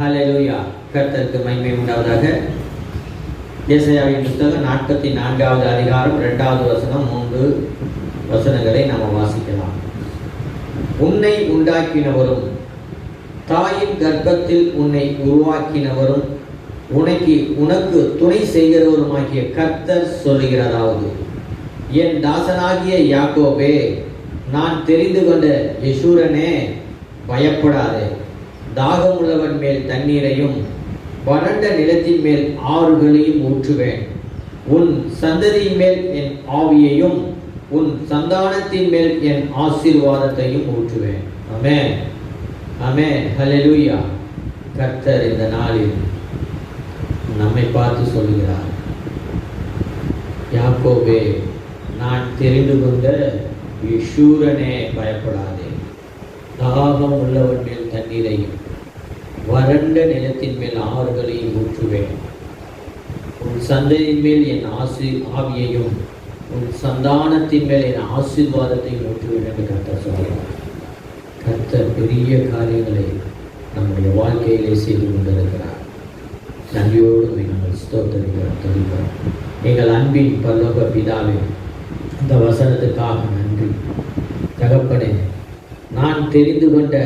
ஹல்லேலூயா. கர்த்தருக்கு மகிமை உண்டாவதாக. ஏசாயாவின் புத்தகம் 44வது அதிகாரம் 2வது வசனம் 3 வசனங்களை நாம் வாசிக்கலாம். உன்னை உண்டாக்கினவரும் தாயின் கர்ப்பத்தில் உன்னை உருவாக்கினவரும் உனக்கு துணை செய்கிறவருமாகிய கர்த்தர் சொல்லுகிறதாவது, என் தாசனாகிய யாக்கோபே, நான் தெரிந்து கொண்ட யெஷூரனே, பயப்படாதே. தாகம் உள்ளவன் மேல் தண்ணீரையும் வறண்ட நிலத்தின் மேல் ஆறுகளையும் ஊற்றுவேன். உன் சந்ததியின் மேல் என் ஆவியையும் உன் சந்தானத்தின் மேல் என் ஆசீர்வாதத்தையும் ஊற்றுவேன். ஆமென், ஆமென், ஹல்லேலூயா. கர்த்தர் இந்த நாளில் நம்மை பார்த்து சொல்லுகிறார், யாக்கோபே, நான் தெரிந்து கொண்ட யெஷூரனே, பயப்படாதே. தாகம் உள்ளவன் மேல் தண்ணீரையும் வறண்ட நிலத்தின் மேல் ஆறுகளையும் ஊற்றுவேன். உன் சந்ததியின் மேல் என் ஆவியையும் உன் சந்தானத்தின் மேல் என் ஆசீர்வாதத்தையும் ஊற்றுவேன் என்று கர்த்தர் சொல்கிறார். கர்த்தர் பெரிய காரியங்களை நம்முடைய வாழ்க்கையிலே செய்து கொண்டிருக்கிறார். நன்றியோடு நாங்கள் ஸ்தோத்திரிக்கிறோம். எங்கள் அன்பின் பரலோக பிதாவே, இந்த வசனத்துக்காக நன்றி. தகப்பனே, நான் தெரிந்து கொண்ட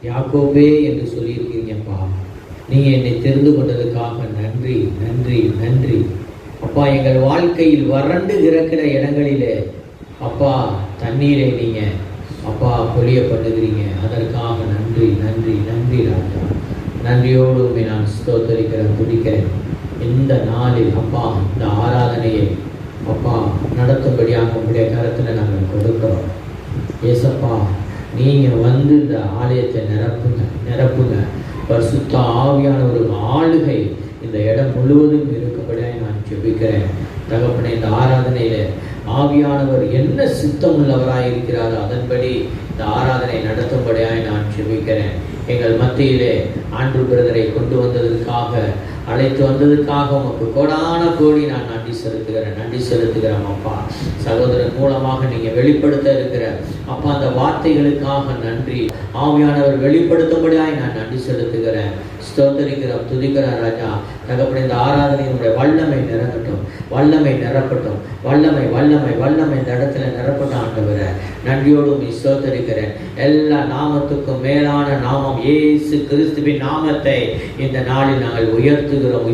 யாக்கோபே என்று சொல்லியிருக்கீங்கப்பா. நீங்கள் என்னை தெரிந்து கொண்டதுக்காக நன்றி, நன்றி, நன்றி அப்பா. எங்கள் வாழ்க்கையில் வறண்டு கிடக்கிற இடங்களிலே அப்பா தண்ணீரை நீங்கள் அப்பா பொழிய பண்ணுகிறீங்க. அதற்காக நன்றி, நன்றி, நன்றி ராஜா. நன்றியோடு உண்மை நான் ஸ்தோத்தரிக்கிறேன், துதிக்கிறேன். இந்த நாளில் அப்பா இந்த ஆராதனையை அப்பா நடத்தும்படியாக உங்களுடைய கருத்தில் நாங்கள் கொடுக்கிறோம். ஏசப்பா, நீங்கள் வந்து இந்த ஆலயத்தை நிரப்புங்க. பரிசுத்த ஆவியான ஒரு ஆளுகை இந்த இடம் முழுவதும் இருக்கும்படியாக நான் ஜெபிக்கிறேன். தகப்பனே, இந்த ஆராதனையில் ஆவியானவர் என்ன சித்தம் உள்ளவராக இருக்கிறாரோ அதன்படி இந்த ஆராதனை நடத்தும்படியாக நான் ஜெபிக்கிறேன். எங்கள் மத்தியிலே ஆண்ட்ரூ பிரதரை கொண்டு வந்ததற்காக, அழைத்து வந்ததுக்காக உமக்கு கோடான கோடி நான் நன்றி செலுத்துகிறேன் அப்பா. சகோதரன் மூலமாக நீங்கள் வெளிப்படுத்த இருக்கிற அப்பா அந்த வார்த்தைகளுக்காக நன்றி. ஆவியானவர் வெளிப்படுத்தும்படியாய் நான் நன்றி செலுத்துகிறேன், ஸ்தோத்தரிக்கிறோம், துதிக்கிறேன் ராஜா. தகப்பனே, இந்த ஆராதனையினுடைய வல்லமை நிரப்பட்டும், வல்லமை நிரப்பட்டும், வல்லமை வல்லமை வல்லமை இந்த இடத்துல நிரப்பட்டும் ஆண்டவரே. நன்றியோடு ஸ்தோத்தரிக்கிறேன். எல்லா நாமத்துக்கும் மேலான நாமம் இயேசு கிறிஸ்துவின் நாமத்தை இந்த நாளில் நாங்கள் உயர்த்துகிறோம்,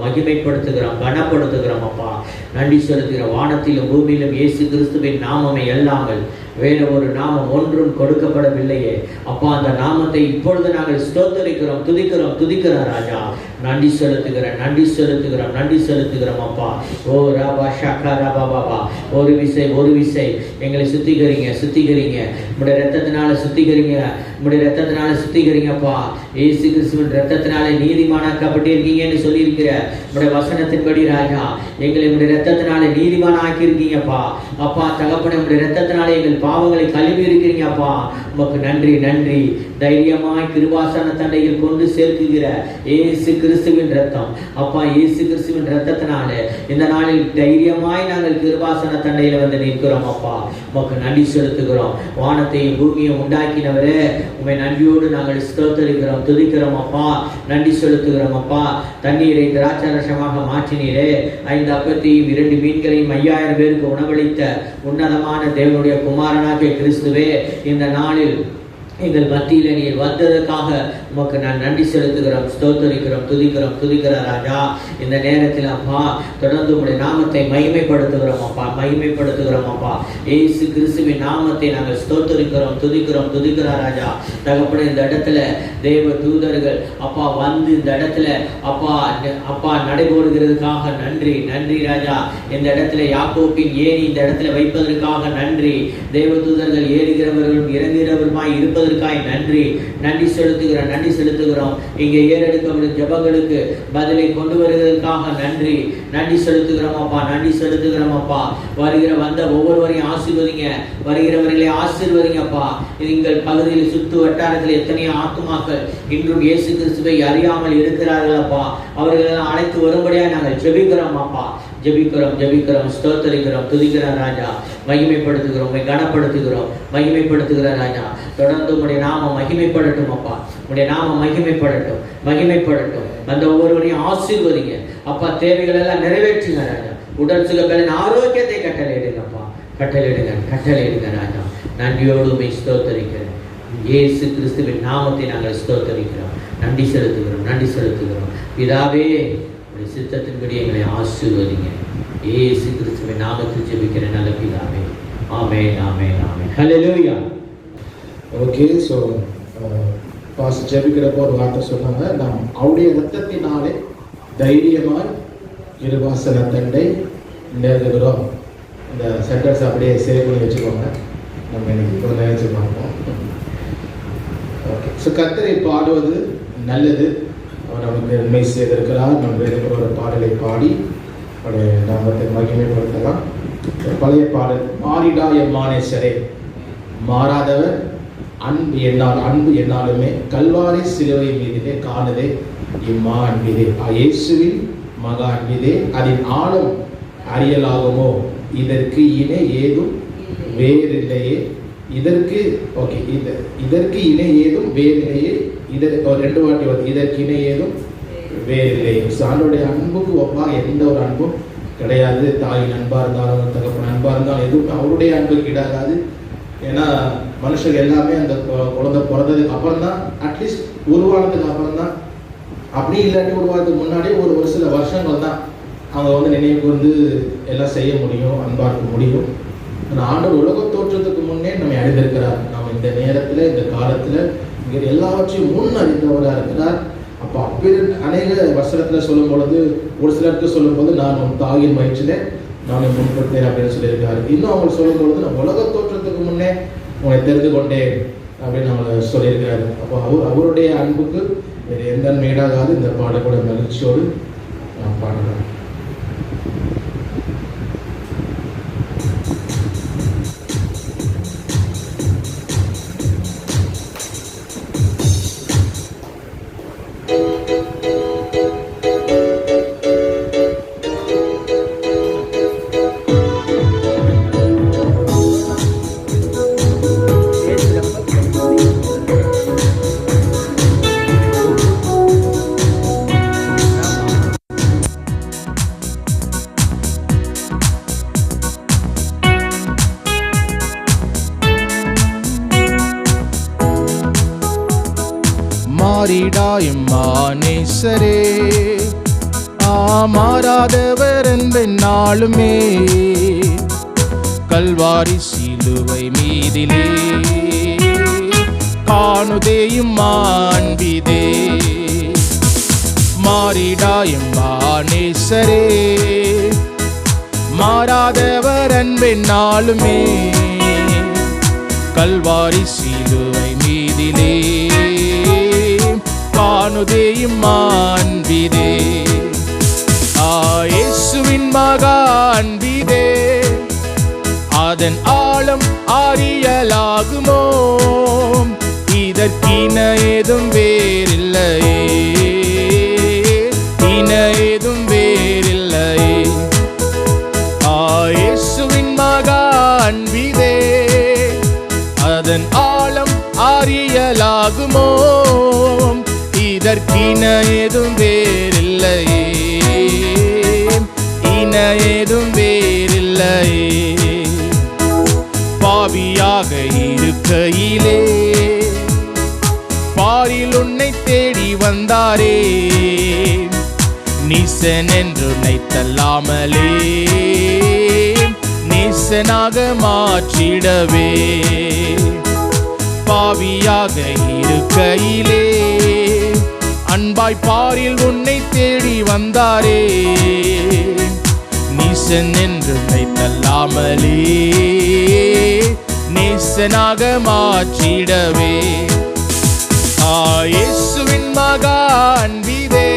மகிமைப்படுத்துகிறோம், கனப்படுத்துகிறோம் அப்பா. நன்றி செலுத்துகிறோம். வானத்திலும் பூமியிலும் இயேசு கிறிஸ்துவின் நாமமே எல்லாங்கள், வேற ஒரு நாமம் ஒன்றும் கொடுக்கப்படவில்லையே அப்பா. அந்த நாமத்தை இப்பொழுது நாங்கள் ஸ்தோத்தரிக்கிறோம், துதிக்கிறோம் ராஜா. நன்றி செலுத்துகிறோம் அப்பா. ஓ ராபா ஷாக்கா ராபா பாபா. ஒரு விசை எங்களை சுத்திகரிங்க. உங்களுடைய ரத்தத்தினால சுத்திகரிங்கப்பா. இயேசு கிறிஸ்துவின் ரத்தத்தினாலே நீதிமானாக்கப்பட்டிருக்கீங்கன்னு சொல்லியிருக்கிற உங்களுடைய வசனத்தின்படி ராஜா, எங்களை உங்களுடைய ரத்தத்தினாலே நீதிமான ஆக்கியிருக்கீங்கப்பா. அப்பா தகப்பனே, உங்களுடைய ரத்தத்தினாலே எங்கள் பாவங்களை கழுவி இருக்கிறீங்கப்பா. உமக்கு நன்றி. தைரியமாய் கிருபாசன தண்டையில் கொண்டு சேர்க்குகிற இயேசு கிறிஸ்துவின் ரத்தம் அப்பா. இயேசு கிறிஸ்துவின் ரத்தத்தினாலே இந்த நாளில் தைரியமாய் நாங்கள் கிருபாசன தண்டையில் வந்து நிற்கிறோம் அப்பா. உமக்கு நன்றி செலுத்துகிறோம். வானத்தையும் பூமியும் உண்டாக்கினவரே, உண்மை நன்றியோடு நாங்கள் ஸ்தோத்தரிக்கிறோம், துதிக்கிறோம் அப்பா. நன்றி செலுத்துகிறோம் அப்பா. தண்ணீரை திராட்சரசமாக மாற்றினீரே. 5 அப்பத்தையும் 2 மீன்களையும் 5000 பேருக்கு உணவளித்த உன்னதமான தேவனுடைய குமாரனாகிய கிறிஸ்துவே, இந்த நாளில் எங்கள் மத்தியில் நீர் வந்ததற்காக உமக்கு நான் நன்றி செலுத்துகிறோம், ஸ்தோத்தரிக்கிறோம், துதிக்கிறோம் ராஜா. இந்த நேரத்தில் அப்பா தொடர்ந்து உங்களுடைய நாமத்தை மகிமைப்படுத்துகிறோம் அப்பா. இயேசு கிறிஸ்துவின் நாமத்தை நாங்கள் ஸ்தோத்தரிக்கிறோம், துதிக்கிறோம் ராஜா. தகப்பனே, இந்த இடத்துல தேவ தூதர்கள் அப்பா வந்து இந்த இடத்துல அப்பா நடைபோடுகிறதுக்காக நன்றி ராஜா. இந்த இடத்துல யாக்கோபின் ஏணி இந்த இடத்துல வைப்பதற்காக நன்றி. தேவ தூதர்கள் ஏறுகிறவர்களும் இறங்குகிறவருமாய் இருப்பதற்காக நன்றி செலுத்துகிறோம். இங்கே ஏறெடுக்கப்படும் ஜெபங்களுக்கு பதிலை கொண்டு வருவதற்காக நன்றி செலுத்துகிறோம் அப்பா. வந்த ஒவ்வொருவரையும் வருகிறவர்களை ஆசீர்வதிங்கப்பா. எங்கள் பகுதியில் சுற்று வட்டாரத்தில் எத்தனையோ ஆத்துமாக்கள் இன்றும் இயேசு கிறிஸ்துவை அறியாமல் இருக்கிறார்கள் அப்பா. அவர்கள் அழைத்து வரும்படியாக நாங்கள் ஜெபிக்கிறோம் அப்பா. ஜெபிக்கிறோம், ஸ்தோத்தரிக்கிறோம், துதிக்கிறோம் ராஜா. மகிமைப்படுத்துகிறோம், கனப்படுத்துகிறோம், மகிமைப்படுத்துகிற ராஜா. தொடர்ந்து உம்முடைய நாமம் மகிமைப்படட்டும் அப்பா. உம்முடைய நாமம் மகிமைப்படட்டும். அந்த ஒவ்வொருவரையும் ஆசீர்வதிங்க அப்பா. தேவைகள் எல்லாம் நிறைவேற்றுங்க ராஜா. உடல் சுகபலன் ஆரோக்கியத்தை கட்டளையிடுங்கப்பா. கட்டளையிடுங்க ராஜா. நன்றியோடு உம்மை ஸ்தோத்தரிக்கிறேன். இயேசு கிறிஸ்துவின் நாமத்தை நாங்கள் ஸ்தோத்தரிக்கிறோம். நன்றி செலுத்துகிறோம் பிதாவே. உடைய சித்தத்தின்படி எங்களை ஆசீர்வதிங்க. இயேசு கிறிஸ்துவின் நாமத்தில் ஜெபிக்கிறேன் நல்ல பிதாவே. ஆமென். ஹல்லேலூயா. ஓகே, ஸோ பாஸ்டர் ஜெபிக்கிறப்போ ஒரு வார்த்தை சொன்னாங்க, நாம் அவருடைய ரத்தத்தினாலே தைரியமாய் இருவாசன தண்டை நெருங்குகிறோம். இந்த சென்டென்ஸ் அப்படியே சேவ் பண்ணி வச்சுக்கோங்க. நம்ம இன்னைக்கு கொஞ்சம் நினைச்சு பார்ப்போம். ஓகே, ஸோ கர்த்தரை பாடுவது நல்லது. அவர் நமக்கு நன்மை செய்திருக்கிறார். நம்ம வேறு ஒரு பாடலை பாடி அவருடைய நாமத்தை மகிமைப்படுத்தலாம். பழைய பாடல், மாறிடா எம்மானேஸ்வரே, மாறாதவர் அன்பு என்னாலுமே கல்வாரி சிலுவை மீதிலே காணுதே இம்மா அன்பிதே. இயேசுவின் மகா அன்பிதே, அதன் ஆழம் அறியலாகுமோ, இதற்கு இணை ஏதும் வேறில்லையே. இதற்கு இணை ஏதும் வேறில்லையே. ரெண்டு வாட்டி வருது, இதற்கு இணை ஏதும் வேறில்லையே. ஆண்டோடைய அன்புக்கு ஒப்பாக எந்த ஒரு அன்பும் கிடையாது. தாயின் அன்பா இருந்தாலும் தகப்பன் அன்பா இருந்தாலும் எதுவும் அவருடைய அன்புக்கு இடாகாது. ஏன்னா மனுஷங்க எல்லாமே அந்த குழந்தை பிறந்ததுக்கு அப்புறம் தான், அட்லீஸ்ட் உருவானதுக்கு அப்புறம் தான், அப்படி இல்லாட்டி உருவானதுக்கு முன்னாடியே ஒரு சில வருஷங்கள் தான் அவங்க நினைவுக்கு எல்லாம் செய்ய முடியும், அன்பா இருக்க முடியும். ஆனால் ஆண்டவர் உலக தோற்றத்துக்கு முன்னே நம்ம அறிந்திருக்கிறார். நம்ம இந்த நேரத்தில் இந்த காலத்தில் இங்கே எல்லாவற்றையும் முன் அறிந்தவராக இருக்கிறார். அப்போ அநேக வசனத்தில் சொல்லும் பொழுது, ஒரு சிலருக்கு சொல்லும் போது, நான் உன் தாயின் வயிற்றில் நான் முன்படுத்தேன் அப்படின்னு சொல்லியிருக்காரு. இன்னும் அவங்க சொல்லும் பொழுது, நான் உலக தோற்றத்துக்கு முன்னே உங்களை தெரிந்து கொண்டேன் அப்படின்னு அவங்க சொல்லியிருக்காரு. அப்போ அவருடைய அன்புக்கு வேறு எந்த மேடாகாது. இந்த பாடக்கூட மகிழ்ச்சியோடு நான் பாடுறேன். மாறிடா எம்மானேசரே, மாறாதவர் நாளுமே கல்வாரி சிலுவை மீதிலே காணுதே இம்மான்பிதே. மாறிடா எம்மானேசரே, மாறாதவர் நாளுமே கல்வாரி சிலுவை மீதிலே காணுதே இம்மான்பிதே. இயேசுவின் மகா அன்பிதே, அதன் ஆழம் அறியலாகுமோ, இதற்கின ஏதும் வேறில்லையே. ஏதும் வேறில்லையே. இயேசுவின் மகா அன்பிதே, அதன் ஆழம் அறியலாகுமோ, இதற்கின ஏதும் வேறில்லையே. ஏதும் வேறில்லையே. பாவியாக இருக்கையிலே பாரில் உன்னை தேடி வந்தாரே, நீசன் என்று உன்னை தள்ளாமலே நீசனாக மாற்றிடவே. பாவியாக இருக்கையிலே அன்பாய் பாரில் உன்னை தேடி வந்தாரே, நீசன் என்று உன்னை தள்ளாமலே நீசனாக மாற்றிடவே. இயேசுவின் மகா அன்பிதே,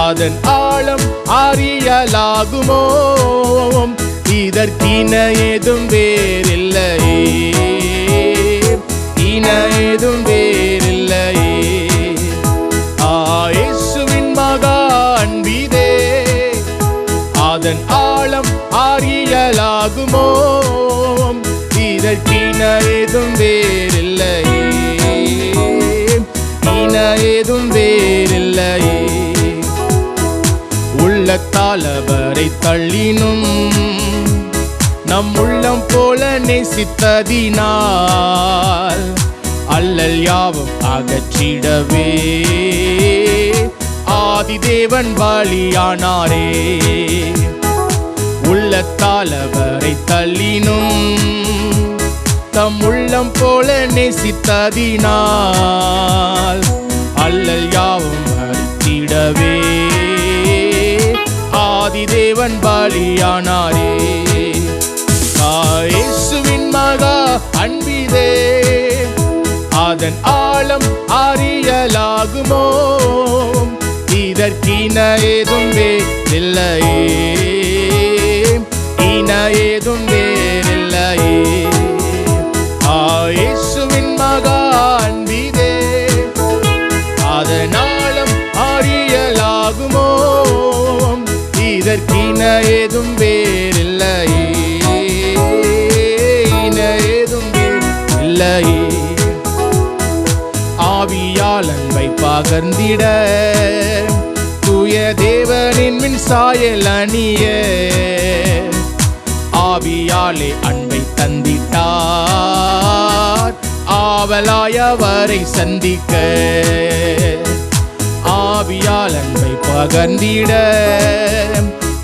அதன் ஆழம் அறியலாகுமோ, இதற்கின ஏதும் வேறில்லையே. ஏதும் வேறில்லையே. இயேசுவின் மகா அன்பிதே, அதன் ஆழம் அறியலாகுமோ, இதற்கின ஏதும் வேறு ஏதும் வேறில்லையே. உள்ளத்தால் அவரை தள்ளினும் நம் உள்ளம் போல நேசித்ததினால் அல்லல் யாவும் அகற்றிடவே ஆதிதேவன் பலியானாரே. உள்ளத்தால் அவரை தள்ளினும் தம் உள்ளம் போல நேசித்ததினால் அல்லல் யாவும் அகற்றிடவே ஆதிதேவன் பலியானாரே. இயேசுவின் மகா அன்பிதே அதன் ஆழம் அறியலாகுமோ. இதற்கின ஏதும் வேறில்லையே, இன ஏதும் வேறில்லையே. இயேசுவின் மகா அன்பிதே அதன் ஆழம் அறியலாகுமோ. இதற்கின ஏதும் வேறில்லையே, இன ஏதும் வேறில்லையே. ஆவியால் அன்பை பகர்ந்திட தூய தேவனின் மின் சாயல் அணிய ஆவியாலே அன்பை தந்திட்டார் ஆவலாய் அவரை சந்திக்க. ஆவியால் அன்பை பகர்ந்திட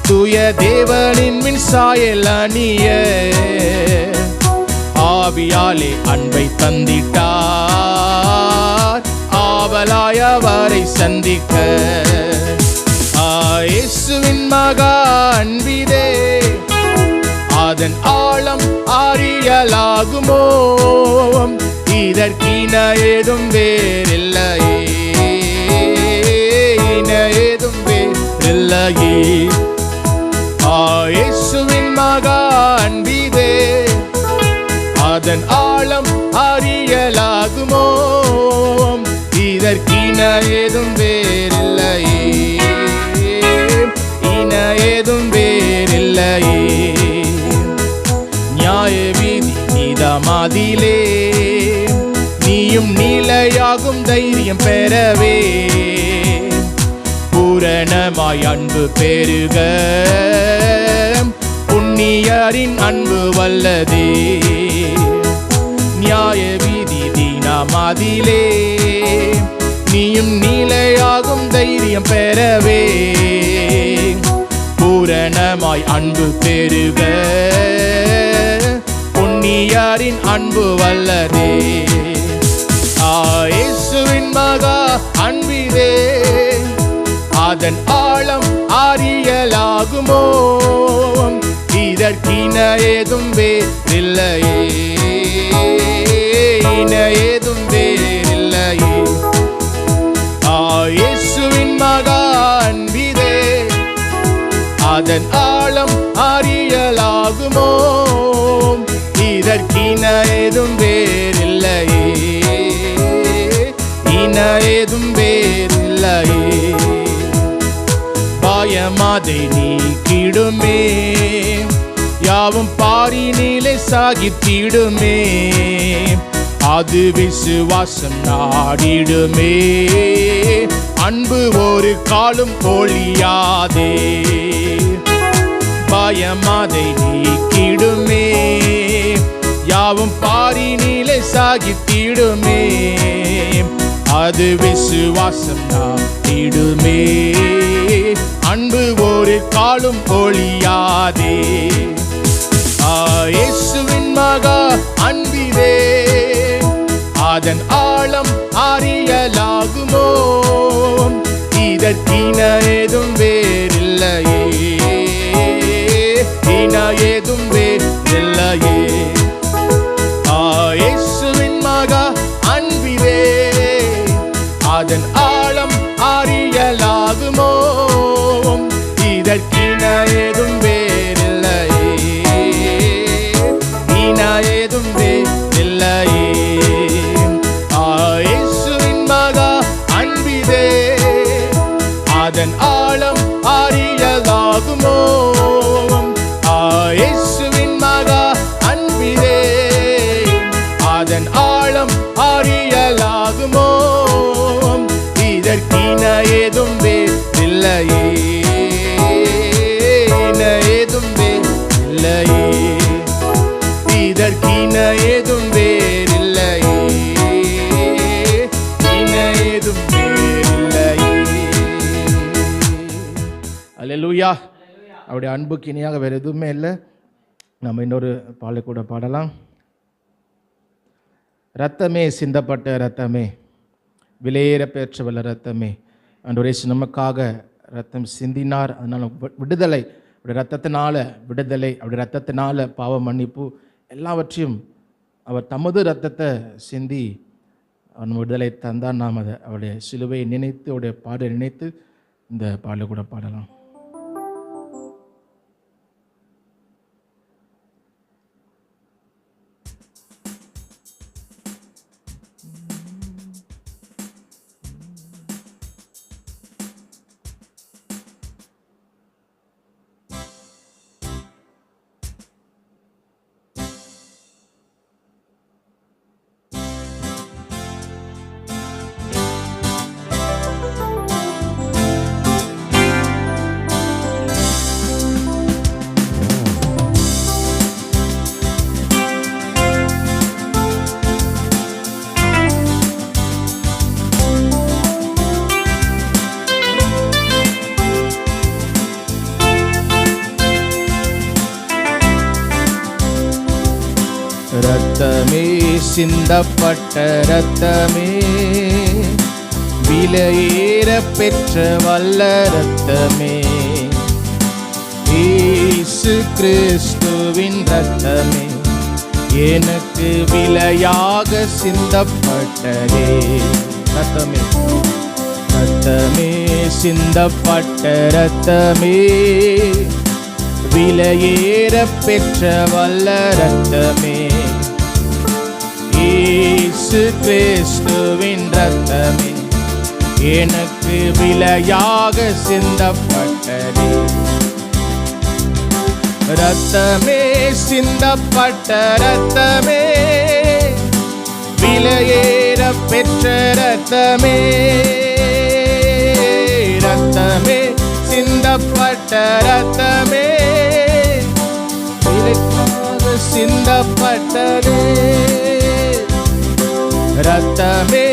தூய தேவனின் மின் சாயல் அணிய ஆவியாலே அன்பை தந்திட்டார் ஆவலாய் அவரை சந்திக்க. இயேசுவின் மகா அன்பிதே அதன் ஆழம் அறியலாகுமோ. இதற்கின ஏதும் வேறில்லையே, இன ஏதும் வேறில்லையே. இயேசுவின் மகா அன்பிதே அதன் ஆழம் அறியலாகுமோ. இதற்கின ஏதும் வேறில்லையே, இன ஏதும் வேறில்லையே. நியாய வீதி நீதமாதிலே நீயும் நீலையாகும் தைரியம் பெறவே பூரணமாய் அன்பு பெருக புண்ணியரின் அன்பு வல்லதே. நியாய வீதி தீனமாதிலே நீயும் நீலையாகும் தைரியம் பெறவே பூரணமாய் அன்பு பெருக புண்ணியரின் அன்பு வல்லதே. இயேசுவின் மகா அன்பிதே அதன் ஆழம் அறியலாகுமோ. இதற்கின ஏதும் வேறில்லையே, இன ஏதும் வேறில்லையே. இயேசுவின் மகா அன்பிதே அதன் ஆழம் அறியலாகுமோ. இதற்கின ஏதும் வேறில்லையே, இன ஏதும் வேறில்லையே. பயமாதை நீக்கிடுமே யாவும் பாரினிலே சாகித்திடுமே. அது விசுவாசம் நாடிடுமே அன்பு ஒரு காலும் ஒழியாதே. பயமாதை நீக்கிடுமே யாவும் பாரினிலே சாகித்திடுமே. அது விசுவாசம் நாடிடுமே அன்பு ஒரு காலும் ஒழியாதே. இயேசுவின் மகா அன்பிதே அதன் ஆழம் அறியலாகுமோ. இதற்கின ஏதும் வேறில்லையே, இன ஏதும் வேறில்லையே. இயேசுவின் மகா அன்பிதே அதன் ஆழம் அறியலாகுமோ. இதற்கின ஏதும் வேறில்லையே, இன ஏதும் வேறில்லையே. இயேசுவின் மகா அன்பிதே அதன் ஆழம் அறியலாகுமோ. இயேசுவின் மகா அன்பிதே அதன் ஆழம் அறியலாகுமோ. ஏதும் வேறில்லையே, இன ஏதும் வேறில்லையே, இதற்கின ஏதும் வேறில்லையே, இன ஏதும் வேறில்லையே. அல்லேலூயா. அவருடைய அன்புக்கு இணையாக வேறு எதுவுமே இல்லை. நம்ம இன்னொரு பாடலை கூட பாடலாம். இரத்தமே சிந்தப்பட்ட இரத்தமே, விலையேற பெற்றவல்ல இரத்தமே, ஆண்டவரே நமக்காக இரத்தம் சிந்தினார். அதனால் விடுதலை, அவருடைய இரத்தத்தினால விடுதலை, அவருடைய இரத்தத்தினால பாவ மன்னிப்பு எல்லாவற்றையும் அவர் தமது இரத்தத்தை சிந்தி அவன் விடுதலை தந்தார். நாம் அதை அவருடைய சிலுவையை நினைத்து, அவருடைய பாடலை நினைத்து இந்த பாடலை கூட பாடலாம். இரத்தமே சிந்தப்பட்ட இரத்தமே, விலையேற பெற்ற வல்ல இரத்தமே, இயேசு கிறிஸ்துவின் இரத்தமே, எனக்கு விலையாக சிந்தப்பட்டதே. இரத்தமே, இரத்தமே சிந்தப்பட்ட இரத்தமே, விலையேற பெற்ற வல்ல இரத்தமே, இயேசு கிறிஸ்துவின் இரத்தமே, எனக்கு விலையாக சிந்தப்பட்டதே. இரத்தமே சிந்தப்பட்ட இரத்தமே, விலையேற பெற்ற இரத்தமே, இரத்தமே சிந்தப்பட்ட இரத்தமே, விலையாக சிந்தப்பட்டதே. இரத்தமே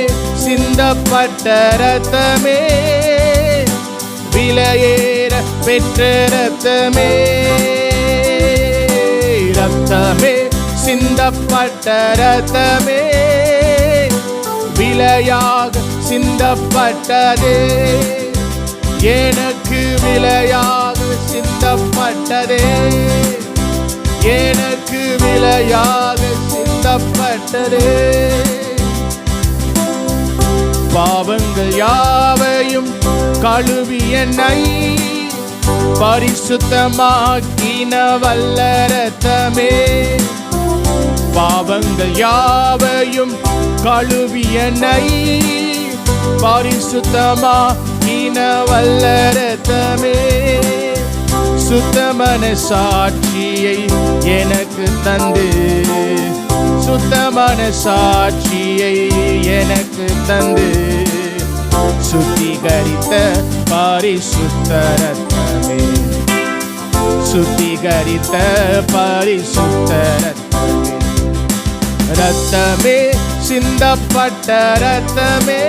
சிந்தப்பட்ட இரத்தமே, விலையேற பெற்ற இரத்தமே, இரத்தமே சிந்தப்பட்ட இரத்தமே, விலையாக சிந்தப்பட்டதே, எனக்கு விலையாக சிந்தப்பட்டதே, எனக்கு விலையாக சிந்தப்பட்டதே. பாவங்கள் யாவையும் கழுவி என்னை பரிசுத்தமாக்கின வல்ல இரத்தமே, பாவங்கள் யாவையும் கழுவி என்னை பரிசுத்தமாக்கின வல்ல இரத்தமே, சுத்தமான சாட்சியை எனக்கு தந்து, சுத்தமான சாட்சியை எனக்கு தந்து, சுத்திகரித்த பரிசுத்த இரத்தமே, சுத்திகரித்த பரிசுத்த இரத்தமே, இரத்தமே சிந்தப்பட்ட இரத்தமே,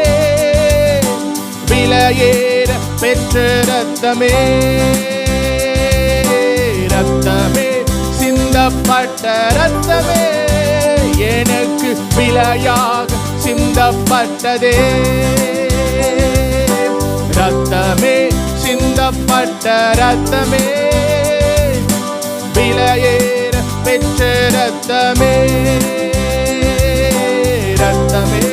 விலையேற பெற்ற இரத்தமே, இரத்தமே சிந்தப்பட்ட இரத்தமே, எனக்கு விலையாக சிந்தப்பட்டதே. இரத்தமே சிந்தப்பட்ட இரத்தமே, விலையேற பெற்ற இரத்தமே, இரத்தமே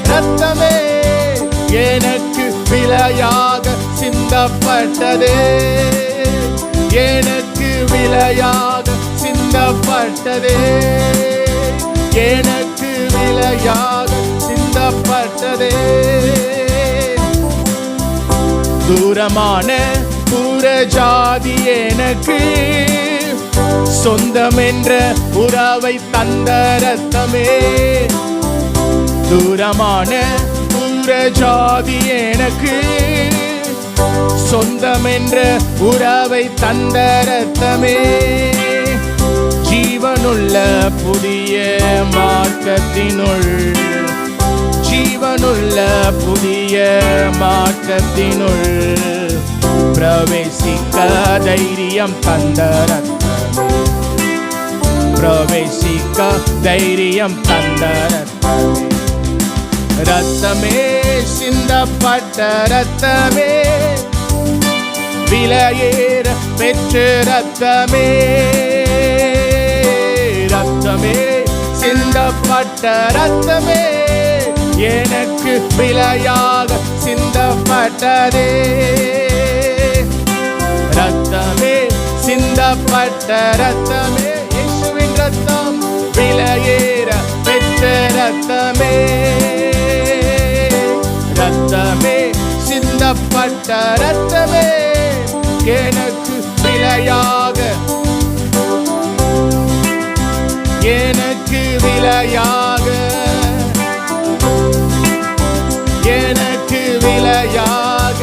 இரத்தமே எனக்கு விலையாக சிந்தப்பட்டதே, எனக்கு விலையாக சிந்தப்பட்டதே, எனக்கு விலையாக சிந்தப்பட்டதே. தூரமான புறஜாதி எனக்கு சொந்தம் என்ற உறவை தந்த இரத்தமே, தூரமான புறஜாதி எனக்கு சொந்தம் என்ற உறவை தந்த ரத்தமே, ஜீவனுள்ள புதிய மார்க்கத்தினுள், ஜீவனுள்ள புதிய மார்க்கத்தினுள் பிரவேசிக்க தைரியம் தந்த ரத்தமே, பிரவேசிக்க தைரியம் தந்த ரத்தமே, ரத்தமே சிந்தப்பட்ட ரத்தமே, விலையேற பெற்ற ரத்தமே, ரத்தமே சிந்தப்பட்ட ரத்தமே, எனக்கு விலையாக சிந்தப்பட்டதே, ரத்தமே சிந்தப்பட்ட ரத்தமே, இயேசுவின் ரத்தம் விலையேற பெற்ற ரத்தமே, ரத்தமே சிந்தப்பட்ட ரத்தமே, எனக்கு விலையாக, எனக்கு விலையாக, எனக்கு விலையாக,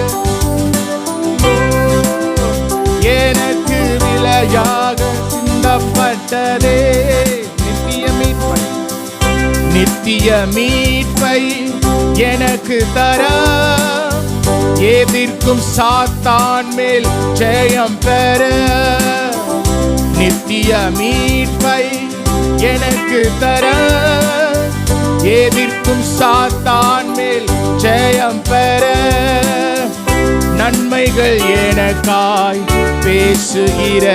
எனக்கு விலையாக சிந்தப்பட்டதே, நித்திய மீட்பை, நித்திய மீட்பை எனக்கு தர, எதிர்க்கும் சாத்தான் மேல் ஜெயம் பெற, நித்திய மீட்பை எனக்கு தர, எதிர்க்கும் சாத்தான் மேல் ஜெயம் பெற, நன்மைகள் எனக்காய் பேசுகிற,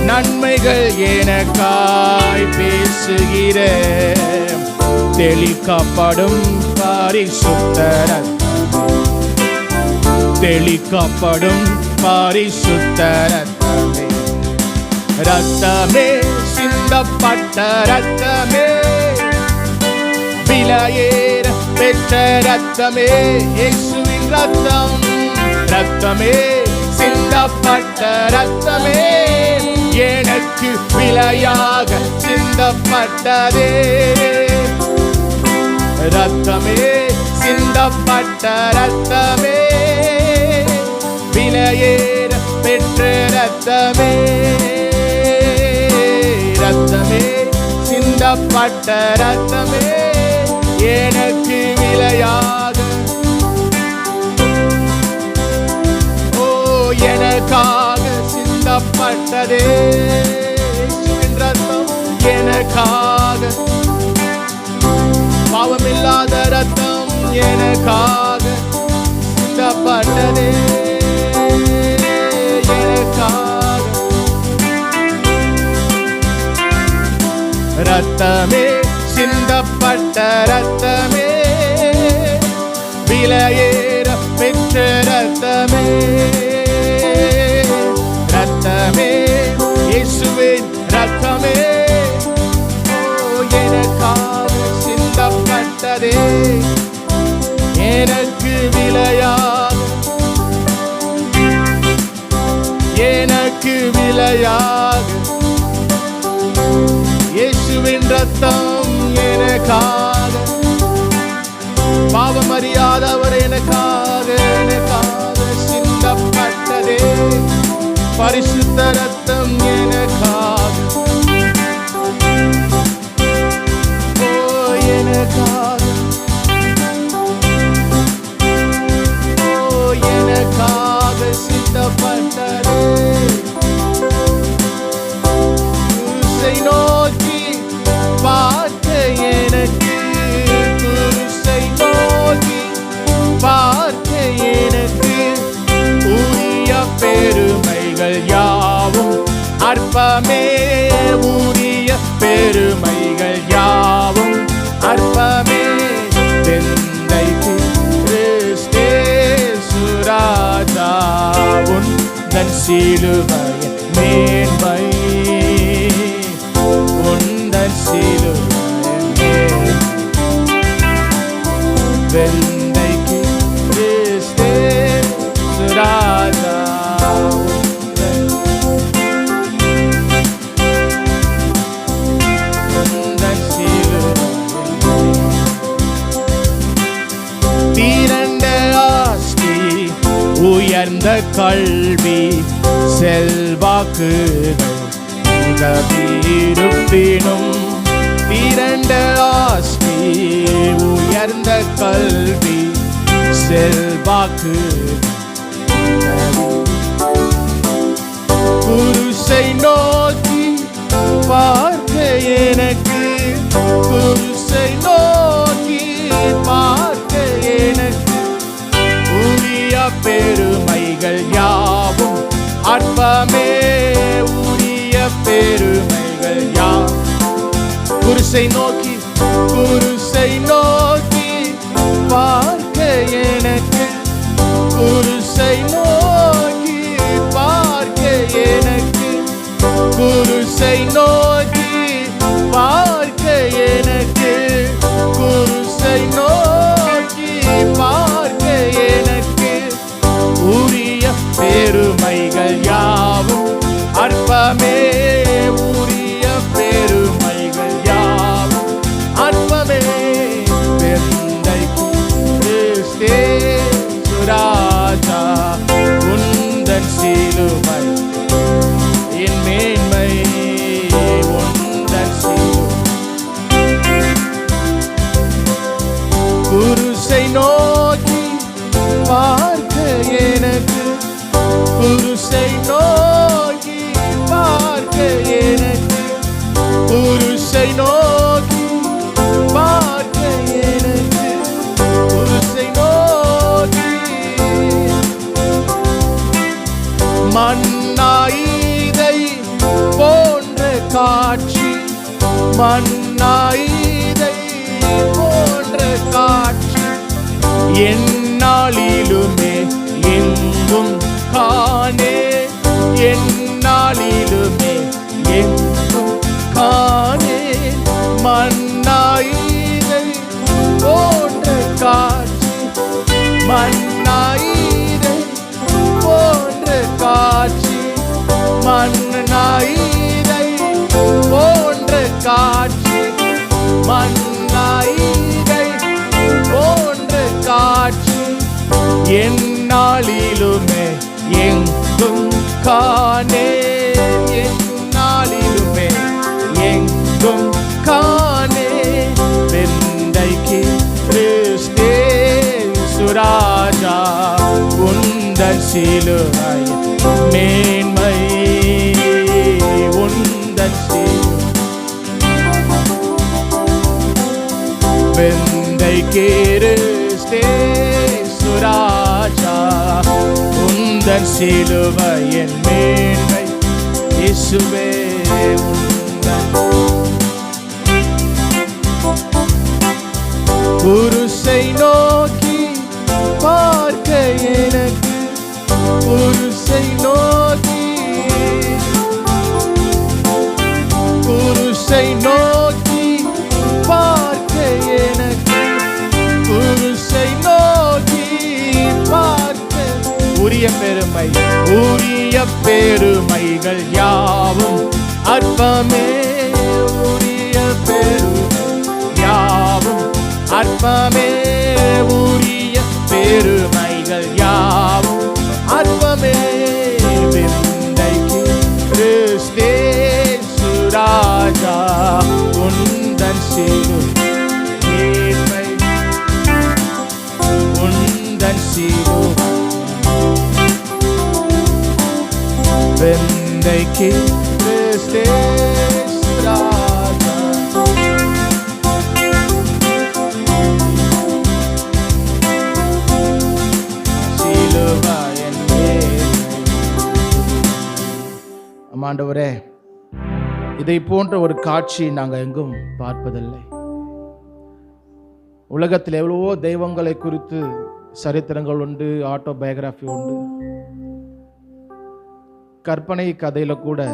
நன்மைகள் எனக்காய் பேசுகிற, தெளிக்கப்படும் பரிசுத்த ரத்தமே, தெளிக்கப்படும் பரிசுத்த ரத்தமே, ரத்தமே சிந்தப்பட்ட ரத்தமே, விலையேற பெற்ற ரத்தமே, இயேசுவின் ரத்தம், ரத்தமே சிந்தப்பட்ட ரத்தமே, எனக்கு விலையாக சிந்தப்பட்டதே, ரத்தமே சிந்தப்பட்ட ரத்தமே, விலையேற பெற்ற ரத்தமே, ரத்தமே சிந்தப்பட்ட ரத்தமே, எனக்கு விலையாக, ஓ எனக்காக சிந்தப்பட்டதே, இயேசுவின் ரத்தம் எனக்காக, பாவமில்லாத ரத்தம் எனக்காக சிந்தப்பட்டதே, எனக்காக, ரத்தமே சிந்தப்பட்ட ரத்தமே, விலையேற பெற்ற ரத்தமே, ரத்தமே இயேசுவின் ரத்தமே, ஓ எனக்காக சிந்தப்பட்டதே, எனக்கு விலையாக, எனக்கு விலையாக, இயேசுவின் ரத்தம் எனக்காக, பாவம் அறியாதவர் எனக்காக, எனக்காக சிந்தப்பட்டதே, பரிசுத்த ரத்தம் எனக்காக, ஓ எனக்காக, ஓ எனக்காக சிந்தப்பட்டதே, குருசை நோக்கி பார்க்க எனக்கு, குருசை நோக்கி பார்க்க எனக்கு, உரிய பெருமைகள் யாவும் அற்பமே, உரிய பெருமைகள் யாவும் அற்பமே, தெந்தைக்கு கிறிஸ்தேசு ராஜா உந்தன் சிலுவையின் மேன்மை, உந்தன் சிலுவையின் மேன்மை, வெந்தைக்கு கிறிஸ்தேசு ராஜா உந்தன் சிலுவையின் உயர்ந்த கல்வி செல்வாக்குகள் இருப்பினும் திரண்ட ஆஸ்தி உயர்ந்த கல்வி செல்வாக்கு குருசை நோக்கி பார்க்க எனக்கு குருசை நோக்கி பார்க்க எனக்கு உரிய பெருமைகள் யாவும் அற்பமே உரிய பெருமைகள் யாவும் குருசை நோக்கி பார்க்க எனக்கு குருசை நோக்கி பார்க்க எனக்கு குருசை நோக்கி பார்க்க எனக்கு குருசை நோக்கி பார்க்க எனக்கு உரிய பெருமைகள் யாவும் அற்பமே உரிய பெருமைகள் யாவும் அற்பமே வெந்தை கிறிஸ்தே சுராஜா உந்தன் சிலுவை என் மேன்மை உந்தன் சிலுவை குருசை நோக்கி பார்க்க எனக்கு குருசை நோக்கி பார்க்க எனக்கு குருசை நோக்கி பார்க்க எனக்கு குருசை நோக்கி மண்ணாயிதை போன்ற காட்சி மண்ணாயிதை போன்ற காட்சி எந்நாளிலுமே எங்கும் காணே எந்நாளிலுமே எங்கும் காணே மண்ணாயிதை போன்ற காட்சி மண்ணாயிதை போன்ற காட்சி மண்ணாயிதை போன்ற காட்சி மண்ணாயிதை போன்ற காட்சி எந்நாளிலுமே எங்கும் காணே எந்நாளிலுமே எங்கும் காணே வெந்தைக்கு கிறிஸ்தே சுராஜா உந்தன் சிலுவை மேன்மை உந்தன் வெந்தைக்கு கிறிஸ்தே சுராஜா உந்தன் சிலுவை என் மேன்மை இயேசுவே உந்தன் குருசை நோக்கி பார்க்க எனக்கு குருசை நோக்கி குருசை நோக்கி பார்க்க எனக்கு குருசை நோக்கி பார்க்க உரிய பெருமை உரிய பெருமைகள் யாவும் அற்பமே உரிய பெருமை யாவும் அற்பமே உரிய பெருமைகள் யாவும் அற்பமே விந்தைக்கு கிறிஸ்தே சுராஜா உந்தன் சிலுவை உந்தன் சிலுவை விந்தைக்கு கிறிஸ்தே சுராஜா ஆண்டவரே, இதை போன்ற ஒரு காட்சி நாங்கள் எங்கும் பார்ப்பதில்லை. உலகத்தில் எவ்வளவோ தெய்வங்களை குறித்து சரித்திரங்கள் உண்டு, ஆட்டோபயோகிராஃபி உண்டு. கற்பனை கதையில கூட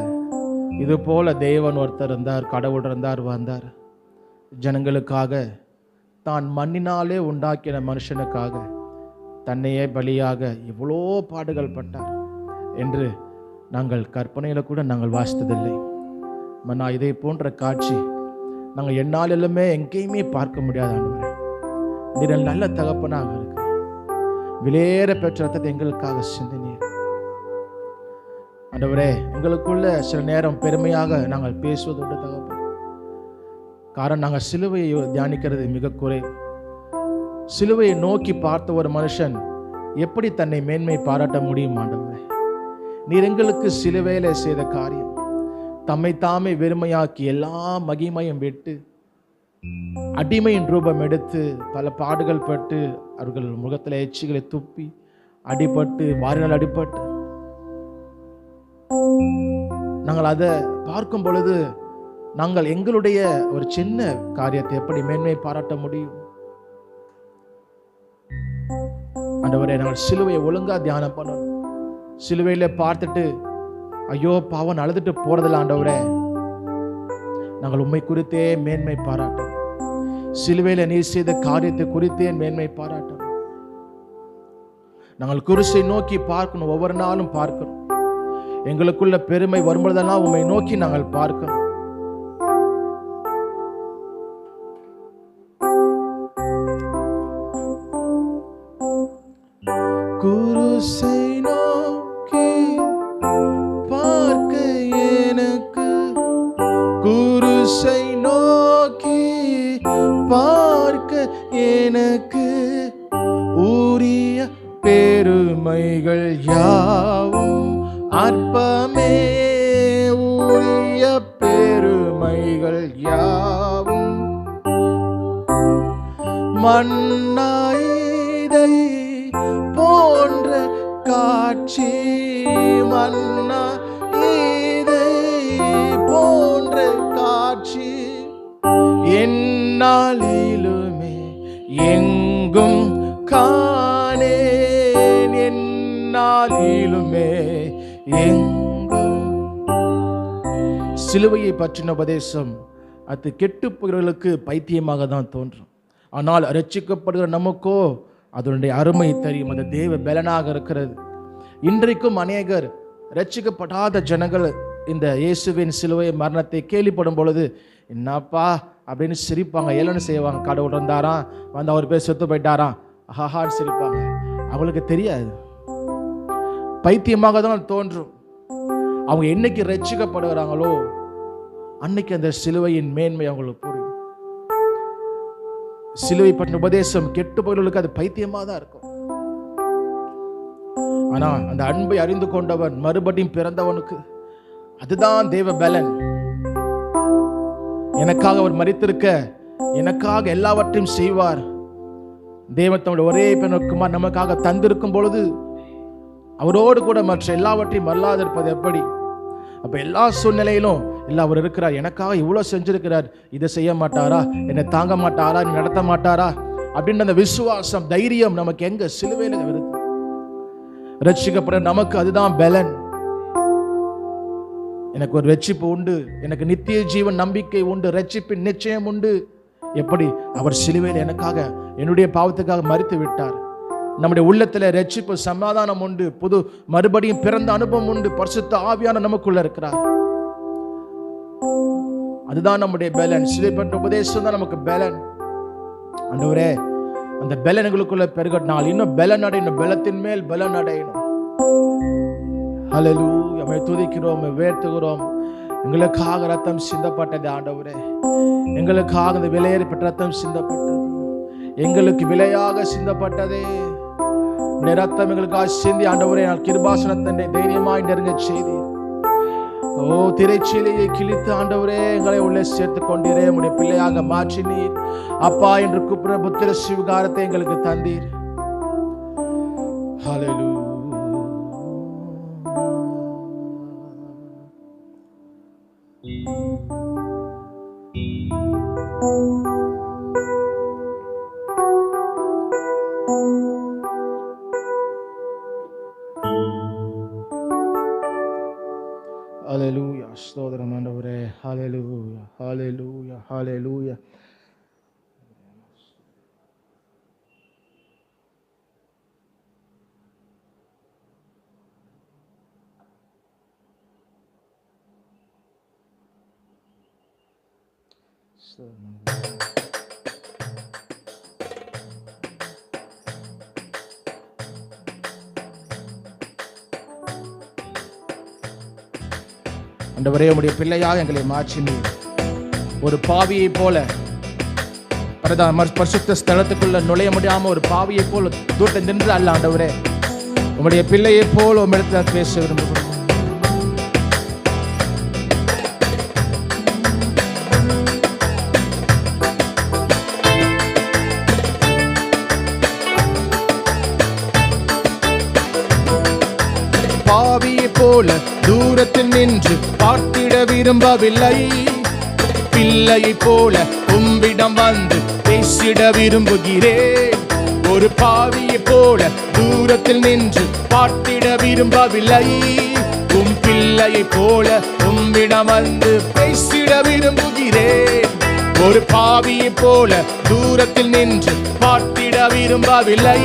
இது போல தேவன் ஒருத்தர் இருந்தார், கடவுள் இருந்தார், வந்தார் ஜனங்களுக்காக, தான் மண்ணினாலே உண்டாக்கின மனுஷனுக்காக தன்னையே பலியாக எவ்வளோ பாடுகள் பட்டார் என்று நாங்கள் கற்பனையில் கூட நாங்கள் வாசித்ததில்லை. நான் இதை போன்ற காட்சி நாங்கள் என்னாலுமே எங்கேயுமே பார்க்க முடியாத ஆண்டவரே, நீர் நல்ல தகப்பனாக இருக்கு. விலையேற பெற்ற ரத்தத்தை எங்களுக்காக சிந்தினீர். ஆண்டவரே, எங்களுக்குள்ள சில நேரம் பெருமையாக நாங்கள் பேசுவதோடு தகப்பன், காரணம் நாங்கள் சிலுவையை தியானிக்கிறது மிக குறைவு. சிலுவையை நோக்கி பார்த்த ஒரு மனுஷன் எப்படி தன்னை மேன்மை பாராட்ட முடியும்? ஆண்டவரே, நீர் எங்களுக்கு சிலுவையில செய்த காரியம், தம்மை தாமே வெறுமையாக்கி எல்லா மகிமையும் விட்டு அடிமையின் ரூபம் எடுத்து பல பாடுகள் பட்டு அவர்கள் முகத்தில் எச்சிகளை துப்பி அடிபட்டு வாரினால் அடிபட்டு நாங்கள் அதை பார்க்கும் பொழுது நாங்கள் எங்களுடைய ஒரு சின்ன காரியத்தை எப்படி மேன்மை பாராட்ட முடியும்? ஆண்டவரே, நாங்கள் சிலுவையை ஒழுங்கா தியானம் பண்ணணும். சிலுவையில பார்த்துட்டு ஐயோ பாவன் அழுதுட்டு போறதில்ல. ஆண்டவரே, நாங்கள் உண்மை குறித்தே மேன்மை பாராட்டணும். சிலுவையில நீர் செய்த காரியத்தை குறித்தே மேன்மை பாராட்டணும். நாங்கள் குருசை நோக்கி பார்க்கணும், ஒவ்வொரு நாளும் பார்க்கணும். எங்களுக்குள்ள பெருமை வரும்பொழுதெல்லாம் உண்மை நோக்கி நாங்கள் பார்க்கணும். குருசை நோக்கி பார்க்க எனக்கு, குருசை நோக்கி பார்க்க எனக்கு உரிய பெருமைகள் யாவும் அற்பமே, உரிய பெருமைகள் யாவும் மண்ணாயிதை போன்ற காட்சி, மன்னா இதை போன்ற காட்சி என்னாலிலுமே எங்கும் காணேன், என்னாலிலுமே எங்கும். சிலுவையை பற்றின உபதேசம் அது கெட்டு போகிறவர்களுக்கு பைத்தியமாக தான் தோன்றும். ஆனால் ரட்சிக்கப்படுகிற நமக்கோ அதனுடைய அருமை தெரியும். அது தேவ பலனாக இருக்கிறது. இன்றைக்கும் அநேகர் ரட்சிக்கப்படாத ஜனங்கள் இந்த இயேசுவின் சிலுவை மரணத்தை கேள்விப்படும் பொழுது என்னப்பா அப்படின்னு சிரிப்பாங்க, ஏளனம் செய்வாங்க. கடவுள் இருந்தாராம், வந்து அவர் பேர் செத்து போயிட்டாராம், ஆஹான்னு சிரிப்பாங்க. அவங்களுக்கு தெரியாது, பைத்தியமாக தான் தோன்றும். அவங்க என்னைக்கு ரட்சிக்கப்படுகிறாங்களோ அன்னைக்கு அந்த சிலுவையின் மேன்மை அவங்களுக்கு புரியும். சிலுவை பற்றின உபதேசம் கெட்டு போகிறவர்களுக்கு அது பைத்தியமாக தான் இருக்கும். ஆனா அந்த அன்பை அறிந்து கொண்டவன் மறுபடியும் பிறந்தவனுக்கு அதுதான் தேவ பலன். எனக்காக அவர் மரித்திருக்க, எனக்காக எல்லாவற்றையும் செய்வார். தேவன் தம்முடைய ஒரே பெண்ணுக்குமார் நமக்காக தந்திருக்கும் பொழுது அவரோடு கூட மற்ற எல்லாவற்றையும் அல்லாதிருப்பது எப்படி? அப்ப எல்லா சூழ்நிலையிலும் அவர் இருக்கிறார், எனக்காக இவ்வளவு செஞ்சிருக்கிறார், இதை செய்ய மாட்டாரா, என்னை தாங்க மாட்டாரா, நடத்த மாட்டாரா அப்படின்னு அந்த விசுவாசம் தைரியம் நமக்கு எங்க? சிலுவையில வருது. ரட்சிக்கப்பட நமக்கு அதுதான் பலன். எனக்கு ஒரு ரட்சிப்பு உண்டு, எனக்கு நித்திய ஜீவன் நம்பிக்கை உண்டு, ரட்சிப்பின் நிச்சயம் உண்டு. எப்படி? அவர் சிலுவையில் எனக்காக என்னுடைய பாவத்துக்காக மரித்து விட்டார். நம்முடைய உள்ளத்துல ரட்சிப்பு சமாதானம் உண்டு, புது மறுபடியும் பிறந்த அனுபவம் உண்டு, பரிசுத்த ஆவியான நமக்குள்ள இருக்கிறார். அதுதான் நம்முடைய பலன். சிலுவை பற்றின உபதேசம் தான் நமக்கு பலன். ஆண்டவரே, அந்த பலன் எங்களுக்குள்ள பெருகட்டினால் இன்னும் பலன் அடையணும், பலத்தின் மேல் பலன் அடையணும். ஹல்லேலூயா, உம்மை துதிக்கிறோம், உயர்த்துகிறோம். எங்களுக்காக ரத்தம் சிந்தப்பட்டது ஆண்டவரே, எங்களுக்காக அந்த விலையேறப்பட்ட ரத்தம் சிந்தப்பட்டது, எங்களுக்கு விலையாக சிந்தப்பட்டதே. உடைய ரத்தம் எங்களுக்காக சிந்தி ஆண்டவரே, நான் கிருபாசனத்தை தைரியமாய் நெருங்க செய்தி. ஓ, திரைச்சீலையை கிழித்து ஆண்டவரே எங்களை உள்ளே சேர்த்து கொண்டீரே, உடைய பிள்ளையாக மாற்றினீர். அப்பா என்று கூப்பிடுற புத்திர சிவகாரத்தை எங்களுக்கு தந்தீர். ஹல்லேலூயா. ஹல்லேலூயா, ஸ்தோத்திரம் ஆண்டவரே. ஹல்லேலூயா, ஹல்லேலூயா, ஹல்லேலூயா. ஆண்டவரே, உம்முடைய பிள்ளையாக எங்களை மாற்றினீர். ஒரு பாவியை போல பரிசுத்த ஸ்தலத்துக்குள்ள நுழைய முடியாம ஒரு பாவியை போல தூரத்தை நின்று அல்ல ஆண்டவரே, உம்முடைய பிள்ளையை போல உம்மிடத்துல பேச விரும்புகிறோம். பாவியை போல தூரத்தில் நின்று பார்த்திட விரும்பவில்லை, பிள்ளையை போல உம்மிடம் வந்து பேசிட விரும்புகிறேன். ஒரு பாவியை போல தூரத்தில் நின்று பார்த்திட விரும்பவில்லை, உம் பிள்ளையை போல உம்மிடம் வந்து பேசிட விரும்புகிறேன். ஒரு பாவியை போல தூரத்தில் நின்று பார்த்திட விரும்பவில்லை,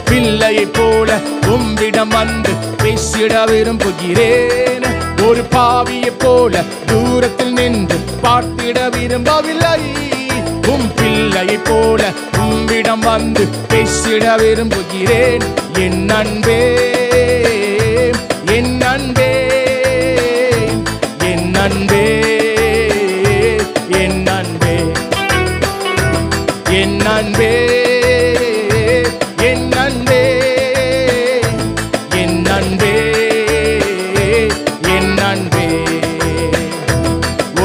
பிள்ளையை போல உம்மிடம் வந்து பேசிட விரும்புகிறேன். ஒரு பாவியை போல தூரத்தில் நின்று பார்த்திட விரும்பவில்லை, உம் பிள்ளையை போல உம்மிடம் வந்து பேசிட விரும்புகிறேன். என் அன்பே, என் அன்பே, என் அன்பே, என் அன்பே, என் அன்பே, என் அன்பே, என் அன்பே, என் அன்பே.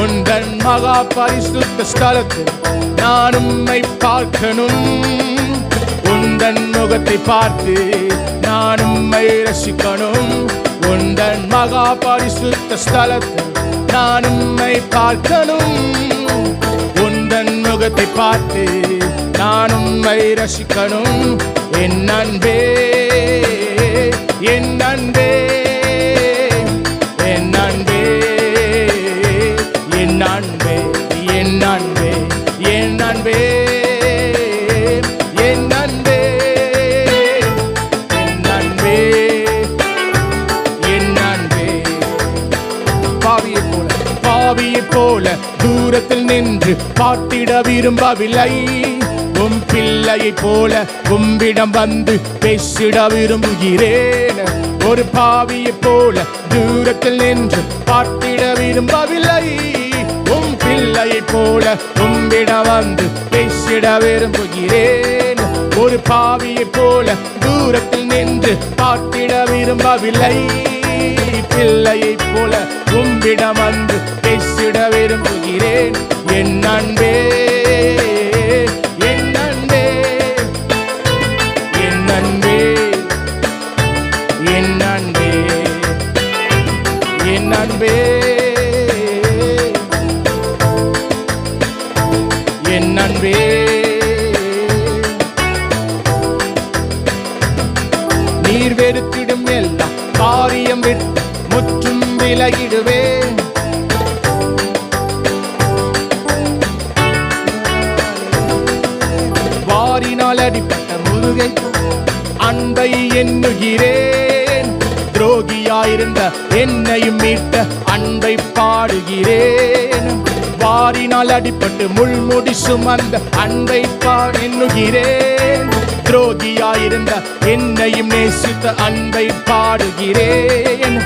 உந்தன் மகா பரிசுத்த ஸ்தலத்தில் நான் உம்மை பார்க்கணும், உந்தன் முகத்தை பார்த்து நான் உம்மை ரசிக்கணும். உந்தன் மகா பரிசுத்த ஸ்தலத்தில் நான் உம்மை பார்க்கணும், உந்தன் முகத்தை பார்த்து நான் உம்மை ரசிக்கணும். என் அன்பே, என் அன்பே, என் அன்பே, என் அன்பே, என் அன்பே, என் அன்பே, என் அன்பே, என் அன்பே, என் அன்பே. பாவியை போல தூரத்தில் நின்று பார்த்திட விரும்பவில்லை, உம் பிள்ளையை போல உம்மிடம் வந்து பேசிட விரும்புகிறேன். ஒரு பாவியை போல தூரத்தில் நின்று பார்த்திட விரும்பவில்லை, உம் பிள்ளையை போல உம்மிடம் வந்து பேசிட விரும்புகிறேன். ஒரு பாவியை போல தூரத்தில் நின்று பார்த்திட விரும்பவில்லை, பிள்ளையை போல உம்மிடம் வந்து பேசிட விரும்புகிறேன். என் அன்பே, என் அன்பே, என் அன்பே, என் அன்பே, என் அன்பே, என் அன்பே. நீர் வெறுத்திடும் எல்லா காரியம் விட்டு முற்றும் விலகிடுவேன். வாரினால் அடிப்பட்ட முருகை அன்பை எண்ணுகிறேன். துரோகியாயிருந்த என்னையும் மீட்ட அன்பை பாடுகிறேன். வாரினால் அடிப்பட்டு முள்முடி சுமந்த அன்பை எண்ணுகிறேன். துரோகியாயிருந்த என்னையும் நேசித்த அன்பை பாடுகிறேன்.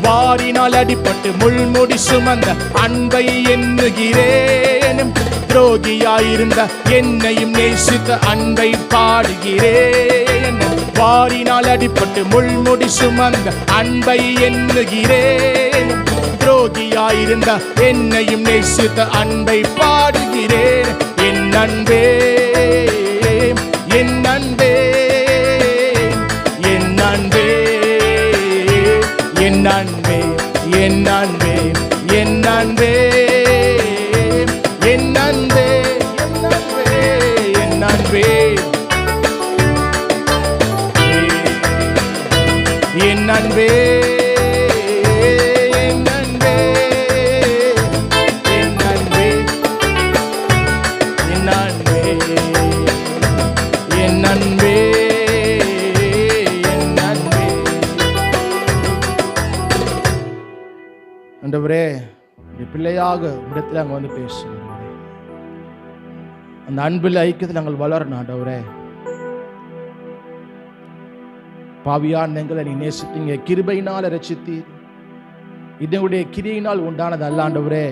வாரினால் அடிப்பட்டு முள்முடி சுமந்த அன்பை எண்ணுகிறேன். துரோகியாயிருந்த என்னையும் நேசித்த அன்பை பாடுகிறேன். வாரினால் அடிப்பட்டு முள்முடி சுமந்த அன்பை எண்ணுகிறேன். துரோகியாயிருந்த என்னையும் நேசித்த அன்பை பாடுகிறேன். என் அன்பே, என் அன்பே, என் அன்பே, என் அன்பே, என் அன்பே, என் அன்பே, என் அன்பே, என் அன்பே, என் அன்பே, என் அன்பே, என் அன்பே, என் அன்பே, என் அன்பே, என் அன்பே. ஆண்டவரே, பிள்ளையாக இடத்துல அங்கே வந்து பேசுகிறோம். அந்த அன்பில் ஐக்கியத்தில் நாங்கள் வளரணும். ஆண்டவரே, பாவியான் எங்களை நீ நேசித்தீங்க, கிருபையினால் ரட்சித்தீர். இது உடைய கிரியினால் உண்டானது அல்ல ஆண்டவரே,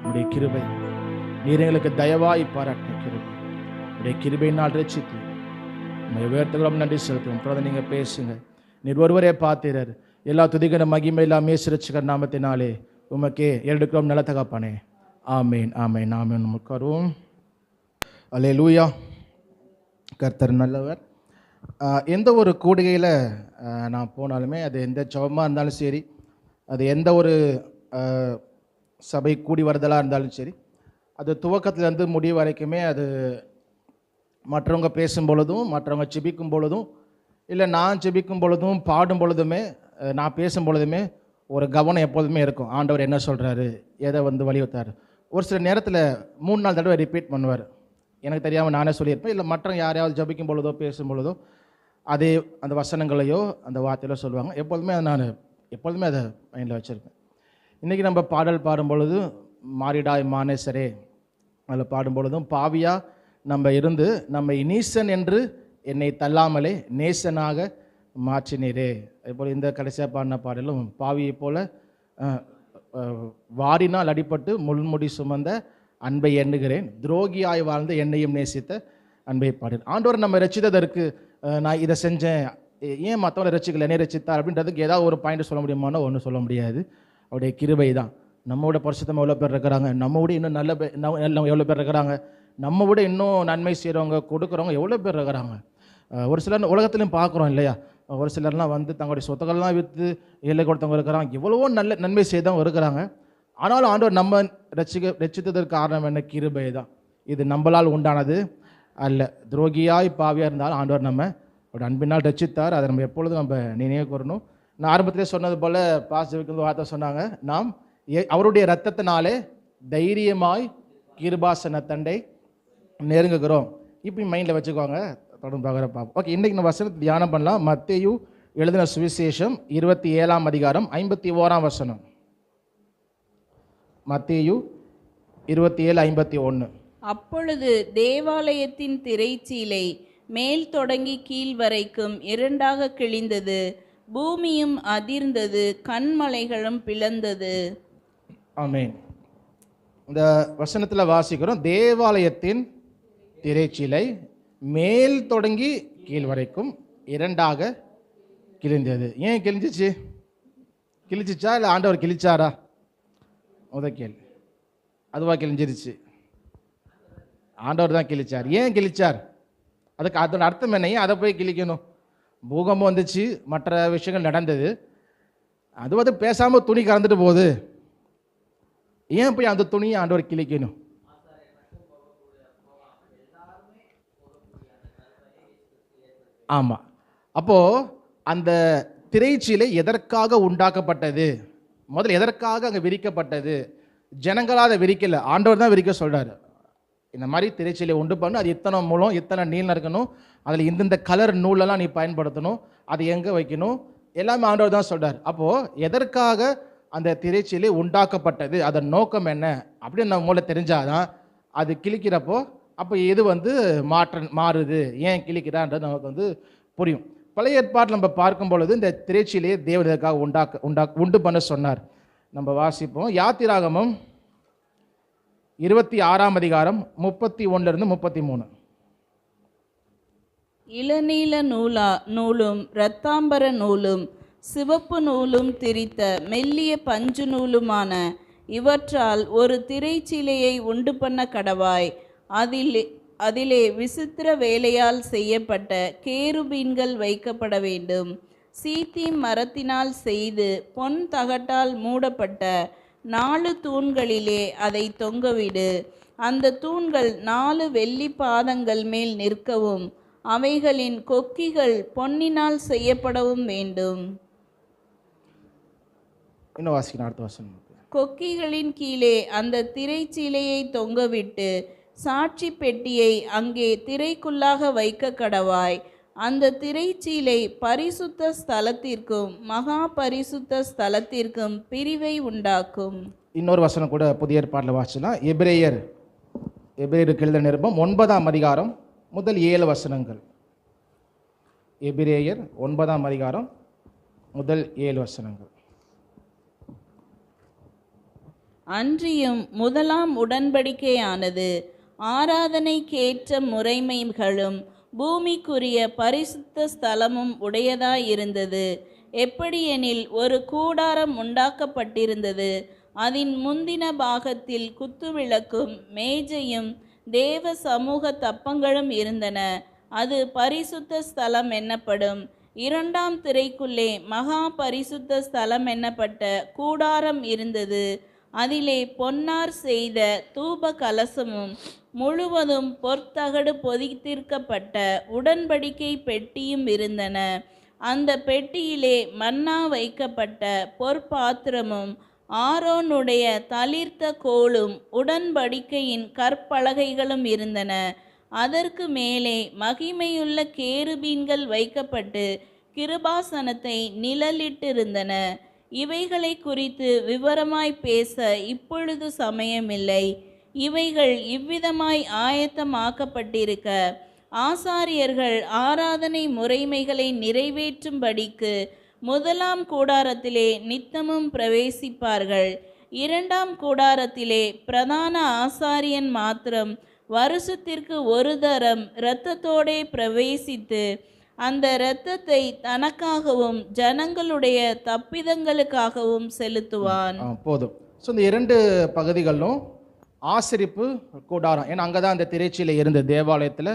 உடைய கிருபை. நீர் எங்களுக்கு தயவாய் பாராட்டின கிருபை, உடைய கிருபையினால் ரட்சித்து உண்மை உயர்த்துகிறோம். நன்றி செலுத்துவோம். தொடர்ந்து நீங்கள் பேசுங்க. நீர் ஒருவரே பார்த்தீரர். எல்லா துதிக்கிற மகிமை எல்லாம் ரட்சகர் நாமத்தினாலே உமக்கே எடுக்கிறோம் நல்ல தகப்பனே. ஆமேன், ஆமேன், ஆமேன். உட்காருவோம். அல்லேலூயா. கர்த்தர் நல்லவர். எந்த ஒரு கூடுகையில் நான் போனாலுமே, அது எந்த ஜெபமாக இருந்தாலும் சரி, அது எந்த ஒரு சபை கூடி வருதலாக இருந்தாலும் சரி, அது துவக்கத்துலேருந்து முடிவு வரைக்குமே அது மற்றவங்க பேசும் பொழுதும், மற்றவங்க ஜெபிக்கும் பொழுதும், இல்லை நான் ஜெபிக்கும் பொழுதும், பாடும் பொழுதுமே, நான் பேசும் பொழுதுமே ஒரு கவனம் எப்போதுமே இருக்கும். ஆண்டவர் என்ன சொல்கிறாரு, எதை வலியுறுத்தாரு. ஒரு சில நேரத்தில் 3-4 தடவை ரிப்பீட் பண்ணுவார். எனக்கு தெரியாமல் நானே சொல்லியிருப்பேன், இல்லை மற்ற யாரையாவது ஜெபிக்கும் பொழுதோ பேசும் பொழுதோ அதே அந்த வசனங்களையோ அந்த வார்த்தையிலோ சொல்லுவாங்க. எப்போதுமே அதை மைண்டில் வச்சுருப்பேன். இன்றைக்கி நம்ம பாடல் பாடும் பொழுது மாறிடாய் மானேசரே அதில் பாடும் பொழுதும், பாவியாக நம்ம இருந்து நம்மை நீசன் என்று என்னை தள்ளாமலே நேசனாக மாற்றினீரே. அதுபோல் இந்த கடைசியாக பாடின பாடலும், பாவியை போல வாரினால் அடிபட்டு முள்முடி சுமந்த அன்பை எண்ணுகிறேன், துரோகியாய் வாழ்ந்து என்னையும் நேசித்த அன்பை பாடுகிறேன். ஆண்டவர் நம்ம ரட்சித்ததற்கு நான் இதை செஞ்சேன், ஏன் மற்றவங்களை ரட்சிக்கல, என்னை ரட்சித்தார் அப்படின்றதுக்கு ஏதாவது ஒரு பாயிண்ட் சொல்ல முடியுமானோ ஒன்றும் சொல்ல முடியாது. அவருடைய கிருபை தான். நம்மளோட பரிசுத்தமாக எவ்வளோ பேர் இருக்கிறாங்க, நம்ம விட இன்னும் நல்ல எவ்வளோ பேர் இருக்கிறாங்க, நம்ம விட இன்னும் நன்மை செய்கிறவங்க கொடுக்குறவங்க எவ்வளோ பேர் இருக்கிறாங்க. ஒரு சிலர் உலகத்துலையும் பார்க்குறோம் இல்லையா, ஒரு சிலர்லாம் தங்களுடைய சொத்துக்கள்லாம் விற்று ஏழை கொடுத்தவங்க இருக்கிறாங்க, எவ்வளவோ நன்மை செய்தவங்க இருக்கிறாங்க. ஆனாலும் ஆண்டவர் நம்ம ரட்சித்ததற்கு காரணம் என்ன? கிருபை தான். இது நம்மளால் உண்டானது அல்ல. துரோகியாய் பாவியாக இருந்தாலும் ஆண்டவர் நம்ம அவருடைய அன்பினால் ரட்சித்தார். அதை நம்ம எப்பொழுதும் நம்ம நினைவு கூறணும். நான் ஆரம்பத்திலே சொன்னது போல் பாஸ்டர் வார்த்தை சொன்னாங்க, நாம் அவருடைய இரத்தத்தினாலே தைரியமாய் கிருபாசன தண்டை நெருங்குகிறோம். இப்படி மைண்டில் வச்சுக்கோங்க. தொடர்ந்து பார்க்குற பார்ப்போம். ஓகே, இன்றைக்கி நம்ம வசனத்தை தியானம் பண்ணலாம். மத்தேயு எழுதின சுவிசேஷம் 27ஆம் அதிகாரம் 51ஆம் வசனம். மத்தேயு 27:51. அப்பொழுது தேவாலயத்தின் திரைச்சீலை மேல் தொடங்கி கீழ் வரைக்கும் 2ஆக கிழிந்தது, பூமியும் அதிர்ந்தது, கண்மலைகளும் பிளந்தது. ஆமென். இந்த வசனத்தில் வாசிக்கிறோம், தேவாலயத்தின் திரைச்சீலை மேல் தொடங்கி கீழ் வரைக்கும் 2ஆக கிழிந்தது. ஏன் கிழிஞ்சிச்சு? கிழிச்சிச்சா இல்லை ஆண்டவர் கிழிச்சாரா? கேள்வி. அதுவா கிழிஞ்சிருச்சு? ஆண்டவர் தான் கிழிச்சார். ஏன் கிழிச்சார்? அதுக்கு அதோட அர்த்தம் என்ன? அதை போய் கிழிக்கணும். பூகம்பம் வந்துச்சு, மற்ற விஷயங்கள் நடந்தது, அது பேசாமல் துணி கறந்துட்டு போகுது, ஏன் போய் அந்த துணியை ஆண்டவர் கிழிக்கணும்? ஆமாம். அப்போது அந்த திரைச்சீலை எதற்காக உண்டாக்கப்பட்டது? முதல்ல எதற்காக அங்கே விரிக்கப்பட்டது? ஜனங்களாக அதை விரிக்கலை, ஆண்டவர் தான் விரிக்க சொல்கிறார். இந்த மாதிரி திரைச்சீலை உண்டு பண்ணு, அது இத்தனை மூலம் இத்தனை நீளம் இருக்கணும், அதில் இந்தந்த கலர் நூலெல்லாம் நீ பயன்படுத்தணும், அது எங்கே வைக்கணும், எல்லாமே ஆண்டவர் தான் சொல்கிறார். அப்போது எதற்காக அந்த திரைச்சீலை உண்டாக்கப்பட்டது, அதன் நோக்கம் என்ன அப்படின்னு நம்ம மூலம் தெரிஞ்சாதான் அது கிழிக்கிறப்போ அப்போ எது மாறுது, ஏன் கிழிக்கிறான்றது நமக்கு புரியும். பழைய ஏற்பாட்டில் நம்ம பார்க்கும் பொழுது இந்த திரைச்சீலையை தேவனுக்காக உண்டு பண்ண சொன்னார். நம்ம வாசிப்போம். யாத்திராகமம் 26ஆம் அதிகாரம் 31 33. இளநீல நூலும் இரத்தாம்பர நூலும் சிவப்பு நூலும் திரித்த மெல்லிய பஞ்சு நூலுமான இவற்றால் ஒரு திரைச்சீலையை உண்டு பண்ண கடவாய். அதிலே விசித்திர வேலையால் செய்யப்பட்ட கேருபீன்கள் வைக்கப்பட வேண்டும். சீத்திம் மரத்தினால் செய்து பொன் தகட்டால் மூடப்பட்ட 4 தூண்களிலே அதை தொங்கவிடு. அந்த தூண்கள் 4 வெள்ளி பாதங்கள் மேல் நிற்கவும் அவைகளின் கொக்கிகள் பொன்னினால் செய்யப்படவும் வேண்டும். கொக்கிகளின் கீழே அந்த திரைச்சீலையை தொங்கவிட்டு சாட்சி பெட்டியை அங்கே திரைக்குள்ளாக வைக்க கடவாய். அந்த திரைச்சீலை பரிசுத்த ஸ்தலத்திற்கும் மகா பரிசுத்த ஸ்தலத்திற்கும் பிரிவை உண்டாக்கும். இன்னொரு வசனம் கூட புதிய ஏற்பாட்டில் வாசிக்கலாம். எபிரேயருக்கு எழுதின நிருபம் 9ஆம் அதிகாரம் முதல் 7 வசனங்கள். எபிரேயர் 9ஆம் அதிகாரம் முதல் 7 வசனங்கள். அன்றியும் முதலாம் உடன்படிக்கையானது ஆராதனைக்கேற்ற முறைமைகளும் பூமிக்குரிய பரிசுத்த ஸ்தலமும் உடையதாயிருந்தது. எப்படியெனில் ஒரு கூடாரம் உண்டாக்கப்பட்டிருந்தது. அதன் முந்தின பாகத்தில் குத்துவிளக்கும் மேஜையும் தேவ சமூக தப்பங்களும் இருந்தன. அது பரிசுத்த ஸ்தலம் என்னப்படும். இரண்டாம் திரைக்குள்ளே மகா பரிசுத்த ஸ்தலம் என்னப்பட்ட கூடாரம் இருந்தது. அதிலே பொன்னார் செய்த தூப கலசமும் முழுவதும் பொற்தகடு பொதித்திருக்கப்பட்ட உடன்படிக்கை பெட்டியும் இருந்தன. அந்த பெட்டியிலே மன்னா வைக்கப்பட்ட பொற்பாத்திரமும் ஆரோனுடைய தளிர்த்த கோலும் உடன்படிக்கையின் கற்பலகைகளும் இருந்தன. அதற்கு மேலே மகிமையுள்ள கேருபீன்கள் வைக்கப்பட்டு கிருபாசனத்தை நிழலிட்டிருந்தன. இவைகளை குறித்து விவரமாய் பேச இப்பொழுது சமயமில்லை. இவைகள் இவ்விதமாய் ஆயத்தமாக்கப்பட்டிருக்க ஆசாரியர்கள் ஆராதனை முறைமைகளை நிறைவேற்றும்படிக்கு முதலாம் கூடாரத்திலே நித்தமும் பிரவேசிப்பார்கள். இரண்டாம் கூடாரத்திலே பிரதான ஆசாரியன் மாத்திரம் வருஷத்திற்கு ஒரு தரம் இரத்தத்தோடே பிரவேசித்து அந்த இரத்தத்தை தனக்காகவும் ஜனங்களுடைய தப்பிதங்களுக்காகவும் செலுத்துவான். போதும். ஸோ இந்த 2 பகுதிகளும் ஆசரிப்பு கூடாரம், ஏன்னா அங்கே தான் அந்த திரைச்சீலை இருந்தது. தேவாலயத்தில்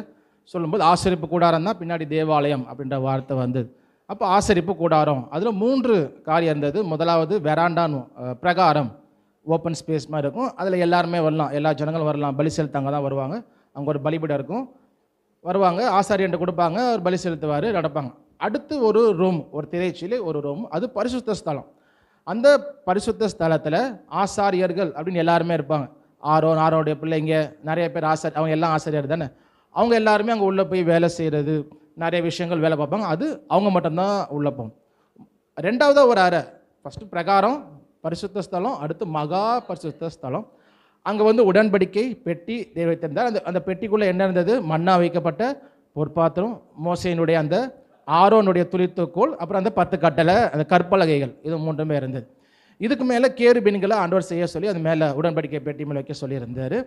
சொல்லும்போது ஆசரிப்பு கூடாரம் தான் பின்னாடி தேவாலயம் அப்படின்ற வார்த்தை வந்தது. அப்போ ஆசரிப்பு கூடாரம் அதில் 3 காரியம் இருந்தது. முதலாவது வெராண்டான்னு பிரகாரம், ஓப்பன் ஸ்பேஸ் மாதிரி இருக்கும். அதில் எல்லாருமே வரலாம், எல்லா ஜனங்களும் வரலாம். பலி செலுத்தாங்க தான் வருவாங்க. அங்கே ஒரு பலிபீடம் இருக்கும், வருவாங்க, ஆசாரியன்ட்டு கொடுப்பாங்க, அவர் பலி செலுத்துவார், நடப்பாங்க. அடுத்து ஒரு ரூம், ஒரு திரைச்சீலை, ஒரு ரூம், அது பரிசுத்த ஸ்தலம். அந்த பரிசுத்த ஸ்தலத்தில் ஆசாரியர்கள் அப்படின்னு எல்லாருமே இருப்பாங்க. ஆரோனுடைய பிள்ளைங்க நிறைய பேர் அவங்க எல்லாம் ஆசாரியர் தானே. அவங்க எல்லாருமே அங்கே உள்ளே போய் வேலை செய்கிறது, நிறைய விஷயங்கள் வேலை பார்ப்பாங்க. அது அவங்க மட்டும்தான் உள்ளே போகும். ரெண்டாவதாக ஒரு அறை, ஃபஸ்ட்டு பிரகாரம் பரிசுத்த ஸ்தலம், அடுத்து மகா பரிசுத்த ஸ்தலம். அங்கே வந்து உடன்படிக்கை பெட்டி வைத்திருந்தார். அந்த பெட்டிக்குள்ளே என்ன இருந்தது? மன்னா வைக்கப்பட்ட பொற்பாத்திரம், மோசையினுடைய அந்த ஆரோனுடைய துளிர்த்தோல், அப்புறம் அந்த 10 கட்டளை, அந்த கற்பலகைகள், இது 3மே இருந்தது. இதுக்கு மேலே கேருபீன்களை ஆண்டவர் செய்ய சொல்லி அது மேலே உடன்படிக்கை பெட்டி மேலே வைக்க சொல்லியிருந்தார்.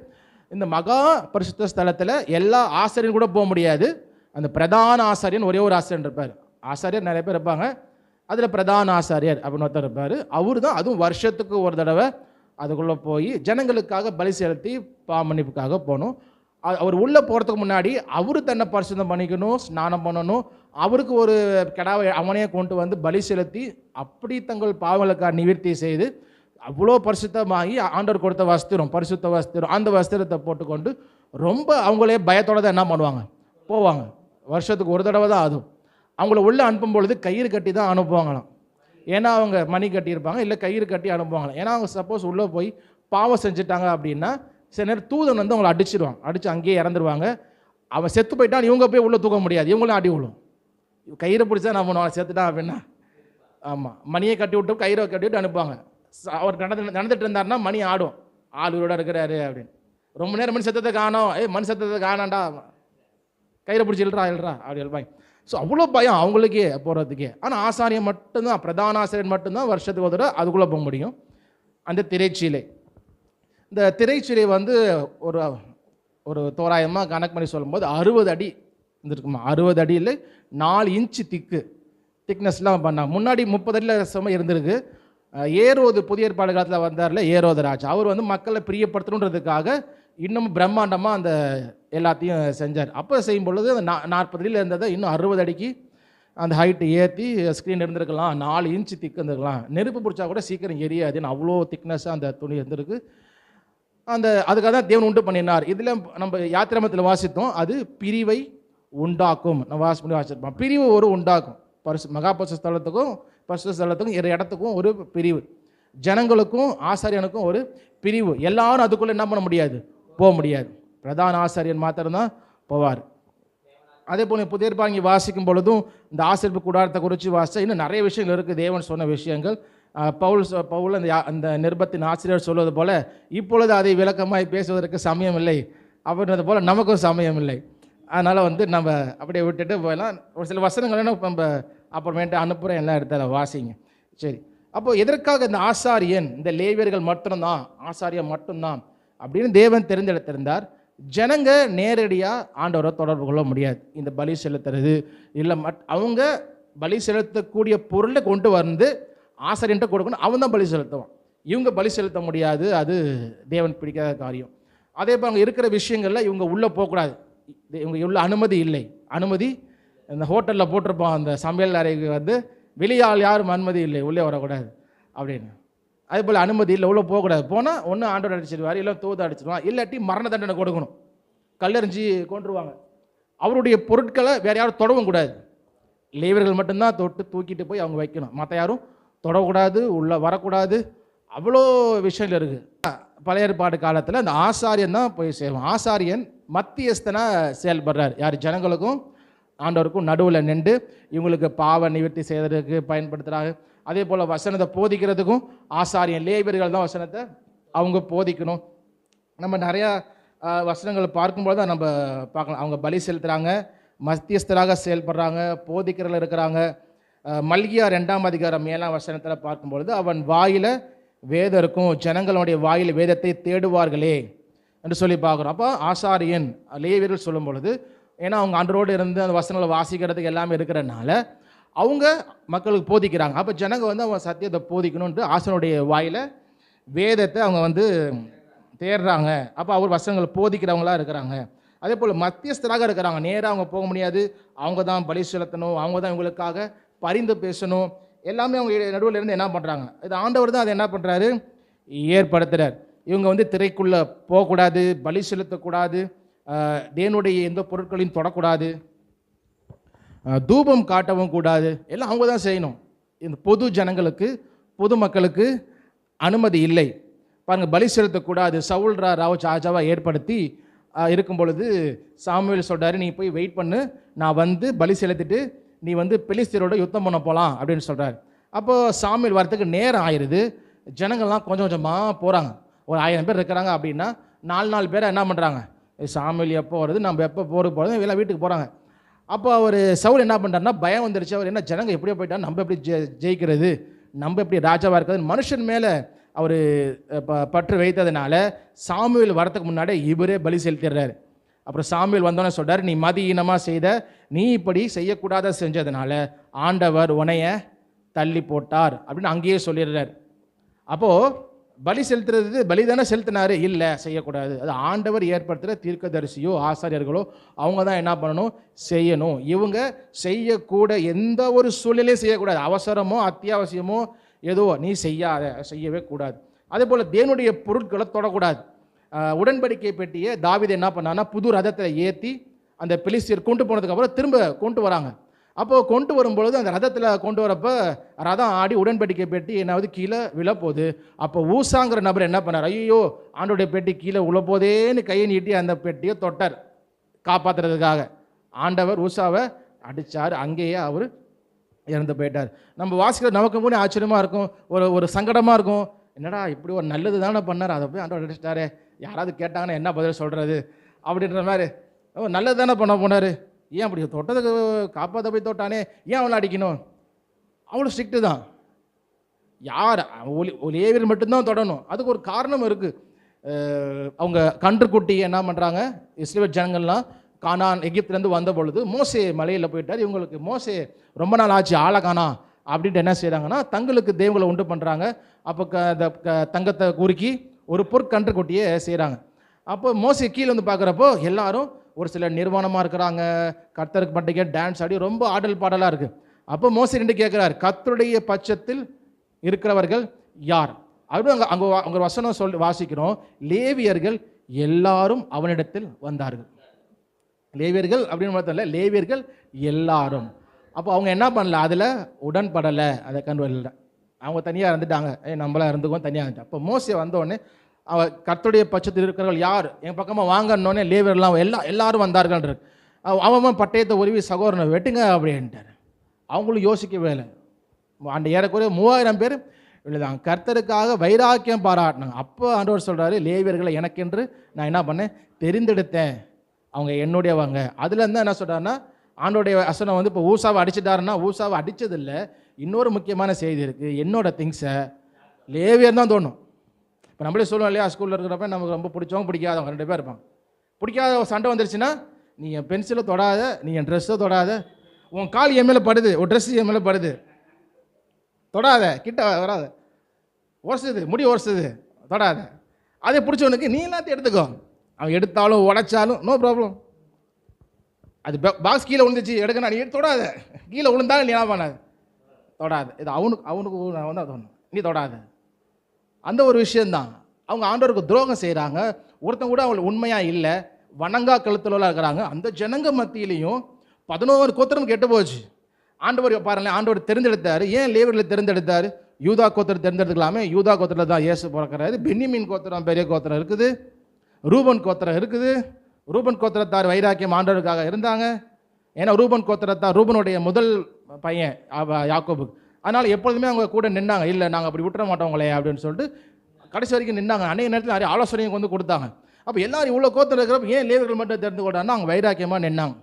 இந்த மகா பரிசுத்த ஸ்தலத்தில் எல்லா ஆசாரியரும் கூட போக முடியாது. அந்த பிரதான ஆசாரியன் ஒரே ஒரு ஆசாரியன் இருப்பார். ஆசாரியர் நிறைய பேர் இருப்பாங்க, அதில் பிரதான ஆசாரியர் அப்படின்னு ஒருத்தர் இருப்பார். அவரு தான், அதுவும் வருஷத்துக்கு ஒரு தடவை அதுக்குள்ளே போய் ஜனங்களுக்காக பலி செலுத்தி பாவமன்னிப்புக்காக போகணும். அவர் உள்ளே போகிறதுக்கு முன்னாடி அவரு தன்னை பரிசுத்தம் பண்ணிக்கணும், ஸ்நானம் பண்ணணும். அவருக்கு ஒரு கிடாவை அவனையே கொண்டு வந்து பலி செலுத்தி அப்படி தங்கள் பாவங்களுக்காக நிவர்த்தி செய்து அவ்வளோ பரிசுத்தமாகி ஆண்டவர் கொடுத்த வஸ்திரம், பரிசுத்த வஸ்திரம், அந்த வஸ்திரத்தை போட்டுக்கொண்டு ரொம்ப அவங்களே பயத்தோடு தான் என்ன பண்ணுவாங்க, போவாங்க. வருஷத்துக்கு ஒரு தடவை தான். அதுவும் அவங்கள உள்ளே அனுப்பும் பொழுது கயிறு கட்டி தான் அனுப்புவாங்களாம். ஏன்னா அவங்க மணி கட்டியிருப்பாங்க, இல்லை கயிறு கட்டி அனுப்புவாங்களாம். ஏன்னா அவங்க சப்போஸ் உள்ளே போய் பாவம் செஞ்சுட்டாங்க அப்படின்னா சில நேரம் தூதன் வந்து அவங்களை அடிச்சிடுவாங்க, அடித்து அங்கேயே இறந்துருவாங்க. அவன் செத்து போயிட்டான், இவங்க போய் உள்ளே தூக்க முடியாது, இவங்களும் அடி விழும். கயிறை பிடிச்சா நான் பண்ணுவாங்க, செத்துட்டான் அப்படின்னா. ஆமாம், மணியை கட்டி விட்டு கயிறை கட்டி விட்டு அனுப்புவாங்க. அவர் நடந்துட்டு இருந்தாருன்னா மணி ஆடும், ஆளுகளோட இருக்கிறாரு அப்படின்னு. ரொம்ப நேரம் மணி சத்தத்தை காணோம், மணி சத்தத்தை காணாண்டா, கயிறை பிடிச்சி எழுறா அப்படி எழுப்பாங்க. ஸோ அவ்வளோ பயம் அவங்களுக்கே போகிறதுக்கே. ஆனால் ஆசாரியம் மட்டும்தான், பிரதான ஆசிரியர் மட்டும்தான் வருஷத்துக்கு ஒரு தடவை அதுக்குள்ளே போக முடியும். அந்த திரைச்சீலை, இந்த திரைச்சீலை வந்து ஒரு ஒரு தோராயமாக கணக்கு பண்ணி சொல்லும்போது 60 அடி இருந்துருக்குமா. 60 அடியில் 4 இன்ச்சு திக்னஸ்லாம் பண்ணாங்க. முன்னாடி 30 அடியில் சும்மா இருந்திருக்கு. ஏரோது புதிய ஏற்பாடு காலத்தில் வந்தார்ல ஏரோது ராஜா, அவர் வந்து மக்களை பிரியப்படுத்தணுன்றதுக்காக இன்னும் பிரம்மாண்டமாக அந்த எல்லாத்தையும் செஞ்சார். அப்போ செய்யும் பொழுது அந்த 40 அடியில் இருந்ததை இன்னும் 60 அடிக்கு அந்த ஹைட்டு ஏற்றி ஸ்க்ரீன் இருந்திருக்கலாம். 4 இன்ச்சு திக்கு இருந்திருக்கலாம். நெருப்பு பிடிச்சா கூட சீக்கிரம் எரியாதுன்னு அவ்வளோ திக்னஸாக அந்த துணி இருந்திருக்கு. அதுக்காக தான் தேவன் உண்டு பண்ணினார். இதில் நம்ம யாத்திராமத்தில் வாசித்தோம், அது பிரிவை உண்டாக்கும். நம்ம வாசிப்போம், பிரிவு ஒரு உண்டாக்கும். மகா பரிசுத்த ஸ்தலத்துக்கும் பரிசுத்த ஸ்தலத்துக்கும் இடத்துக்கும் ஒரு பிரிவு, ஜனங்களுக்கும் ஆசாரியனுக்கும் ஒரு பிரிவு. எல்லாரும் அதுக்குள்ளே என்ன பண்ண முடியாது, போக முடியாது. பிரதான ஆசாரியன் மாத்திரம்தான் போவார். அதே போல் புதிய ஏற்பாடு வாசிக்கும் பொழுதும் இந்த ஆசரிப்பு கூடாரத்தை குறித்து வாசித்தா இன்னும் நிறைய விஷயங்கள் இருக்குது. தேவன் சொன்ன விஷயங்கள். பவுல் அந்த நிருபத்தின் ஆசிரியர் சொல்வது போல, இப்பொழுது அதை விளக்கமாய் பேசுவதற்கு சமயம் இல்லை அப்படின்றது போல் நமக்கும் சமயம் இல்லை. அதனால் வந்து நம்ம அப்படியே விட்டுட்டு போயலாம். ஒரு சில வசனங்கள் நம்ம அப்புறமேட்டு அனுப்புகிறேன், எல்லாம் எடுத்தால வாசிங்க. சரி, அப்போது எதற்காக இந்த ஆசாரியன், இந்த லேவியர்கள் மட்டும்தான், ஆசாரியன் மட்டும்தான் அப்படின்னு தேவன் தெரிந்தெடுத்திருந்தார். ஜனங்க நேரடியாக ஆண்டவரை தொடர்பு கொள்ள முடியாது. இந்த பலி செலுத்துறது இல்லை, அவங்க பலி செலுத்தக்கூடிய பொருளை கொண்டு வந்து ஆசாரியன்ட்ட கொடுக்கணும், அவன் தான் பலி செலுத்துவான். இவங்க பலி செலுத்த முடியாது, அது தேவன் பிடிக்காத காரியம். அதே போல் அங்கே இருக்கிற விஷயங்களில் இவங்க உள்ளே போகக்கூடாது, இவங்க உள்ள அனுமதி இல்லை. அனுமதி இந்த ஹோட்டலில் போட்டிருப்பான், அந்த சமையல் அறைக்கு வந்து வெளியால் யாரும் அனுமதி இல்லை, உள்ளே வரக்கூடாது அப்படின்னு. அதே போல் அனுமதி இல்லை, உள்ளே போகக்கூடாது. போனால் ஒன்று ஆண்டவர் அடிச்சிடுவார், இல்லை தூது அடிச்சிடுவான், இல்லாட்டி மரண தண்டனை கொடுக்கணும், கல்லெறிஞ்சி கொண்டுருவாங்க. அவருடைய பொருட்களை வேறு யாரும் தொடவும் கூடாது. லேவியர்கள் மட்டும்தான் தொட்டு தூக்கிட்டு போய் அவங்க வைக்கணும், மற்ற யாரும் தொடக்கூடாது, உள்ளே வரக்கூடாது. அவ்வளோ விஷயங்கள் இருக்குது. பழைய ஏற்பாடு காலத்தில் அந்த ஆசாரியன் தான் போய் சேருவான். ஆசாரியன் மத்தியஸ்தனாக செயல்படுறார். யார்? ஜனங்களுக்கும் ஆண்டவருக்கும் நடுவில் நின்று இவங்களுக்கு பாவ நிவர்த்தி செய்வதற்கு பயன்படுத்துகிறாங்க. அதே போல் வசனத்தை போதிக்கிறதுக்கும் ஆசாரியன், லேவியர்கள் தான் வசனத்தை அவங்க போதிக்கணும். நம்ம நிறையா வசனங்கள் பார்க்கும்போது தான் நம்ம பார்க்கலாம். அவங்க பலி செலுத்துகிறாங்க, மத்தியஸ்தராக செயல்படுறாங்க, போதிக்கிறதில் இருக்கிறாங்க. மல்கியா 2ஆம் அதிகாரம் 7ஆம் வசனத்தில் பார்க்கும்பொழுது, அவன் வாயில் வேதம் இருக்கும், ஜனங்களுடைய வாயில் வேதத்தை தேடுவார்களே என்று சொல்லி பார்க்குறோம். அப்போ ஆசாரியன், லேவியர்கள் சொல்லும் பொழுது, ஏன்னா அவங்க அன்றோடு இருந்து அந்த வசனங்களை வாசிக்கிறதுக்கு எல்லாமே இருக்கிறதுனால அவங்க மக்களுக்கு போதிக்கிறாங்க. அப்போ ஜனங்க வந்து அவங்க சத்தியத்தை போதிக்கணுன்ட்டு ஆசாரியனுடைய வாயில் வேதத்தை அவங்க வந்து தேடுறாங்க. அப்போ அவர் வசனங்களை போதிக்கிறவங்களாக இருக்கிறாங்க. அதே போல் மத்தியஸ்தராக இருக்கிறாங்க. நேராக அவங்க போக முடியாது, அவங்க தான் பலி செலுத்தணும், அவங்க தான் இவங்களுக்காக பரிந்து பேசணும். எல்லாமே அவங்க நடுவில் இருந்து என்ன பண்ணுறாங்க, இது ஆண்டவர் தான் அதை என்ன பண்ணுறாரு, ஏற்படுத்துகிறார். இவங்க வந்து திரைக்குள்ளே போகக்கூடாது, பலி செலுத்தக்கூடாது, தேவனுடைய எந்த பொருட்களையும் தொடக்கூடாது, தூபம் காட்டவும் கூடாது, எல்லாம் அவங்க தான் செய்யணும். இந்த பொது ஜனங்களுக்கு, பொது மக்களுக்கு அனுமதி இல்லை. பாருங்கள், பலி செலுத்தக்கூடாது. சவுல் ராஜாவாக ஏற்படுத்தி இருக்கும் பொழுது சாமுவேல் சொல்கிறாரு, நீ போய் வெயிட் பண்ணு, நான் வந்து பலி செலுத்திட்டு நீ வந்து பெலிஸ்தீரோட யுத்தம் பண்ண போகலாம் அப்படின்னு சொல்கிறார். அப்போது சாமுவேல் வரத்துக்கு நேரம் ஆயிடுது. ஜனங்கள்லாம் கொஞ்சம் கொஞ்சமாக போகிறாங்க. ஒரு 1000 பேர் இருக்கிறாங்க அப்படின்னா 4 பேரை என்ன பண்ணுறாங்க, சாமுவேல் எப்போ வருது, நம்ம எப்போ போகிறது எல்லாம் வீட்டுக்கு போகிறாங்க. அப்போ அவர் சவுல் என்ன பண்ணுறாருன்னா, பயம் வந்துருச்சு. அவர் என்ன, ஜனங்க எப்படியோ போயிட்டா நம்ம எப்படி ஜெயிக்கிறது, நம்ம எப்படி ராஜாவாக இருக்கிறது, மனுஷன் மேலே அவர் பற்று வைத்ததுனால சாமுவேல் வரத்துக்கு முன்னாடி இவரே பலி செலுத்திடுறாரு. அப்புறம் சாமுவேல் வந்தோன்னே சொல்கிறார், நீ மதியீனமாக செய்த, நீ இப்படி செய்யக்கூடாத செஞ்சதுனால ஆண்டவர் உன்னைய தள்ளி போட்டார் அப்படின்னு அங்கேயே சொல்லிடுறார். அப்போது பலி செலுத்துறது, பலி தானே செலுத்தினார், இல்லை செய்யக்கூடாது. அது ஆண்டவர் ஏற்படுத்துகிற தீர்க்கதரிசியோ ஆசாரியர்களோ அவங்க தான் என்ன பண்ணணும், செய்யணும். இவங்க செய்யக்கூட எந்த ஒரு சூழ்நிலையும் செய்யக்கூடாது. அவசரமோ அத்தியாவசியமோ ஏதோ நீ செய்யவே கூடாது. அதே போல் தேவனுடைய பொருட்களை தொடக்கூடாது. உடன்படிக்கை பெட்டியை தாவீது என்ன பண்ணான்னா, புது ரதத்தில் ஏற்றி அந்த பெலிஸ்தியர் கொண்டு போனதுக்கப்புறம் திரும்ப கொண்டு வராங்க. அப்போது கொண்டு வரும்பொழுது அந்த ரதத்தில் கொண்டு வரப்போ ரதம் ஆடி உடன்படிக்கை பெட்டி என்னாவது கீழே விழப்போகுது. அப்போ ஊசாங்கிற நபர் என்ன பண்ணார், ஐயோ ஆண்டோடைய பெட்டி கீழே விழப்போதேன்னு கையை நீட்டி அந்த பெட்டியை தொட்டார் காப்பாற்றுறதுக்காக. ஆண்டவர் ஊசாவை அடித்தார், அங்கேயே அவர் இறந்து போயிட்டார். நம்ம வாசிக்கிற நமக்கு கூட ஆச்சரியமாக இருக்கும், ஒரு சங்கடமாக இருக்கும். என்னடா இப்படி ஒரு நல்லது தானே பண்ணார், அதை போய் ஆண்டவர் அடிச்சிட்டாரே, யாராவது கேட்டாங்கன்னா என்ன பதில் சொல்கிறது அப்படின்ற மாதிரி. நல்லது தானே பண்ண போனார், ஏன் அப்படி தொட்டதுக்கு காப்பாற்ற போய் தொட்டானே, ஏன் அவளை அடிக்கணும்? அவ்வளோ ஸ்ட்ரிக்ட்டு தான். யார் லேவியர் மட்டும்தான் தொடணும். அதுக்கு ஒரு காரணம் இருக்குது. அவங்க கன்றுக்குட்டி என்ன பண்ணுறாங்க, இஸ்ரவேல் ஜனங்கள்லாம் கானான் எகிப்துலேருந்து வந்த பொழுது மோசே மலையில் போயிட்டார். இவங்களுக்கு மோசே ரொம்ப நாள் ஆச்சு ஆளை காணா அப்படின்ட்டு என்ன செய்கிறாங்கன்னா, தங்களுக்கு தெய்வங்களை உண்டு பண்ணுறாங்க. அப்போ தங்கத்தை குறுக்கி ஒரு பொற்கன்றுக்குட்டியை செய்கிறாங்க. அப்போ மோசே கீழே வந்து பார்க்குறப்போ எல்லாரும் ஒரு சிலர் நிர்வாணமாக இருக்கிறாங்க, கர்த்தருக்கு பண்டிகை டான்ஸ் ஆடி ரொம்ப ஆடல் பாடலாக இருக்குது. அப்போ மோசே ரெண்டு கேட்குறார், கர்த்தருடைய பட்சத்தில் இருக்கிறவர்கள் யார் அப்படின்னு. அங்கே வசனம் வாசிக்கிறோம், லேவியர்கள் எல்லாரும் அவனிடத்தில் வந்தார்கள். லேவியர்கள் அப்படின்னு பார்த்தல, லேவியர்கள் எல்லாரும். அப்போ அவங்க என்ன பண்ணல, அதில் உடன்படலை, அதை கண்டுவரல, அவங்க தனியாக இருந்துட்டாங்க. நம்மளாம் இருந்துக்கும் தனியாக இருந்துட்டா. அப்போ மோசே வந்தோடனே கர்த்தருடைய பட்சத்தில் இருக்கிறவர்கள் யார் என் பக்கமாக வாங்கன்னொடனே லேவியர்லாம் எல்லாரும் வந்தார்கள். அவன் பட்டயத்தை உருவி சகோதரனை வெட்டுங்க அப்படின்ட்டார். அவங்களும் யோசிக்கவே இல்லை. அந்த ஏறக்குறைய 3000 பேர் இல்லைதான் கர்த்தருக்காக வைராக்கியம் பாராட்டினாங்க. அப்போ ஆண்டவர் சொல்கிறாரு, லேவியர்களை எனக்கென்று நான் என்ன பண்ணேன், தெரிந்தெடுத்தேன், அவங்க என்னுடையவங்க. அதுலேருந்து என்ன சொல்கிறாருன்னா, ஆண்டோடைய வசனம் வந்து இப்போ ஊசாவை அடிச்சிட்டாருன்னா ஊசாவை அடித்ததில்ல. இன்னொரு முக்கியமான செய்தி இருக்குது. என்னோட திங்ஸை லேவியர் தான் தோணும். இப்போ நம்மளே சொல்லுவோம் இல்லையா, ஸ்கூலில் இருக்கிறப்ப நமக்கு ரொம்ப பிடிச்சவங்க பிடிக்காதவங்க 2 பேர் இருப்பாங்க. பிடிக்காத சண்டை வந்துருச்சுன்னா, நீ என் பென்சிலை தொடாத, நீ என் ட்ரெஸ்ஸை தொடாத, உன் கால் என் மேலே படுது, ஒரு ட்ரெஸ் என் மேலே படுது, தொடாத, கிட்ட வராத, உரசுது, முடி உரசுது, தொடாத. அதை பிடிச்சவனுக்கு நீ எல்லாத்தையும் எடுத்துக்கோ. அவன் எடுத்தாலும் உடைச்சாலும் நோ ப்ராப்ளம். அது பாக்ஸ் கீழே விழுந்துச்சு எடுக்கணும், நீ தொடாத. கீழே விழுந்தாலும் நீ என்ன பண்ணாது, தொடாது. இது அவனுக்கு வந்து தோணும், நீ தொடாத. அந்த ஒரு விஷயந்தான். அவங்க ஆண்டவருக்கு துரோகம் செய்கிறாங்க. ஒருத்தன் கூட அவங்களுக்கு உண்மையாக இல்லை, வணங்கா கழுத்துலலாம் இருக்கிறாங்க. அந்த ஜனங்க மத்தியிலையும் 11 கோத்திரம் கெட்டு போச்சு. ஆண்டவர் பாருங்களேன், ஆண்டவர் தேர்ந்தெடுத்தார். ஏன் லேவியர்களை தேர்ந்தெடுத்தார்? யூதா கோத்திரம் தேர்ந்தெடுக்கலாமே. யூதா கோத்திரத்தில் தான் இயேசு பிறக்கிறாரு. பென்யமீன் கோத்திரம் பெரிய கோத்திரம் இருக்குது, ரூபன் கோத்திரம் இருக்குது. ரூபன் கோத்திரத்தார் வைராக்கியம் ஆண்டவருக்காக இருந்தாங்க. ஏன்னா ரூபன் கோத்திரத்தார் ரூபனுடைய முதல் பையன் யாக்கோபு. அதனால் எப்பொழுதுமே அவங்க கூட நின்னாங்க. இல்லை நாங்கள் அப்படி விட்டுற மாட்டோங்களே அப்படின்னு சொல்லிட்டு கடைசி வரைக்கும் நின்னாங்க. அன்றைய நேரத்தில் நிறைய ஆலோசனையும் வந்து கொடுத்தாங்க. அப்போ எல்லாரும் இவ்வளோ கோத்திரம் இருக்கிறப்ப ஏன் லேவியர்கள் மட்டும் தெரிந்து கொண்டாங்கன்னா அவங்க வைராக்கியமாக நின்னாங்க.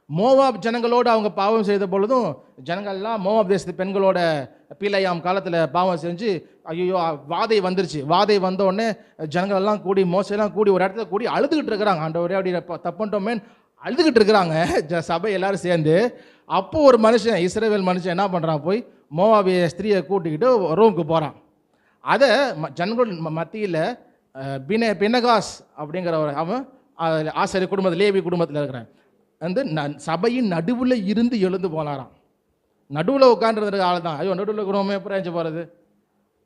மோவாப் ஜனங்களோடு அவங்க பாவம் செய்த பொழுதும் ஜனங்கள்லாம் மோவாப் தேசத்து பெண்களோட பீலையாம் காலத்தில் பாவம் செஞ்சு ஐயோ வாதை வந்துருச்சு. வாதை வந்த உடனே ஜனங்களெல்லாம் கூடி மோசெல்லாம் கூடி ஒரு இடத்துல கூடி அழுதுகிட்டு இருக்கிறாங்க. ஆண்டவரே அப்படி தப்புட்டோமே அழுதுகிட்டு இருக்கிறாங்க சபை எல்லாரும் சேர்ந்து. அப்போ ஒரு மனுஷன், இஸ்ரவேல் மனுஷன் என்ன பண்ணுறான், போய் மோவாபிய ஸ்திரியை கூட்டிக்கிட்டு ரோமுக்கு போகிறான். அதை ஜனங்கள் மத்தியில் பினகாஸ் அப்படிங்கிற ஒரு அவன் ஆசிரியர் குடும்பத்தில் லேவி குடும்பத்தில் இருக்கிறான். வந்து சபையின் நடுவில் இருந்து எழுந்து போனாராம். நடுவில் உட்காந்துருந்த ஆள் தான். ஐயோ நடுவில் இருக்கிறோமே பிராஞ்சு போகிறது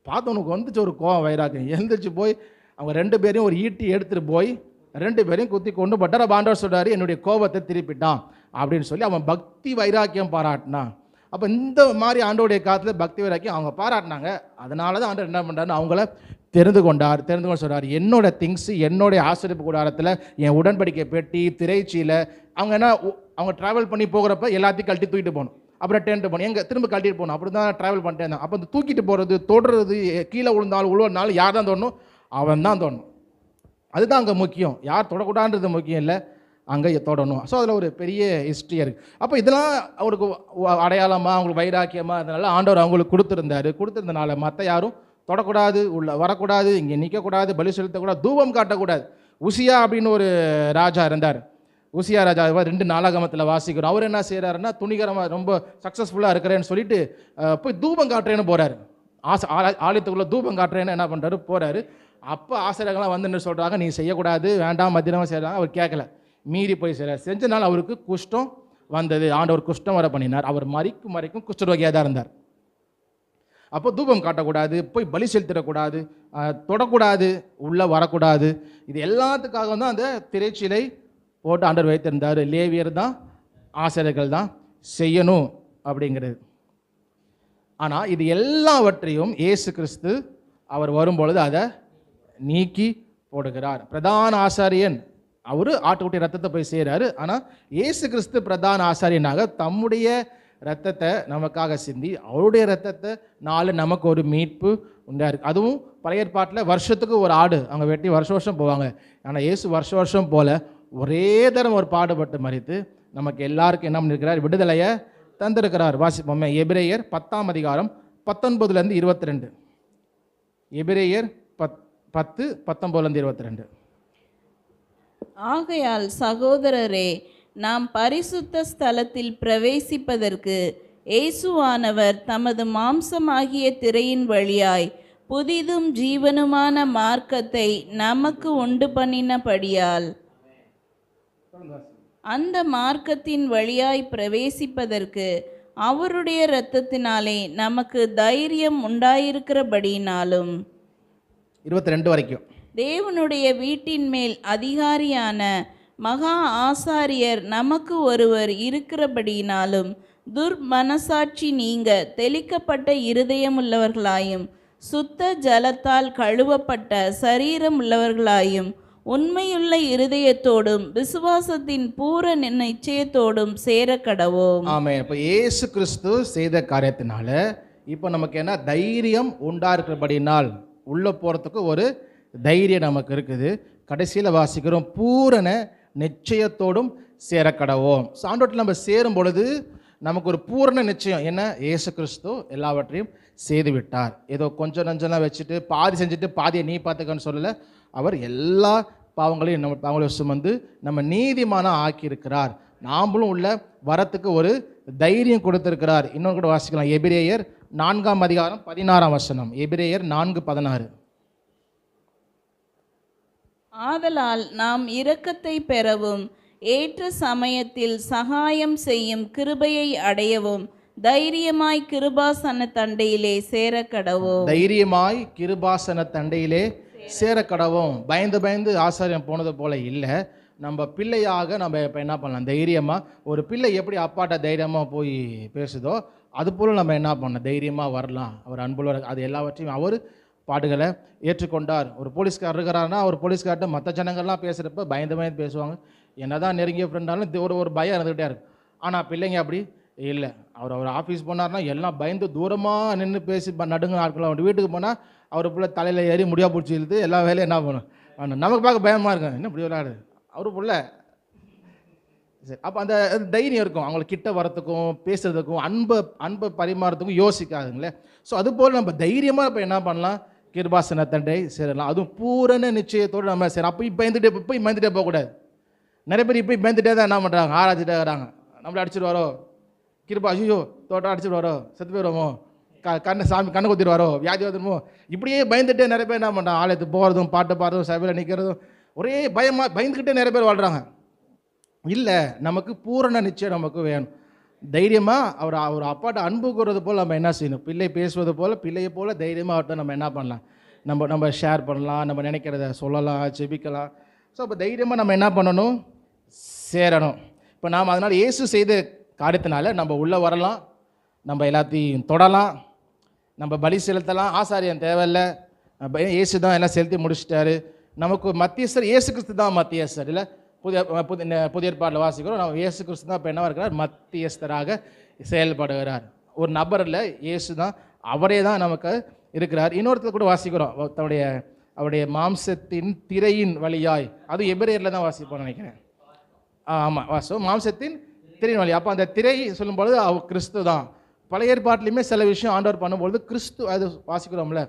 பார்த்தவனுக்கு வந்துச்சு ஒரு கோவம் வைராக்கியம். எழுந்திரிச்சு போய் அவங்க 2 பேரையும் ஒரு ஈட்டி எடுத்துகிட்டு போய் 2 பேரையும் குத்தி கொண்டு பட்டர பாண்டவர் சொல்கிறாரு, என்னுடைய கோபத்தை திருப்பிட்டான் அப்படின்னு சொல்லி அவன் பக்தி வைராக்கியம் பாராட்டினான். அப்போ இந்த மாதிரி ஆண்டோடைய காலத்தில் பக்தி வைராக்கியம் அவங்க பாராட்டினாங்க. அதனால தான் ஆண்டவர் என்ன பண்ணுறாருன்னு அவங்கள தெரிந்து கொண்டு சொல்கிறார், என்னோட திங்ஸு என்னுடைய ஆசிரியப்பு கூடாரத்தில் என் உடன்படிக்கை பெட்டி திரைச்சியில் அவங்க என்ன அவங்க ட்ராவல் பண்ணி போகிறப்ப எல்லாத்தையும் கழட்டி தூக்கிட்டு போகணும். அப்புறம் டென்ட்டு போகணும், எங்கே திரும்ப கழட்டிட்டு போகணும். அப்படி தான் ட்ராவல் பண்ணிட்டே இருந்தான். அப்போ இந்த தூக்கிட்டு போகிறது தொடுறது கீழே விழுந்தாலும் உழுவனாலும் யார் தான் தோணும், அவன் தான் தோணும். அதுதான் அங்கே முக்கியம். யார் தொடக்கூடாதுன்றது முக்கியம் இல்லை, அங்கே தொடணும். ஸோ அதில் ஒரு பெரிய ஹிஸ்ட்ரி இருக்குது. அப்போ இதெல்லாம் அவருக்கு அடையாளமாக அவங்களுக்கு வைராக்கியமாக அதனால ஆண்டவர் அவங்களுக்கு கொடுத்துருந்தனால மற்ற யாரும் தொடக்கூடாது, உள்ள வரக்கூடாது, இங்கே நிற்கக்கூடாது, பலி செலுத்தக்கூடாது, தூபம் காட்டக்கூடாது. உசியா அப்படின்னு ஒரு ராஜா இருந்தார். உசியா ராஜா 2 நாளாகமத்தில் வாசிக்கிறோம். அவர் என்ன செய்கிறாருன்னா துணிகரமாக ரொம்ப சக்ஸஸ்ஃபுல்லாக இருக்கிறேன்னு சொல்லிட்டு போய் தூபம் காட்டுறேன்னு போகிறாரு. ஆலயத்துக்குள்ளே தூபம் காட்டுறேன்னு என்ன பண்ணுறாரு போகிறாரு. அப்போ ஆசிரியர்கள்லாம் வந்து என்ன சொல்கிறாங்க, நீ செய்யக்கூடாது, வேண்டாம், மத்தியமாக செய்கிறாங்க. அவர் கேட்கல, மீறி போய் செய்கிறார். செஞ்சனால அவருக்கு குஷ்டம் வந்தது. ஆண்டவர் குஷ்டம் வர பண்ணினார். அவர் மறைக்கும் குஷ்டரோகியாக தான் இருந்தார். அப்போ தூபம் காட்டக்கூடாது, போய் பலி செலுத்திடக்கூடாது, தொடக்கூடாது, உள்ளே வரக்கூடாது. இது எல்லாத்துக்காக தான் அந்த திரைச்சிலை போட்டு ஆண்டவர் வைத்திருந்தார். லேவியர் தான் ஆசிரியர்கள் தான் செய்யணும் அப்படிங்கிறது. ஆனால் இது எல்லாவற்றையும் இயேசு கிறிஸ்து அவர் வரும்பொழுது அதை நீக்கி போடுகிறார். பிரதான ஆசாரியன் அவர் ஆட்டுக்குட்டி ரத்தத்தை போய் செய்கிறாரு. ஆனால் இயேசு கிறிஸ்து பிரதான ஆசாரியனாக தம்முடைய ரத்தத்தை நமக்காக சிந்தி அவருடைய ரத்தத்தை நமக்கு ஒரு மீட்பு உண்டா இருக்குது. அதுவும் பழைய ஏற்பாட்டில் வருஷத்துக்கு ஒரு ஆடு அவங்க வெட்டி வருஷம் போவாங்க. ஆனால் இயேசு வருஷம் போல ஒரே தரம் ஒரு பாடுபட்டு மரித்து நமக்கு எல்லாருக்கும் என்ன பண்ணியிருக்கிறார், விடுதலையை தந்திருக்கிறார். வாசிப்போமே எபிரேயர் 10ஆம் அதிகாரம் 19 22. எபிரேயர் 10 19 22. ஆகையால் சகோதரரே, நாம் பரிசுத்த ஸ்தலத்தில் பிரவேசிப்பதற்கு இயேசுவானவர் தமது மாம்சமாகிய திரையின் வழியாய் புதிதும் ஜீவனுமான மார்க்கத்தை நமக்கு உண்டு பண்ணினபடியால் அந்த மார்க்கத்தின் வழியாய் பிரவேசிப்பதற்கு அவருடைய இரத்தத்தினாலே நமக்கு தைரியம் உண்டாயிருக்கிறபடியினாலும் 22 வரைக்கும் தேவனுடைய வீட்டின் மேல் அதிகாரியான மகா ஆசாரியர் நமக்கு ஒருவர் இருக்கிறபடியினாலும் துர்மனசாட்சி நீங்க தெளிக்கப்பட்ட இருதயமுள்ளவர்களாயும் சுத்த ஜலத்தால் கழுவப்பட்ட சரீரம் உள்ளவர்களாயும் உண்மையுள்ள இருதயத்தோடும் விசுவாசத்தின் பூரண நிச்சயத்தோடும் சேர கடவோம். ஆமென். இப்போ இயேசு கிறிஸ்து செய்த காரியத்தினால இப்போ நமக்கு என்ன தைரியம் உண்டா இருக்கிறபடினால் உள்ள போகிறதுக்கு ஒரு தைரியம் நமக்கு இருக்குது. கடைசியில் வாசிக்கிறோம், பூரண நிச்சயத்தோடும் சேரக்கடவோம். ஆண்டவர்கிட்ட நம்ம சேரும் பொழுது நமக்கு ஒரு பூரண நிச்சயம் என்ன, இயேசு கிறிஸ்து எல்லாவற்றையும் செய்து விட்டார். ஏதோ கொஞ்சம் நஞ்செல்லாம் வச்சுட்டு பாதி செஞ்சுட்டு பாதியை நீ பார்த்துக்கன்னு சொல்லலை. அவர் எல்லா பாவங்களையும் நம்ம பாவங்களையும் சுமந்து நம்ம நீதிமான ஆக்கியிருக்கிறார். நாமளும் உள்ள வரத்துக்கு ஒரு தைரியம் கொடுத்திருக்கிறார். இன்னொன்று கூட வாசிக்கலாம், எபிரேயர் 4:16. எபிரேயர் 4:16. ஆதலால் நாம் இரக்கத்தை பெறவும் ஏற்ற சமயத்தில் சகாயம் செய்யும் கிருபையை அடையவும் தைரியமாய் கிருபாசன தண்டையிலே சேரக்கடவோம். தைரியமாய் கிருபாசன தண்டையிலே சேரக்கடவோம். பயந்து பயந்து ஆசாரியம் போனது போல இல்லை. நம்ம பிள்ளையாக நம்ம இப்போ என்ன பண்ணலாம், தைரியமாக ஒரு பிள்ளை எப்படி அப்பாட்ட தைரியமாக போய் பேசுதோ அதுபோல் நம்ம என்ன பண்ணலாம், தைரியமாக வரலாம். அவர் அன்புள்ள அது எல்லாவற்றையும் அவர் பாடுகளை ஏற்றுக்கொண்டார். ஒரு போலீஸ்கார் இருக்கிறாருன்னா அவர் போலீஸ்கார்ட்ட மற்ற ஜனங்கள்லாம் பேசுகிறப்ப பயந்து பயந்து பேசுவாங்க. என்ன தான் நெருங்கிய ஃப்ரெண்டாலும் ஒரு பயம் இருந்துகிட்டே இருக்கும். ஆனால் பிள்ளைங்க அப்படி இல்லை. அவர் ஆஃபீஸ் போனார்னா எல்லாம் பயந்து தூரமாக நின்று பேசி நடுங்க ஆட்கள். அவர் வீட்டுக்கு போனால் அவர் பிள்ளை தலையில் ஏறி முடியா பிடிச்சி இழுத்து எல்லா வேலையும் என்ன பண்ணும், நமக்கு பார்க்க பயமாக இருக்கும். என்ன இப்படி விளையாடு அவரு பிள்ளை. சரி, அப்போ அந்த தைரியம் இருக்கும் அவங்களுக்கு கிட்ட வரத்துக்கும் பேசுறதுக்கும் அன்பை பரிமாறத்துக்கும் யோசிக்காதுங்களே. ஸோ அதுபோல் நம்ம தைரியமாக இப்போ என்ன பண்ணலாம், கிருபாசன தண்டை சேரலாம். அதுவும் பூரண நிச்சயத்தோடு நம்ம சரி. அப்போ பயந்துட்டே போகக்கூடாது. நிறைய பேர் இப்போ பயந்துட்டே தான் என்ன பண்ணுறாங்க, ஆராய்ச்சிட்டே இருக்கிறாங்க. நம்மளை அடிச்சுட்டு வரோம், கிருபா ஐயோ தோட்டம் அடிச்சுட்டு வரோம், செத்து போயிடுவோமோ, சாமி கண்ணை குத்திடுவாரோ, வியாதி வந்துடுமோ, இப்படியே பயந்துட்டே நிறைய பேர் என்ன பண்ணுறாங்க, ஆலயத்துக்கு போகிறதும் பாட்டு பாடுறதும் சபையில் நிற்கிறதும் ஒரே பயந்துக்கிட்டே நிறைய பேர் வாழ்கிறாங்க. இல்லை, நமக்கு பூரண நிச்சயம் நமக்கு வேணும். தைரியமாக அவர் அப்பாட்ட அன்பு கூறுறது போல் நம்ம என்ன செய்யணும், பிள்ளை பேசுவது போல் பிள்ளையை போல் தைரியமாக அவர்கிட்ட நம்ம என்ன பண்ணலாம், நம்ம ஷேர் பண்ணலாம், நம்ம நினைக்கிறத சொல்லலாம், ஜெபிக்கலாம். ஸோ அப்போ தைரியமாக நம்ம என்ன பண்ணணும், சேரணும். இப்போ நாம் அதனால் இயேசு செய்த காரியத்தினால நம்ம உள்ளே வரலாம், நம்ம எல்லாத்தையும் தொடலாம், நம்ம பலி செலுத்தலாம். ஆசாரியம் தேவையில்லை, இயேசு தான் எல்லாம் செலுத்தி முடிச்சிட்டாரு. நமக்கு மத்தியஸ்தர் இயேசு கிறிஸ்து தான் மத்தியஸ்தர். இல்லை புதிய ஏற்பாட்டில் வாசிக்கிறோம், நம்ம இயேசு கிறிஸ்து தான் இப்போ என்ன இருக்கிறார், மத்தியஸ்தராக செயல்படுகிறார். ஒரு நபர் இல்லை, இயேசு தான், அவரே தான் நமக்கு இருக்கிறார். இன்னொருத்தர் கூட வாசிக்கிறோம், அவருடைய மாம்சத்தின் திரையின் வழியாய், அது எபிரேயரில் தான் வாசிப்போம்னு நினைக்கிறேன். ஆமாம் வாசம், மாம்சத்தின் திரையின் வழி. அப்போ அந்த திரை சொல்லும்பொழுது அவர் கிறிஸ்து தான். பழைய ஏற்பாட்டிலையுமே சில விஷயம் ஆண்டவர் பண்ணும்பொழுது கிறிஸ்து, அது வாசிக்கிறோம்ல,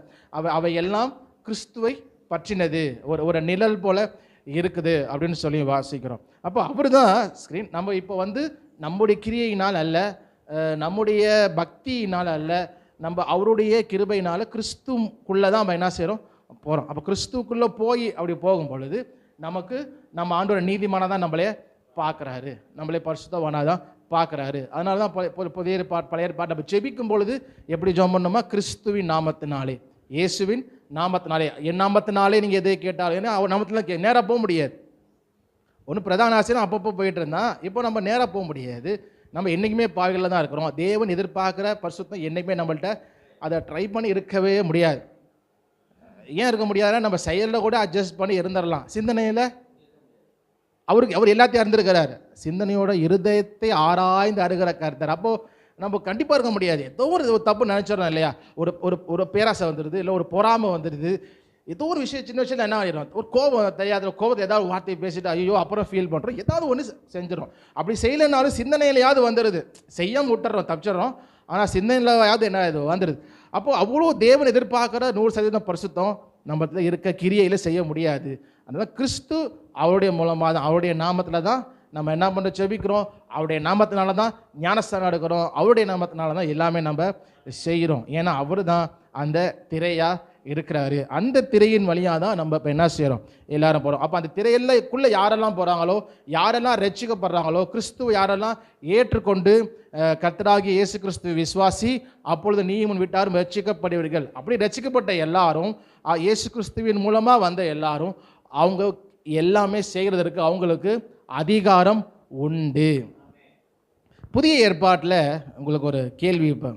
அவை எல்லாம் கிறிஸ்துவை பற்றினது, ஒரு நிழல் போல இருக்குது அப்படின்னு சொல்லி வாசிக்கிறோம். அப்போ அவர் தான் ஸ்க்ரீன். நம்ம இப்போ நம்முடைய கிரியையினால் அல்ல, நம்முடைய பக்தியினால் அல்ல, நம்ம அவருடைய கிருபையினால் கிறிஸ்துக்குள்ளே தான் நம்ம என்ன செய்கிறோம், போகிறோம். அப்போ கிறிஸ்துக்குள்ளே போய் அப்படி போகும் பொழுது நம்ம ஆண்டோட நீதிமானாக தான் நம்மளே பார்க்குறாரு, நம்மளே பரிசுத்தவானாக தான் பார்க்குறாரு. அதனால தான் பழைய ஏற்பாடு நம்ம ஜெபிக்கும் பொழுது எப்படி ஜெபம் பண்ணணுமா, கிறிஸ்துவின் நாமத்தினாலே, இயேசுவின் நாமத்தினாலே, என் நாமத்தினாலே நீங்கள் எதை கேட்டாலும், ஏன்னா அவர் நாமத்தில் நேராக போக முடியாது. ஒன்று பிரதான ஆசிரியர் அப்பப்போ போயிட்டு இருந்தான், இப்போ நம்ம நேராக போக முடியாது. நம்ம என்றைக்குமே பாவிகளில் தான் இருக்கிறோம். தேவன் எதிர்பார்க்குற பரிசுத்தம் என்றைக்குமே நம்மள்கிட்ட அதை ட்ரை பண்ணி இருக்கவே முடியாது. ஏன் இருக்க முடியாதுன்னா, நம்ம செயலில் கூட அட்ஜஸ்ட் பண்ணி இருந்துடலாம். சிந்தனையில் அவர் எல்லாத்தையும் அறிந்திருக்கிறார். சிந்தனையோட இருதயத்தை ஆராய்ந்து அருகிற கர்த்தர். அப்போது நம்ம கண்டிப்பாக இருக்க முடியாது. ஏதோ ஒரு தப்பு நினச்சிடறோம் இல்லையா, ஒரு பேராசை வந்துடுது, இல்லை ஒரு பொறாமை வந்துடுது, ஏதோ ஒரு விஷயம் சின்ன விஷயம் என்ன ஆகிடும், ஒரு கோபம் தெரியாத கோபத்தை ஏதாவது வார்த்தையை பேசிட்டு ஐயோ அப்புறம் ஃபீல் பண்ணுறோம், ஏதாவது ஒன்று செஞ்சிடறோம். அப்படி செய்யலைனாலும் சிந்தனையிலையாவது வந்துடுது, செய்யாமல் விட்டுறோம், தப்பிச்சிடறோம். ஆனால் சிந்தனையிலாவது என்ன இது வந்துடுது. அப்போது அவ்வளோ தேவன் எதிர்பார்க்குற 100% பரிசுத்தம் நம்ம இருக்க கிரியையில் செய்ய முடியாது. அதனால் கிறிஸ்து அவருடைய மூலமாக தான், அவருடைய நாமத்தில் தான் நம்ம என்ன பண்ண ஜெபிக்கிறோம், அவருடைய நாமத்தினால தான் ஞானஸ்தானம் எடுக்கிறோம், அவருடைய நாமத்தினால தான் எல்லாமே நம்ம செய்கிறோம். ஏன்னா அவர் தான் அந்த திரையாக இருக்கிறாரு. அந்த திரையின் வழியாக தான் நம்ம இப்போ என்ன செய்கிறோம், எல்லாரும் போகிறோம். அப்போ அந்த திரையில்லைக்குள்ளே யாரெல்லாம் போகிறாங்களோ, யாரெல்லாம் ரட்சிக்கப்படுறாங்களோ, கிறிஸ்துவ யாரெல்லாம் ஏற்றுக்கொண்டு கர்த்தராகிய இயேசு கிறிஸ்து விசுவாசி, அப்பொழுது நீயும் விட்டாரும் ரட்சிக்கப்படுவீர்கள். அப்படி ரட்சிக்கப்பட்ட எல்லாரும், இயேசு கிறிஸ்துவின் மூலமாக வந்த எல்லாரும், அவங்க எல்லாமே செய்கிறதற்கு அவங்களுக்கு அதிகாரம் உண்டு. புதிய ஏற்பாட்டில் உங்களுக்கு ஒரு கேள்வி, இப்போ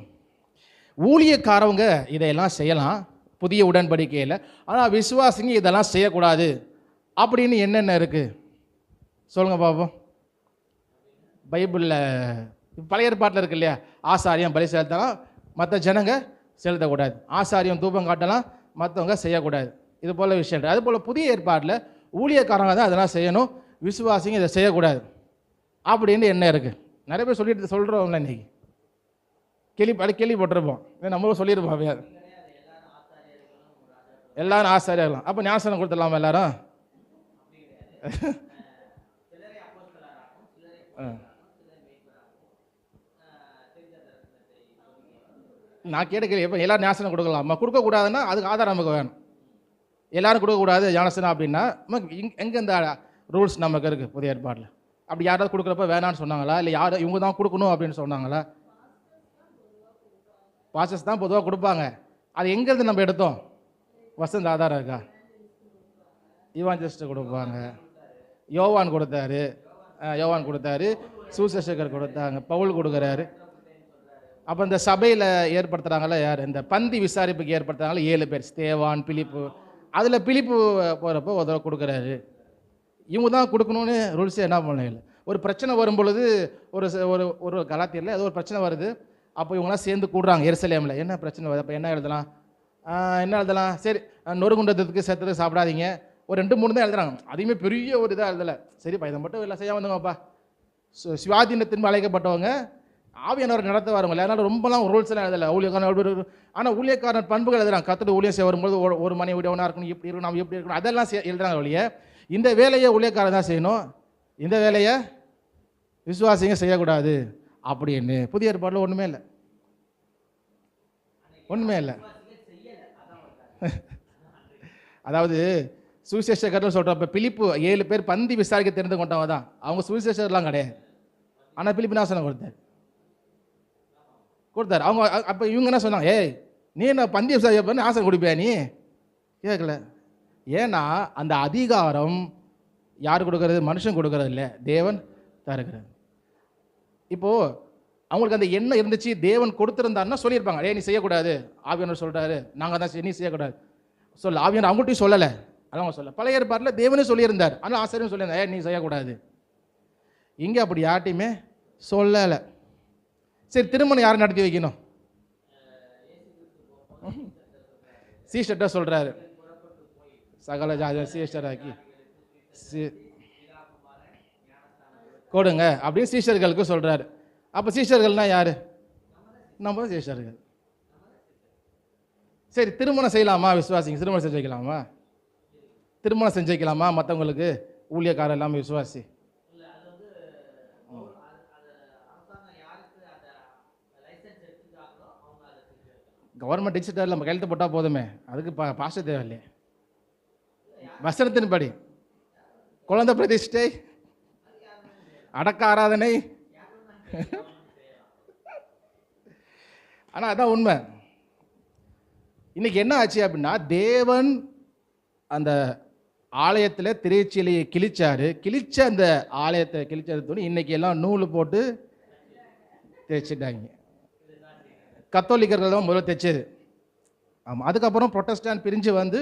ஊழியக்காரவங்க இதையெல்லாம் செய்யலாம் புதிய உடன்படிக்கையில், ஆனால் விசுவாசிங்க இதெல்லாம் செய்யக்கூடாது அப்படின்னு என்னென்ன இருக்குது சொல்லுங்கள் பார்ப்போம். பைபிளில் பழைய ஏற்பாட்டில் இருக்கு இல்லையா, ஆசாரியம் பலி செலுத்தலாம், மற்ற ஜனங்க செலுத்தக்கூடாது, ஆசாரியம் தூபம் காட்டலாம், மற்றவங்க செய்யக்கூடாது, இது போல் விஷயம். அதுபோல் புதிய ஏற்பாட்டில் ஊழியக்காரங்க தான் அதெல்லாம் செய்யணும், விசுவாசிங்க இதை செய்யக்கூடாது. அப்படின்னு என்ன இருக்குது. நிறைய பேர் சொல்லிட்டு சொல்கிறோம்ல, இன்றைக்கி கேள்விப்பட்டிருப்போம், நம்மளும் சொல்லியிருப்போம். எல்லாரும் ஆசாரியர்களும். அப்போ ஞானஸ்நானம் கொடுத்துடலாமா எல்லாரும்? நான் கேட்க எப்போ எல்லாரும் ஞானஸ்நானம் கொடுக்கலாமா? கொடுக்கக்கூடாதுன்னா அதுக்கு ஆதாரம் நமக்கு வேணும். எல்லாரும் கொடுக்கக்கூடாது ஞானஸ்நானம் அப்படின்னா எங்கே இந்த ரூல்ஸ் நமக்கு இருக்குது புதிய ஏற்பாட்டில்? அப்படி யாராவது கொடுக்குறப்ப வேணான்னு சொன்னாங்களா? இல்லை யார் இவங்க தான் கொடுக்கணும் அப்படின்னு சொன்னாங்களா? பாஸ்டர்ஸ் தான் பொதுவாக கொடுப்பாங்க. அது எங்கேருந்து நம்ம எடுத்தோம்? வசந்த ஆதாரம் இருக்கா? இவாஞ்சலிஸ்ட் கொடுப்பாங்க, யோவான் கொடுத்தாரு, சுவிசேஷகர் கொடுத்தாங்க, பவுல் கொடுக்குறாரு. அப்போ இந்த சபையில் ஏற்படுத்துகிறாங்களா யார்? இந்த பந்தி விசாரிப்புக்கு ஏற்படுத்துகிறாங்களா 7 பேர், ஸ்தேவான், பிலிப்பு. அதில் பிலிப்பு போகிறப்போ ஒரு தடவை கொடுக்குறாரு. இவங்க தான் கொடுக்கணும்னு ரூல்ஸே என்ன பண்ணல. ஒரு பிரச்சனை வரும் பொழுது ஒரு ஒரு கலாத்தியில் ஏதோ ஒரு பிரச்சனை வருது. அப்போ இவங்களாம் சேர்ந்து கூடுறாங்க எருசலேமில். என்ன பிரச்சனை வருது? அப்போ என்ன எழுதலாம்? சரி, நொறுங்குண்டதுக்கு செத்துறதுக்கு சாப்பிடாதீங்க. ஒரு 2-3 தான் எழுதுறாங்க. அதையுமே பெரிய ஒரு இதாக எழுதலை. சரிப்பா, இதை மட்டும் எல்லாம் செய்ய வந்தவங்கப்பா, சுவாதீனத்தின் அழைக்கப்பட்டவங்க, ஆவியானவர் நடத்த வரவங்க. அதனால் ரொம்பலாம் ரூல்ஸ் எல்லாம் எழுதலை. ஊழியக்காரன், ஆனால் ஊழியக்காரன் பண்புகள் எழுதுறாங்க. கத்துட்டு ஊழியம் செய்ய வரும்போது ஒரு மணி விடவனாக இருக்கணும், இப்படி இருக்கணும், நம்ம எப்படி இருக்கணும், அதெல்லாம் எழுதுறாங்க ஒழிய இந்த வேலையை ஊழியக்காரன் தான் செய்யணும், இந்த வேலையை விசுவாசிங்க செய்யக்கூடாது அப்படின்னு புதிய ஏற்பாட்டில் ஒன்றுமே இல்லை. அதாவது சுவிசேஷகர்னு சொல்கிறப்ப பிலிப்பு 7 பேர் பந்தி விசாரிக்க தெரிந்து கொண்டவங்க தான். அவங்க சுவிசேஷகர்லாம் கிடையாது. ஆனால் பிலிப்பு நாசனம் கொடுத்தாரு. அவங்க அப்போ இவங்க என்ன சொன்னாங்க? ஏய், நீ என்ன பந்தி விசாரிக்க நாசனம் கொடுப்பியா? நீ கேட்கல. ஏன்னா அந்த அதிகாரம் யார் கொடுக்கறது? மனுஷன் கொடுக்கறது இல்லை, தேவன் தருகிறது. இப்போது அவங்களுக்கு அந்த எண்ணம் இருந்துச்சு, தேவன் கொடுத்துருந்தாருன்னா சொல்லியிருப்பாங்க, நீ செய்யக்கூடாது, ஆவியானவர் சொல்கிறாரு, நாங்கள் தான் நீ செய்யக்கூடாது சொல்ல. ஆவியானவர் அவங்கள்ட்டையும் சொல்லலை, அதான் சொல்ல. பழைய ஏற்பாட்டில் தேவனே சொல்லியிருந்தார், ஆனால் ஆசிரியரும் சொல்லியிருந்தார், நீ செய்யக்கூடாது. இங்கே அப்படி யார்ட்டையுமே சொல்லலை. சரி, திருமணம் யாரை நடத்தி வைக்கணும்? சீஷர்ட்ட சொல்கிறாரு, சகல ஜாதி சீஷராக்கி கொடுங்க அப்படின்னு சீஷர்களுக்கு சொல்கிறாரு. அப்போ சீஷர்கள்னா யார்? நம்ம சீஷர்கள். சரி, திருமணம் செய்யலாமா? விசுவாசிங்க திருமணம் செஞ்சு வைக்கலாமா? திருமணம் செஞ்சு வைக்கலாமா மற்றவங்களுக்கு? ஊழியக்காரர் எல்லாமே விசுவாசி. கவர்மெண்ட் டிஜிட்டல் நம்ம கையெழுத்து போட்டால் போதுமே, அதுக்கு பாஸ்டர் தேவையில்லையே. வசனத்தின்படி குழந்தை பிரதிஷ்டை, அடக்க ஆராதனை. ஆனால் அதான் உண்மை. இன்னைக்கு என்ன ஆச்சு அப்படின்னா, தேவன் அந்த ஆலயத்தில் திரைச்சீலையை கிழிச்ச அந்த ஆலயத்தை கிழிச்சது இன்னைக்கு எல்லாம் நூல் போட்டு தேய்ச்சிட்டாங்க. கத்தோலிக்கர்கள் தான் முதல்ல தைச்சது. ஆமாம், அதுக்கப்புறம் புரொட்டஸ்டாண்ட் பிரிஞ்சு வந்து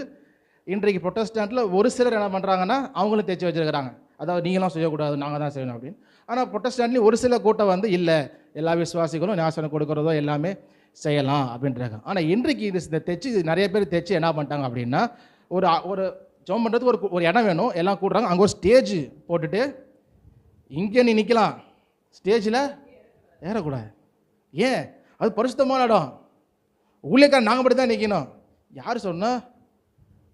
இன்றைக்கு புரொட்டஸ்டாண்டில் ஒரு சிலர் என்ன பண்ணுறாங்கன்னா அவங்களும் தைச்சி வச்சுருக்கிறாங்க. அதாவது நீங்களாம் செய்யக்கூடாது, நாங்கள் தான் செய்யணும் அப்படின்னு. ஆனால் புரொட்டஸ்டாண்ட்லேயும் ஒரு சில கூட்டம் வந்து இல்லை, எல்லா விசுவாசிகளும் ஞாசனம் கொடுக்குறதோ எல்லாமே செய்யலாம் அப்படின்றாங்க. ஆனால் இன்றைக்கு இந்த தைச்சி நிறைய பேர் தைச்சி என்ன பண்ணிட்டாங்க அப்படின்னா, ஒரு ஜெபம் பண்ணுறதுக்கு ஒரு இடம் வேணும், எல்லாம் கூடுறாங்க. அங்கே ஒரு ஸ்டேஜ் போட்டுட்டு இங்கே நீ நிற்கலாம், ஸ்டேஜில் ஏறக்கூடாது. ஏன்? அது பரிசுத்தமான இடம், ஊழியக்காரன் நாங்கள் மட்டும் தான் நிற்கணும். யார் சொன்னால்?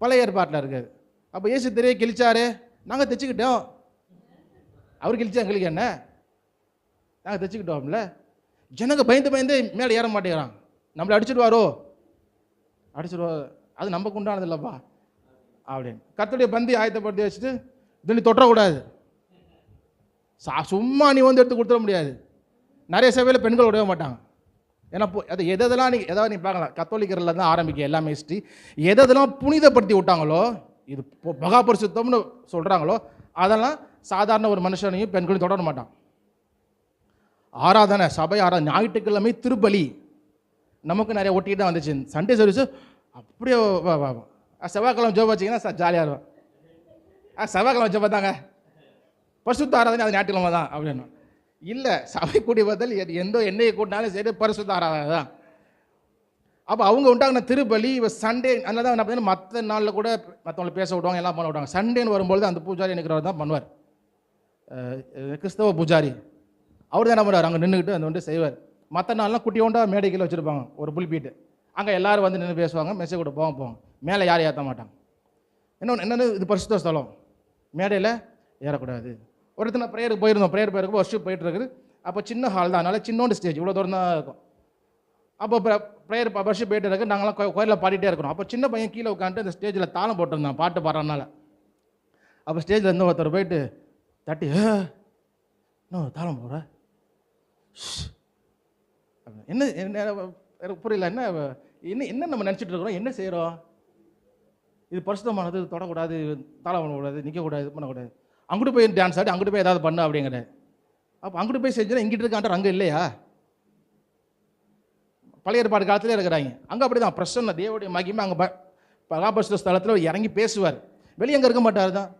பழைய ஏற்பாட்டில் இருக்காது. அப்போ இயேசு திரையை கிழிச்சாரு, நாங்கள் தைச்சிக்கிட்டோம். அவர் கிழிச்சா எங்களுக்கு என்ன? நாங்கள் தைச்சிக்கிட்டோம்ல. ஜனங்க பயந்து மேலே ஏற மாட்டேங்கிறான். நம்மளை அடிச்சுடுவாரோ? அது நமக்கு உண்டானது இல்லைப்பா அப்படின்னு கர்த்தருடைய பந்தி ஆயத்தப்படுத்தி வச்சுட்டு இது நீ தொட்டக்கூடாது. சும்மா நீ வந்து எடுத்து கொடுத்துட முடியாது. நிறைய சபையில் பெண்கள் விடவே மாட்டாங்க. ஏன்னா அது எதெல்லாம் எதாவது நீ பார்க்கலாம், கத்தோலிக்கரில் தான் ஆரம்பிக்க எல்லாமே ஹிஸ்ட்ரி. எதெல்லாம் புனிதப்படுத்தி விட்டாங்களோ, இது மகா பரிசுத்தம்னு சொல்கிறாங்களோ, அதெல்லாம் சாதாரண ஒரு மனுஷனையும் பெண்களையும் தொடர மாட்டான். ஆராதனை, சபை ஆராதனை, ஞாயிற்றுக்கிழமை திருப்பலி நமக்கு நிறைய ஒட்டிகிட்டு தான் வந்துச்சு. சண்டே சர்வீஸு அப்படியே செவ்வாய்க்கிழமை ஜோப் வச்சிங்கன்னா ஜாலியாக இருக்கும். செவ்வாய்க்கிழமை ஜோப் பார்த்தாங்க, பரிசுத்த ஆராதனை அது ஞாயிற்றுக்கிழமை தான் அப்படின்னு இல்லை. சபை கூடி பார்த்தல் எந்த எண்ணெயை கூட்டினாலும் சரி பரிசுத்த ஆராதனை தான். அப்போ அவங்க உண்டாங்கின திருப்பலி சண்டே, அதனால தான் என்ன பார்த்தீங்கன்னா மற்ற நாளில் கூட மற்றவங்களை பேச விடுவாங்க, எல்லாம் பண்ண விடுவாங்க. சண்டேன்னு வரும்பொழுது அந்த பூஜாரி நிற்கிறவர் தான் பண்ணுவார். கிறிஸ்தவ பூஜாரி. அவர் தான் என்ன பண்ணுவார், அங்கே நின்றுக்கிட்டு அந்த வந்து செய்வார். மற்ற நாள்லாம் குட்டியோண்டா மேடைக்கில் வச்சுருப்பாங்க ஒரு புல்பீட்டு. அங்கே எல்லோரும் வந்து நின்று பேசுவாங்க, மெசேஜ் கூட போவாங்க. மேலே யாரும் ஏற்ற மாட்டாங்க. என்னென்னு இது பரிசுத்த ஸ்தலம், மேடையில் ஏறக்கூடாது. ஒருத்தர் நான் ப்ரேயருக்கு போயிருந்தோம், ப்ரேயருக்கு ஒர்ஷிப் போயிட்டு இருக்குது. அப்போ சின்ன ஹால் தான், அதனால் சின்னோண்டு ஸ்டேஜ், இவ்வளோ தூரம் தான் இருக்கும். அப்போ ப்ரேயர் ஒர்ஷிப் போயிட்டு இருக்கு, நாங்களாம் கோயிலில் பாடிட்டே இருக்கிறோம். அப்போ சின்ன பையன் கீழே உட்காந்துட்டு அந்த ஸ்டேஜில் தாளம் போட்டிருந்தான் பாட்டு பாடுறதுனால. அப்போ ஸ்டேஜில் இருந்து ஒருத்தர் போயிட்டு தட்டி, இன்னும் தாளம் போடுற என்ன எனக்கு புரியல, என்ன என்ன என்ன நம்ம நினச்சிட்டு இருக்கிறோம், என்ன செய்கிறோம், இது பரிசுத்தமானது, தொடக்கூடாது, தாளம் பண்ணக்கூடாது, நிற்கக்கூடாது, இது பண்ணக்கூடாது. அங்கிட்டு போய் டான்ஸ் ஆடி அங்கிட்டு போய் ஏதாவது பண்ணு அப்படிங்கிற. அப்போ அங்கிட்டு போய் செஞ்சுன்னா இங்கிட்டு இருக்கான்ட்டு அங்கே இல்லையா? பழைய ஏற்பாடு காலத்திலே இருக்கிறாங்க. அங்கே அப்படி தான் பிரசன்ன தேவனுடைய மகிமை அங்கே பராபரிசுத்த ஸ்தலத்தில் இறங்கி பேசுவார். வெளியே அங்கே இருக்க மாட்டார் தான்,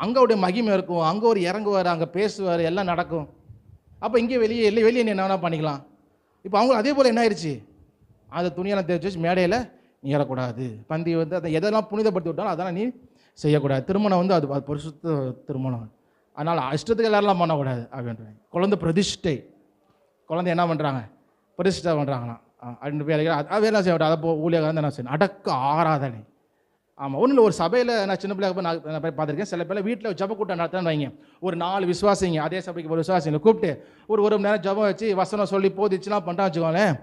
அங்கே அவருடைய மகிமை இருக்கும். அங்கே ஒரு இறங்குவார், அங்கே பேசுவார், எல்லாம் நடக்கும். அப்போ இங்கே வெளியே இல்லை, வெளியே நீ என்ன வேணால் பண்ணிக்கலாம். இப்போ அவங்க அதே போல் என்ன ஆயிடுச்சு, அந்த துணியெல்லாம் தேய்ச்சி வச்சு மேடையில் நீ ஏறக்கூடாது, பந்தி வந்து அதை எதெல்லாம் புனிதப்படுத்தி விட்டாலும் அதெல்லாம் நீ செய்யக்கூடாது. திருமணம் வந்து அது பரிசுத்த திருமணம், அதனால் இஷ்டத்துக்கு எல்லாரெல்லாம் பண்ணக்கூடாது அப்படின்றாங்க. குழந்தை பிரதிஷ்டை, குழந்தை என்ன பண்ணுறாங்க, பிரதிஷ்டை பண்ணுறாங்களாம். அப்படின்னு பேர் அது என்ன செய்ய அதை ஊழியாக என்ன செய்யணும், அடக்க ஆராதனை. ஆமாம், ஒன்றும் இல்லை, ஒரு சபையில் நான் சின்ன பிள்ளைங்க நான் போய் பார்த்துருக்கேன். சில பேர் வீட்டில் ஜப கூட்டம் நடத்துன்னு வைங்க, ஒரு 4 விசுவாசிங்க, அதே சபைக்கு ஒரு விசுவாசிங்க கூப்பிட்டு ஒரு மணி நேரம் ஜபம் வச்சு வசனம் சொல்லி போதிச்சுன்னா பண்ணிட்டா வச்சுக்கோங்களேன்.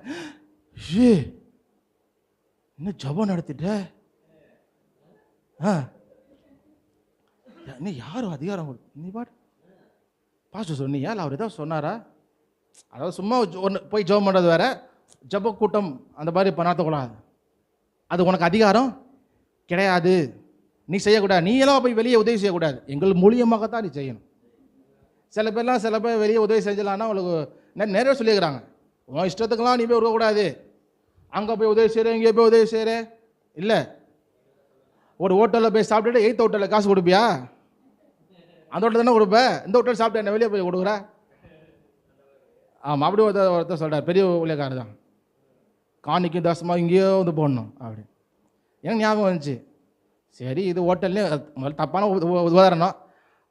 இன்னும் ஜபம் நடத்திட்ட, இன்னும் யாரும் அதிகாரம் நீ பாட்டு பாஸ்டர் சொன்னியா இல்லை அவர் ஏதாவது சொன்னாரா? அதாவது சும்மா ஒன்று போய் ஜபம் பண்ணுறது வேற, ஜப கூட்டம் அந்த மாதிரி பண்ணாதக்கூடாது, அது உனக்கு அதிகாரம் கிடையாது, நீ செய்யக்கூடாது. நீ எல்லாம் போய் வெளியே உதவி செய்யக்கூடாது, எங்கள் மூலியமாகத்தான் நீ செய்யணும். சில பேர் வெளியே உதவி செஞ்சலான்னா அவங்களுக்கு நிறைய சொல்லியிருக்கிறாங்க, உன் இஷ்டத்துக்கெல்லாம் நீ போய் விடக்கூடாது, அங்கே போய் உதவி செய்கிறேன் இங்கே போய் உதவி செய்கிறேன் இல்லை. ஒரு ஹோட்டலில் போய் சாப்பிட்டுட்டு 8th ஹோட்டலில் காசு கொடுப்பியா? அந்த ஹோட்டல் தானே கொடுப்பேன், இந்த ஹோட்டல் சாப்பிட்டு என்ன வெளியே போய் கொடுக்குற? ஆமாம், அப்படி ஒருத்தர் சொல்கிறார், பெரிய ஊழியக்காரர் தான், காணிக்கும் தசமாக இங்கேயோ வந்து போடணும் அப்படி. எனக்கு ஞாபகம் வந்துச்சு, சரி இது ஹோட்டல்லையும் தப்பான உதாரணம்,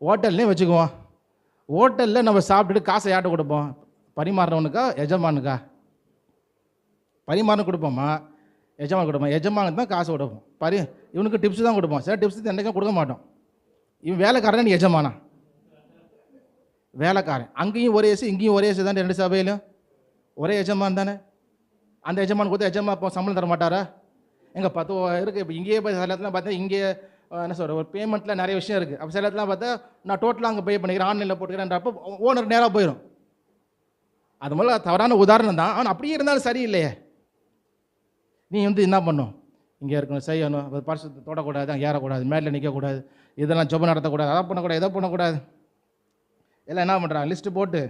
ஹோட்டல்லையும் வச்சுக்குவோம். ஹோட்டலில் நம்ம சாப்பிட்டுட்டு காசை யார்ட்ட கொடுப்போம், பரிமாறினவனுக்கா எஜமானுக்கா? பரிமாறணும் கொடுப்போமா, எஜமான் கொடுப்போம்? எஜமானுக்கு தான் காசு கொடுப்போம், இவனுக்கு டிப்ஸ் தான் கொடுப்போம். சில டிப்ஸ் என்றைக்கும் கொடுக்க மாட்டோம். இவன் வேலைக்காரன், நீ எஜமானா? வேலைக்காரன். அங்கேயும் ஒரே ஏசி இங்கேயும் ஒரே ஏசி தானே, 2 சபையிலும் ஒரே எஜமான் தானே. அந்த எஜமான் கொடுத்து எஜமான் இப்போ சம்பளம் தர மாட்டாரா? எங்கள் 10 இருக்குது. இப்போ இங்கேயே போய் சில இடத்துல பார்த்தா இங்கே என்ன சொல்கிற ஒரு பேமெண்ட்டில் நிறைய விஷயம் இருக்குது. அப்போ சில இடத்துல பார்த்தா நான் டோட்டலாக அங்கே பே பண்ணிக்கிறேன், ஆன்லைனில் போட்டுக்கிறேன்றப்போ ஓனர் நேராக போயிடும். அது முதல்ல தவறான உதாரணம் தான், ஆனால் அப்படியே இருந்தாலும் சரியில்லையே. நீ வந்து என்ன பண்ணும், இங்கே இருக்கணும், செய்யணும், பரிசுத்த தொடக்கூடாது, அங்கே ஏறக்கூடாது, மேலே நிற்கக்கூடாது, இதெல்லாம் ஜெபம் நடத்தக்கூடாது, அதை பண்ணக்கூடாது, இதை பண்ணக்கூடாது, எல்லாம் என்ன பண்ணுறாங்க லிஸ்ட்டு போட்டு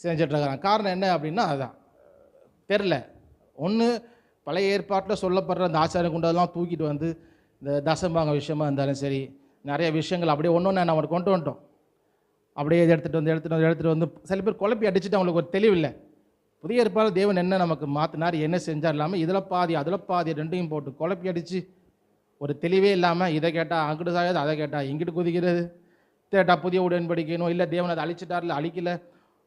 செஞ்சிட்ருக்கிறாங்க. காரணம் என்ன அப்படின்னா அதுதான் தெரில. ஒன்று பழைய ஏற்பாட்டில் சொல்லப்படுற அந்த ஆச்சாரம் குண்டெல்லாம் தூக்கிட்டு வந்து இந்த தசம்பாங்க விஷயமா இருந்தாலும் சரி, நிறைய விஷயங்கள் அப்படியே ஒன்று ஒன்று நம்ம கொண்டு வந்துட்டோம். அப்படியே எடுத்துகிட்டு வந்து சில பேர் குழப்பி அடிச்சுட்டு அவங்களுக்கு ஒரு தெளிவில்லை. புதிய ஏற்பாடு தேவன் என்ன நமக்கு மாற்றினார், என்ன செஞ்சார் இல்லாமல் இதில் பாதி அதில் பாதி ரெண்டையும் போட்டு குழப்பி அடித்து ஒரு தெளிவே இல்லாமல் இதை கேட்டால் அங்கிட்டு சாயாது, அதை கேட்டால் இங்கிட்டு குதிக்கிறது, கேட்டால் புதிய உடன்படிக்கணும், இல்லை தேவன் அதை அழிச்சிட்டார், இல்லை அழிக்கலை,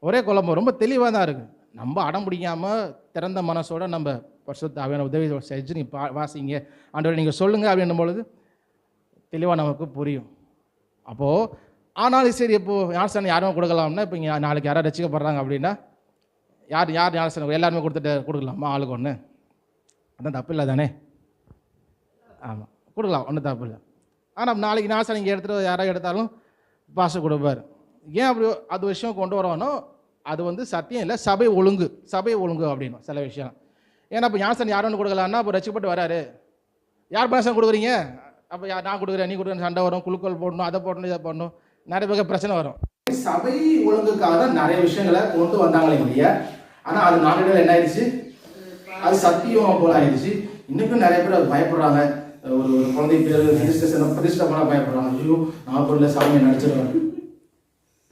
ஒரே குழம்பு. ரொம்ப தெளிவாக தான் இருக்குது. நம்ம அடம் பிடிக்காமல் திறந்த மனசோட நம்ம பரிசுத்த ஆவியான உதவி செஞ்சு நீ வாசிங்க ஆண்டவரே நீங்கள் சொல்லுங்கள் அப்படின்னும் பொழுது தெளிவாக நமக்கு புரியும். அப்போது ஆனாலும் சரி, இப்போது ஞானஸ்தானம் யாரும் கொடுக்கலாம்னா, இப்போ இங்கே நாளைக்கு யாராவது ரசிக்கப்படுறாங்க அப்படின்னா யார் ஞானஸ்தானம் எல்லாருமே கொடுக்கலாமா ஆளுக்கு ஒன்று? அதான் தப்பு இல்லை தானே? ஆமாம், கொடுக்கலாம், ஒன்றும் தப்பு இல்லை. ஆனால் நாளைக்கு ஞானஸ்தானம் இங்கே எடுத்துகிட்டு யாராவது எடுத்தாலும் பாச கொடுப்பார். ஏன் அப்படி அது விஷயம் கொண்டு வரோன்னா, அது வந்து சத்தியம் இல்லை, சபை ஒழுங்கு அப்படின்னு சில விஷயம். ஏன்னா இப்போ ஞானஸ்தானம் யாரும் ஒன்று கொடுக்கலான்னா, இப்போ ரசிக்கப்பட்டு வராரு, யார் ஞானஸ்தானம் கொடுக்குறீங்க, அப்போ நான் கொடுக்குறேன் நீ கொடுக்குறேன் சண்டை வரும், குழுக்கள் போடணும், அதை போடணும், இதை போடணும், நிறைய பேருக்கு பிரச்சனை வரும். சபை ஒழுங்குக்காக தான் நிறைய விஷயங்களை கொண்டு வந்தாங்களே இல்லையா, ஆனால் அது நாடுகள் என்ன ஆயிடுச்சு, அது சத்தியம் போல ஆயிடுச்சு. இன்னும் நிறைய பேர் அது பயப்படுறாங்க. ஒரு குழந்தை பேர் பிரதிஷ்டை பண்ண பயப்படுறாங்க. ஐயோ நான் பொருளை சாமியை நடிச்சிருவேன்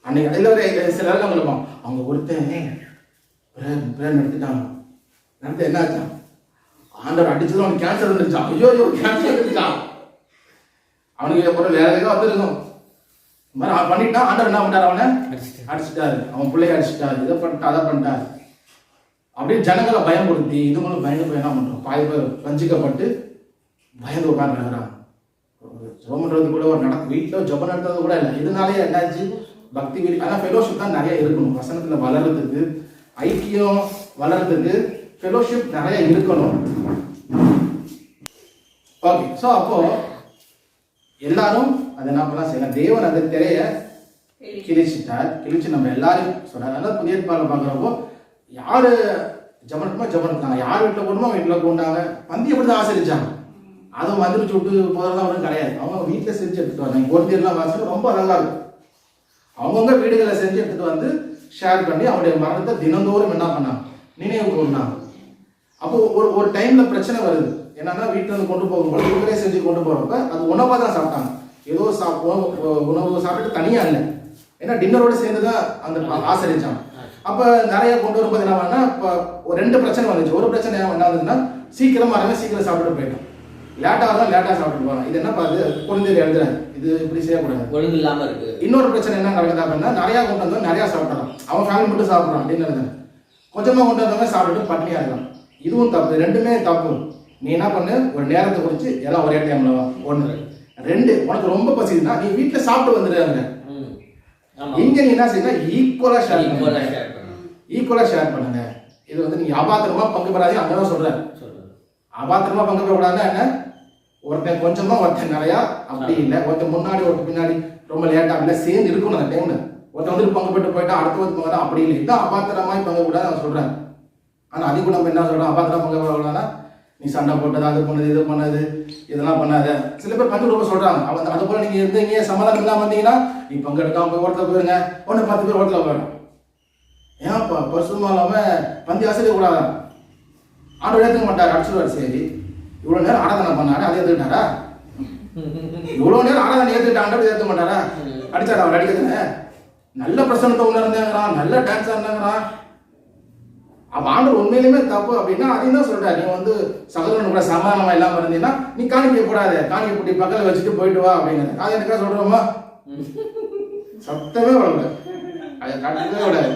அன்னைக்கு. இல்லை சில எல்லாம் கொடுப்போம், அவங்க ஒருத்தன் நடத்திட்டாங்க, நடத்த என்ன ஆச்சான், ஆண்டவர் அடிச்சதும் அவனுக்கு கேன்சர் வந்துருச்சான். ஐயோ கேன்சர் வந்துருச்சான், அவனுக்கு பொருள் வேற எதாவது வந்துருக்கும். இந்த மாதிரி அவன் பண்ணிட்டான். ஆண்டவர் என்ன பண்ணாரு? அவனை அடிச்சுட்டாரு, அவன் பிள்ளைய அடிச்சுட்டாரு, இதை பண்ணிட்டு அதை பண்ணிட்டாரு அப்படின்னு ஜனங்களை பயன்படுத்தி இதுங்களும் பயந்து போய் என்ன பண்றோம்? பாதி பேர் வஞ்சிக்கப்பட்டு பயந்து உட்காந்துருக்கிறான். ஜெபம் பண்றது கூட ஒரு வீட்டில் ஜெபம் நடத்துறது கூட இல்லை. இதனாலே என்னாச்சு? பக்தி வீடு. ஆனால் ஃபெலோஷிப் தான் நிறைய இருக்கணும். வசனத்தில் வளர்றதுக்கு, ஐக்கியம் வளர்றதுக்கு ஃபெலோஷிப் நிறைய இருக்கணும். ஓகே, ஸோ அப்போ எல்லாரும் அதை என்ன பண்ணலாம் செய்யலாம். தேவன் அந்த திரைய கிழிச்சு நம்ம எல்லாரும் சொன்னார். அதனால புதிய ஏற்பாடுல பார்க்குறப்போ யாரு ஜபனத்தாங்க, யார் வீட்டில் போடணுமோ வீட்டில் போனாங்க. பந்தி எப்படி தான் ஆசரிச்சாங்க, அதுவும் மந்திரிச்சு விட்டு போகிறதா ஒன்றும் கிடையாது. அவங்க வீட்டில் செஞ்சு எடுத்துட்டு வந்தாங்க. குழந்தையெல்லாம் வாசல் ரொம்ப அழகா இருக்கும். அவங்கவுங்க வீடுகளை செஞ்சு எடுத்துட்டு வந்து ஷேர் பண்ணி அவருடைய மரணத்தை தினந்தோறும் என்ன பண்ணாங்க? நினைவு கூர்ந்தாங்க. அப்போ ஒரு டைம்ல பிரச்சனை வருது. என்னன்னா வீட்டுல இருந்து கொண்டு போகும்போது இவங்களே செஞ்சு கொண்டு போறப்ப அது உணவா தான் சாப்பிட்டாங்க. ஏதோ உணவு சாப்பிட்டு தனியா இல்லை, ஏன்னா டின்னரோட சேர்ந்து தான் அந்த ஆசரிச்சாங்க. அப்ப நிறைய கொண்டு வரும்போது என்ன பண்ணா, இப்போ 2 பிரச்சனை வந்துச்சு. ஒரு பிரச்சனை என்ன ஆகுதுன்னா, சீக்கிரம் சாப்பிட்டு போயிட்டோம், லேட்டா தான் லேட்டா சாப்பிட்டு போறாங்க. இது என்ன பாது குழந்தைகள் எழுதுறாரு, இது இப்படி செய்யக்கூடாது, ஒழுங்கு இல்லாம இருக்கு. இன்னொரு பிரச்சனை என்ன நடக்குது அப்படின்னா, நிறைய கொண்டு வந்தவங்க நிறைய சாப்பிடலாம், அவன் ஃபேமிலி மட்டும் சாப்பிடறான் அப்படின்னு கொஞ்சமா கொண்டு வந்தவங்க சாப்பிட்டு பட்னியா இருக்கலாம். இதுவும் தப்பு, ரெண்டுமே தப்பு. நீ என்ன பண்ணு, ஒரு நேரத்தை குறிச்சு எல்லாம் ஒரே டைம்ல 1 2 உனக்கு ரொம்ப பசிக்குதுன்னா நீ வீட்டுல சாப்பிட்டு வந்துடுறாங்க. இங்க நீ என்ன செய்யணும், ஈக்குவலா ஷேர் பண்ணுங்க. இது வந்து நீங்க அபாத்திரமா பங்கு பெறாதீங்க. அங்கதான் சொல்றேன், அபாத்திரமா பங்கு பெறக்கூடாதுன்னா என்ன, ஒருத்தன் கொஞ்சமா ஒருத்தன் நிறையா அப்படி இல்லை, ஒருத்தன் முன்னாடி ஒருத்தன் பின்னாடி ரொம்ப லேட்டா இல்லை, சேர்ந்து இருக்கணும். அந்த டைம்ல ஒருத்தன் வந்து பங்கு பெற்று போயிட்டா அடுத்த வந்து பங்கு அப்படி இல்லை. இதுதான் அபாத்திரமாய் பங்கு கூடாது நான் சொல்றேன். ஆனா அதுக்கு நம்ம என்ன சொல்றோம், அபாத்திரம் பங்கு பெறக்கூடாதுன்னா நீ சண்டை போட்டது, அது பண்ணது, இது பண்ணது, இதெல்லாம் பண்ணாத. சில பேர் பங்கு ரொம்ப சொல்றாங்க. அவங்க அது போல நீங்க இருந்தீங்க சமாதானம் இல்லாம வந்தீங்கன்னா நீ பங்கு எடுக்காம போய் ஓட்டத்தில் போயிருங்க, 10 பேர் ஓட்டத்தில் போயிடும். ஏன்ப்பா பரிசுத்தமா இல்லாம பந்தி ஆசிரியர் கூடாது. ஆண்டவர் ஏற்றுக்க மாட்டார், அடிச்சுடுவார். சரி, இவ்வளவு நேரம் ஆராதனை பண்ணாரு, அதை ஏற்றுக்கிட்டாரா? இவ்வளவு நேரம் ஆராதனை ஏற்றுக்கிட்ட ஆண்டவர் ஏற்க மாட்டாரா? அடிச்சாரா? அவர் அடிக்கிறதுங்க. நல்ல பிரசன்னத்தை உணர்ந்தாங்கிறான், நல்ல டான்ஸ் ஆடினாங்கிறான். அப்ப ஆண்டவர் உண்மையிலுமே தப்பு அப்படின்னா அதையும் தான் சொல்றாரு. நீ வந்து சகோதரன் கூட சமாதானமா இல்லாம இருந்தீங்கன்னா நீ காணிக்க கூடாது, காணிக்க போட்டி பக்கத்துல வச்சுட்டு போயிட்டு வா அப்படிங்கிறது. அது எனக்கா சொல்றோமா? சத்தமே விடல, அதை காட்டவே விடாது.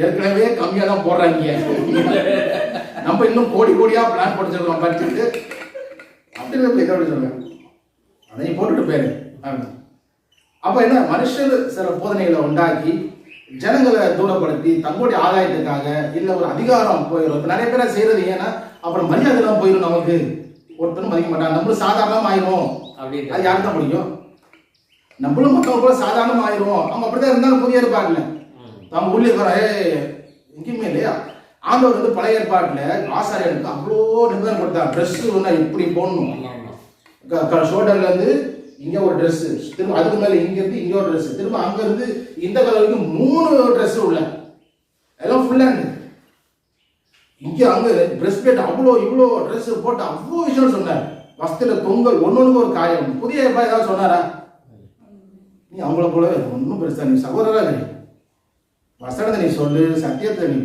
ஏற்கனவே கம்மியா தான் போடுறாங்க. நம்ம இன்னும் கோடியா பிளான் படிச்சிருக்கோம் படிச்சுட்டு அப்படி இதை சொல்றேன். அதை போட்டுட்டு போயிரு. அப்ப என்ன, மனுஷர் சில போதனைகளை உண்டாக்கி ஜனங்களை தூரப்படுத்தி தங்களுடைய ஆதாயத்துக்காக இல்ல ஒரு அதிகாரம் போயிடும். நிறைய பேரை செய்யறது ஏன்னா அப்புறம் மரியாதை எல்லாம் போயிடும். நமக்கு ஒருத்தரும் மதிக்க மாட்டாங்க, நம்மளும் சாதாரணமா ஆயிரும். அது யாருக்கு தான் முடியும்? நம்மளும் மக்கள் கூட சாதாரணமா ஆயிரும். அவங்க அப்படிதான் இருந்தாலும் புதிய ஏற்பாடுல நம்ம உள்ளே வர எங்கேயுமே இல்லையா. ஆண்டவர் வந்து பழைய ஏற்பாட்டுல ஆசாரியனுக்கு அவ்வளோ நிபந்தனை கொடுத்தாங்க. ட்ரெஸ் ஒன்னா இப்படி போடணும், ஷோல்டர்ல இருந்து இங்க ஒரு ட்ரெஸ், திரும்ப அதுக்கு மேல இங்க இருந்து இங்க ஒரு ட்ரெஸ், திரும்ப அங்க இருந்து இந்த கலருக்கு 3 ட்ரெஸ் உள்ள எல்லாம் ஃபுல்லா இங்க அங்க பிரஸ்ட் பிளேட் அவ்வளோ இவ்வளோ ட்ரெஸ் போட்டு அவ்வளோ விஷயம் சொன்னார். வஸ்திர தொங்கல் ஒன்னொன்னு ஒரு காயம். புதிய ஏதாவது சொன்னாரா? நீ அவங்கள போல ஒன்றும் பெருசா, நீ சகோதரா கிடையாது. வசனத்தை நீ சொல்லு, சத்தியத்தை நீ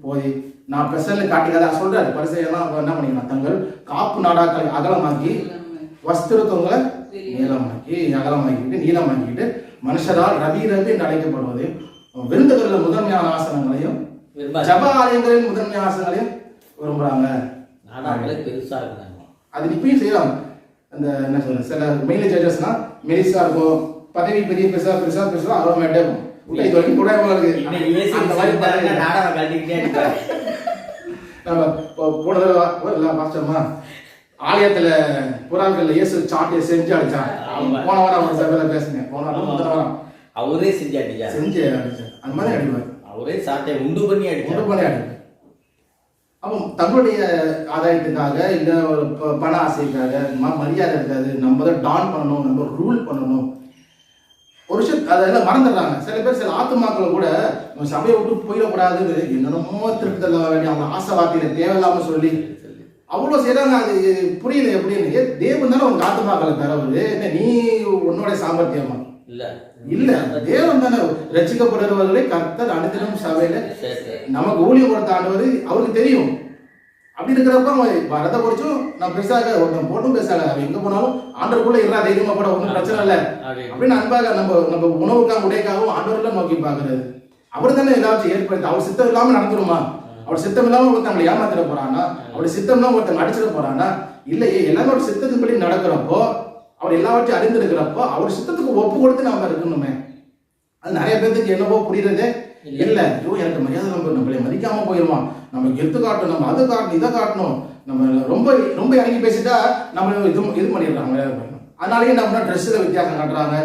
போய் நான் பெசல்ல காட்டிக்காத சொல்றாரு. பரிசையெல்லாம் என்ன பண்ணிக்கலாம், தங்கள் காப்பு நாடாக்களை அகலமாக்கி வஸ்திரத்தவங்களை அகலமாக்கிட்டு நீளமாக்கிட்டு மனுஷரால் ரவி என்று அழைக்கப்படுவது விருந்துகளில் முதன்மையான ஆசனங்களையும் ஜப ஆலயங்களின் முதன்மை ஆசனங்களையும் விரும்புறாங்க. அது இப்பயும் செய்யலாம். அந்த என்ன சொல்ற சில மெயில் ஜட்ஜஸ்னா மெலிசா இருக்கும், பதவி பெரிய பெருசா அரோமேட்டே இருக்கும். இது வரைக்கும் கூட அந்த மாதிரி நம்ம போனது மாஸ்டர்மா ஆலயத்துல புறாக்கள்ல இயேசு சாட்டியை செஞ்சு அடிச்சான். போன வாரம் அவர் சபையில பேசுங்க, போன வாரம் அவரே செஞ்சு அடிச்சார். அந்த மாதிரி அடிப்பார். அவரே சாட்டை உண்டு பண்ணி அடிப்பார். அப்போ தங்களுடைய ஆதாயத்துக்காக இல்ல ஒரு பண ஆசைக்காக மரியாதை இருக்காது, நம்ம தான் டான் பண்ணணும், நம்ம ரூல் பண்ணணும். ஒரு விஷயம் அதெல்லாம் மறந்துடுறாங்க. சில பேர் சில ஆத்துமாக்களை கூட சபையை விட்டு போயிடக்கூடாதுன்னு என்னென்னமோ திருப்பி வேண்டிய அவங்க ஆசை வார்த்தையில தேவையில்லாம சொல்லி அவ்வளோ செய்யறாங்க. அது புரியல எப்படின்னு. தேவன் தானே உங்க ஆத்துமாக்களை தரவுது, என்ன நீ உன்னோட சாமர்த்தியமா? இல்ல, தேவன் தானே. ரட்சிக்கப்படுறவர்களை கர்த்தர் அனுதினம் சபையில நமக்கு ஊழியம் கொடுத்த ஆண்டவர் அவருக்கு தெரியும். அப்படி இருக்கிறப்ப வரதை குறிச்சும் நான் பெருசாக ஒருத்தன் போட்டும் பேசாக அவன் எங்க போனாலும் ஆண்டவருக்குள்ள இருந்தா தைரியமா கூட ஒன்றும் பிரச்சனை இல்லை அப்படின்னு அன்பாக நம்ம உணவுக்காக உடையக்காகவும் ஆண்டவர்ல நோக்கி பார்க்கறது. அவர் தானே ஏதாச்சும் ஏற்படுத்தி அவர் சித்தம் இல்லாம நடந்துருமா? அவர் சித்தம் இல்லாம ஒருத்தவங்களை ஏமாத்திட போறானா? அவருடைய சித்தம் இல்லாம ஒருத்தங்க அடிச்சிட போறானா? இல்லையே, எல்லாமே ஒரு சித்தத்துக்குப்படி நடக்கிறப்போ, அவர் எல்லாவற்றையும் அறிந்திருக்கிறப்போ அவர் சித்தத்துக்கு ஒப்பு கொடுத்து நாம இருக்கணுமே. அது நிறைய பேருக்கு என்னவோ புரியுறதே இல்ல. ஐயோ எனக்கு மரியாதை நம்மளை மதிக்காம போயிருவான், நம்ம கெத்து காட்டணும், நம்ம அதை காட்டணும், இதை காட்டணும், நம்ம ரொம்ப ரொம்ப இறங்கி பேசிட்டா நம்ம இது பண்ணிடுறாங்க. அதனாலேயே நம்ம ட்ரெஸ்ஸில் வித்தியாசம் காட்டுறாங்க,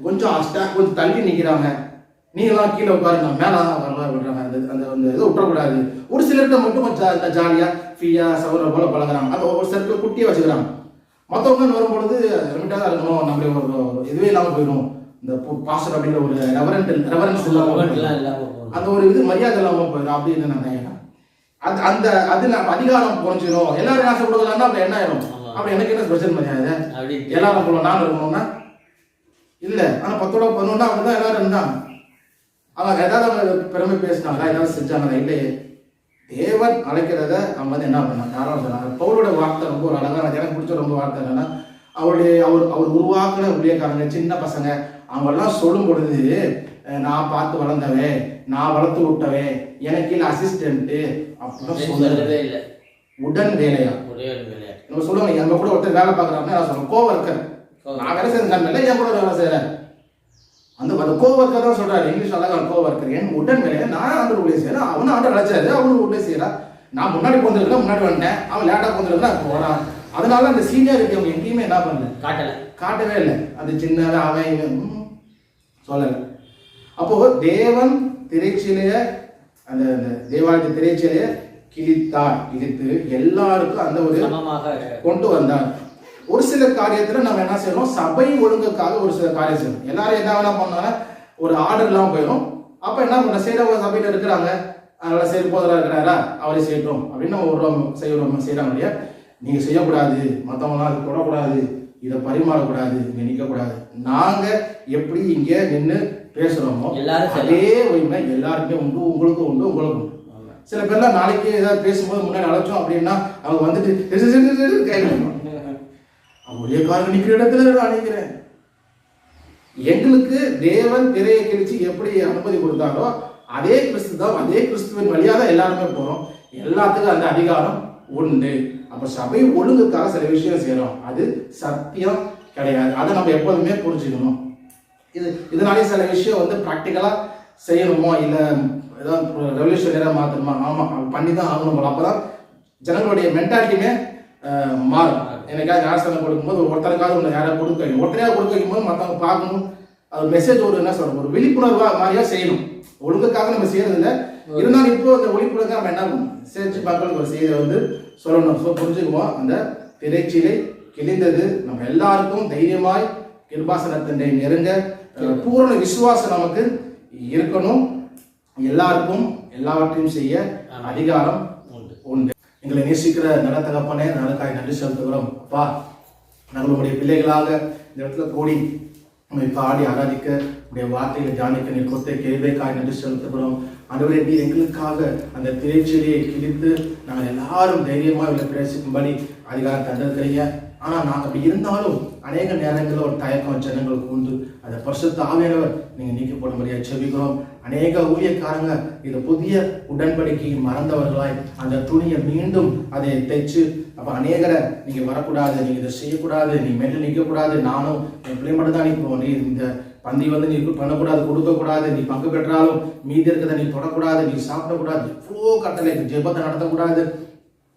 கொஞ்சம் தள்ளி நிற்கிறாங்க. நீங்களாம் கீழே உட்காருங்க, மேலே விடுறாங்க. அந்த இதை விட்டுறக்கூடாது. ஒரு சிலர்கிட்ட மட்டும் கொஞ்சம் ஜாலியாக ஃப்ரீயா சௌர போல பழகுறாங்க. அதை ஒரு சிலருக்கு குட்டியை வச்சுக்கிறாங்க. மற்றவங்க வரும்பொழுது லிமிட்டாக தான் இருக்கணும், நம்மளே ஒரு இதுவே இல்லாமல் போயிடும். இந்த பாஸ்டர் அப்படிங்கிற ஒரு ரெவரன்ஸ் அந்த ஒரு இது மரியாதை இல்லாமல் போயிடும் அப்படின்னு நான் நினைக்கிறேன். அது நம்ம அதிகாரம் குறைஞ்சிடும். எல்லாரும் ஆசை கொடுக்கலாம்னா அப்படி என்ன ஆயிடும்? அப்படி எனக்கு என்ன ஸ்பெஷல் மரியாதை? எல்லாரும் போல நாங்கள் இருக்கணும்னா இல்லை. ஆனால் 10ஓட 11 அப்படிதான் எல்லாரும் இருந்தாங்க. அவங்க ஏதாவது அவங்க பெருமை பேசினாங்களா, ஏதாவது செஞ்சாங்களா? இல்லையே. தேவன் அழைக்கிறத அவங்க வந்து என்ன பண்ணாங்க, யாரும் சொன்னாங்க. பவுலோட வார்த்தை ரொம்ப ஒரு அழகான, எனக்கு பிடிச்ச ரொம்ப வார்த்தை என்னன்னா, அவர் உருவாக்குன ஊழியக்காரங்க, சின்ன பசங்க, அவங்கெல்லாம் சொல்லும் பொழுது நான் பார்த்து வளர்ந்தவன், நான் வளர்த்து விட்டவன், எனக்கு இல்லை அசிஸ்டன்ட்டு அப்படிலாம் சொல்லவே இல்லை. உடன் வேலையா நம்ம சொல்லுவாங்க. எங்க கூட ஒருத்தர் வேலை பார்க்குறாங்கன்னா நான் சொல்லுவேன் கோவர்க்கர். நான் வேலை செய்யறேன், என் கூட வேலை செய்யறேன். அந்த கோவர்க்கர் தான் சொல்றாரு, இங்கிலீஷ் அழகா கோவர்க்கர். என் உடன் வேலையா, நான் ஆண்டு உள்ளே செய்யறேன், அவனும் ஆண்டு அழைச்சாரு, அவனும் உள்ளே செய்யறான். நான் முன்னாடி போந்துருக்கேன், முன்னாடி வந்துட்டேன், அவன் லேட்டா போந்துருக்கேன் போறான். அதனால அந்த சீனியாரிட்டி அவங்க எங்கேயுமே என்ன பண்ணல, காட்டவே இல்லை. அது சின்ன அவன் சொல்லலை. அப்போ தேவன் திரைச்சீலைய, அந்த தேவாலய திரைச்சீலைய கிழித்து எல்லாருக்கும் அந்த ஒரு கொண்டு வந்தார். ஒரு சில காரியத்துல நம்ம என்ன செய்யணும், சபை ஒழுங்குக்காக ஒரு சில காரியம் செய்யணும். எல்லாரும் என்ன வேணா பண்ணாங்கன்னா ஒரு ஆர்டர் எல்லாம் போயிடும். அப்ப என்ன பண்ண செய்யறவங்க சபையில இருக்கிறாங்க, அதனால சரி போதரா இருக்கிறாரா அவரை செய்யட்டும் அப்படின்னு நம்ம செய்யறாங்க இல்லையா. நீங்க செய்யக்கூடாது, மற்றவங்களாம் அது தொடக்கூடாது, இதை பரிமாறக்கூடாது, இங்க நிற்கக்கூடாது. நாங்க எப்படி இங்க நின்று பேசுறோமோ அதே உரிமை எல்லாருக்குமே உண்டு, உங்களுக்கும் உண்டு, உங்களுக்கும் உண்டு. சில பேர்லாம் நாளைக்கு ஏதாவது பேசும்போது முன்னாடி அழைச்சோம் அப்படின்னா அவங்க வந்துட்டு கேட்கணும், அவங்களுடைய காரணம் நிற்கிற இடத்துல நான் நிற்கிறேன். எங்களுக்கு தேவன் திரையை கிழிச்சு எப்படி அனுமதி கொடுத்தாரோ அதே கிறிஸ்து தான், அதே கிறிஸ்துவின் வழியாக தான் எல்லாருமே போறோம். எல்லாத்துக்கும் அந்த அதிகாரம் உண்டு. அப்ப சபை ஒழுங்குக்காக சில விஷயம் செய்யறோம், அது சத்தியம் கிடையாது. அதை நம்ம எப்போதுமே புரிஞ்சுக்கணும். இதனாலே சில விஷயம் வந்து ப்ராக்டிக்கலா செய்யணுமோ இல்லை ஏதாவது ரெவல்யூஷனரியா மாற்றணுமா, ஆமா பண்ணி தான் ஆகணும் போல. அப்பதான் ஜனங்களுடைய மென்டாலிட்டியுமே மாறும். எனக்காக ஆசனம் கொடுக்கும்போது ஒருத்தருக்காக ஒன்று யாராவது கொடுக்க வைக்கணும், ஒருத்தரையாக கொடுக்க வைக்கும் போது மற்றவங்க பார்க்கணும். அது மெசேஜ் ஒரு என்ன சொல்றோம், ஒரு விழிப்புணர்வா மாதிரியா செய்யணும். ஒழுங்குக்காக நம்ம செய்யறது இல்லை, இருந்தாலும் இப்போ அந்த விழிப்புணர்வு நம்ம என்ன பண்ணணும், சேர்த்து மக்களுக்கு ஒரு செய்தியை வந்து சொல்லணும். ஸோ புரிஞ்சுக்குவோம், அந்த திரைச்சீலை கிழிந்தது. நம்ம எல்லாருக்கும் தைரியமாய் கிருபாசனத்தை நெருங்க பூரண விசுவாசம் நமக்கு இருக்கணும். எல்லாருக்கும் எல்லாவற்றையும் செய்ய அதிகாரம் உண்டு. எங்களை நேசிக்கிற நல்ல தகப்பனே, நல்லக்காய் நன்றி செலுத்துகிறோம். அப்பா, நம்மளுடைய பிள்ளைகளாக இந்த இடத்துல கூடி நம்ம பாடி ஆராதிக்க உடைய வார்த்தைகளை தியானிக்க நீர் கொத்த கேள்விக்காய் நன்றி செலுத்துகிறோம். ஆண்டவரே, நீர் எங்களுக்காக அந்த திரைச்சீலையை கிழித்து நாங்கள் எல்லாரும் தைரியமாக இதில் பிரவேசிக்கும்படி அதிகாரம் தந்திருக்கிறீங்க. ஆனால் நாங்கள் அப்படி இருந்தாலும் அநேக நேரங்களில் ஒரு தயக்கம் ஜனங்களுக்கு உண்டு. அதை பரிசுத்த ஆவியானவர் நீங்கள் நீக்கி போடும்படியாக செபிக்கிறோம். அநேக ஊழியக்காரங்க இதை புதிய உடன்படிக்கை மறந்தவர்களாய் அந்த துணியை மீண்டும் அதை தைச்சு, அப்போ அநேகரை நீங்கள் வரக்கூடாது, நீங்கள் இதை செய்யக்கூடாது, நீ மேலே நிற்கக்கூடாது, நானும் என் பிள்ளை மட்டும் தான் இப்போ நீ இந்த பந்தி வந்து நீ பண்ணக்கூடாது, கொடுக்கக்கூடாது, நீ பங்கு பெற்றாலும் மீதி இருக்கிறத நீ தொடக்கூடாது, நீ சாப்பிடக்கூடாது, எவ்வளோ கட்டளை, ஜெபத்தை நடத்தக்கூடாது,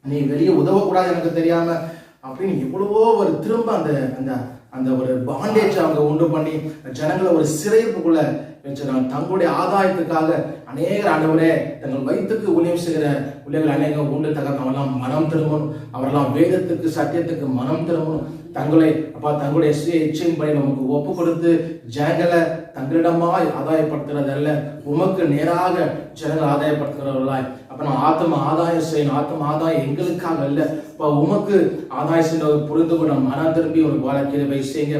நீ வெளியே உதவக்கூடாது எனக்கு தெரியாம அப்படின்னு எவ்வளவோ ஒரு திரும்ப அந்த அந்த அந்த ஒரு பாண்டேஜ் அவங்க உண்டு பண்ணி ஜனங்களை ஒரு சிறைப்புக்குள்ள வச்சிருக்காங்க. தங்களுடைய ஆதாயத்துக்காக அநேகர் ஆண்டவரே தங்கள் வயிற்றுக்கு ஊழியம் செய்கிற ஊழியர்கள் அநேகம் உண்டு தகவலாம் மனம் திரும்பணும். அவரெல்லாம் வேதத்துக்கு சத்தியத்துக்கு மனம் திரும்பணும். தங்களை அப்பா தங்களுடைய சுய இச்சையின்படி நமக்கு ஒப்பு கொடுத்து ஜனங்களை தங்களிடமாய் ஆதாயப்படுத்துறதல்ல, உமக்கு நேராக ஜனங்களை ஆதாயப்படுத்துகிறவர்களாய் அப்ப நம்ம ஆத்ம ஆதாயம் செய்யணும். ஆத்ம ஆதாயம் எங்களுக்காக அல்ல, இப்போ உமக்கு ஆதாயம் செய்யறது புரிந்து கொண்டு மனம் திரும்பி ஒரு வாழ்க்கையை செய்யுங்க.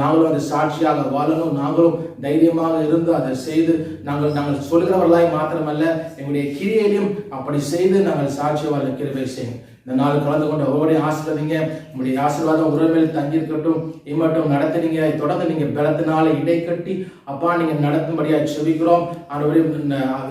நாங்களும் அந்த சாட்சியாக வாழணும். நாங்களும் தைரியமாக இருந்து அதை செய்து நாங்கள் சொல்கிறவர்களாய் மாத்திரமல்ல, எங்களுடைய கிரியையிலும் அப்படி செய்து நாங்கள் சாட்சியை வாழ கிருபை செய்யுங்க. இந்த நாள் கலந்து கொண்டு ஒவ்வொரு ஆசீர்வதிங்க. உங்களுடைய ஆசீர்வாதம் உறவில் தங்கியிருக்கட்டும். இம்மட்டும் நடத்துனீங்க, தொடர்ந்து நீங்க பலத்தினால இடை கட்டி அப்பா நீங்க நடத்தும்படியாக செபிக்கிறோம்.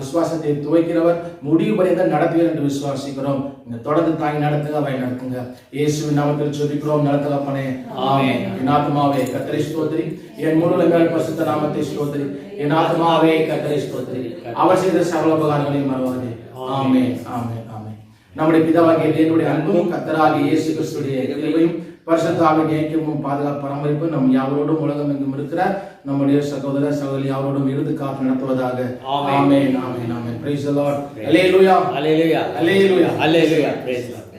விசுவாசத்தை துவைக்கிறவர் முடிவு பரியந்தம் நடத்துவீர் என்று விசுவாசிக்கிறோம். தொடர்ந்து தாங்கி நடத்துங்க, அவை நடத்துங்க. இயேசுவின் நாமத்தில் செபிக்கிறோம் நல்ல தகப்பனே, ஆமென். என் ஆத்துமாவே கர்த்தரை ஸ்தோத்திரி, என் முழு பரிசுத்த நாமத்தை ஸ்தோத்திரி. என் ஆத்துமாவே கர்த்தரை ஸ்தோத்திரி, அவர் செய்த சகல உபகாரங்களையும் மறவாதே. ஆமென், ஆமென், ஆமென். நம்முடைய பிதாவாகிய தேவனுடைய அன்பும் கர்த்தராகிய இயேசு கிறிஸ்துவின் கிருபையும் பரிசுத்த ஆவியின் ஐக்கியமும் பாதுகாப்பு பராமரிப்பு நம் யாவரோடும் உலகம் எங்கும் இருக்கிற நம்முடைய சகோதர சகோதரி யாவரோடும் இருந்து காத்து நடத்துவதாக. ஆமென், ஆமென், ஆமென். Praise the Lord. Hallelujah. Hallelujah. Hallelujah. Hallelujah. Praise the Lord.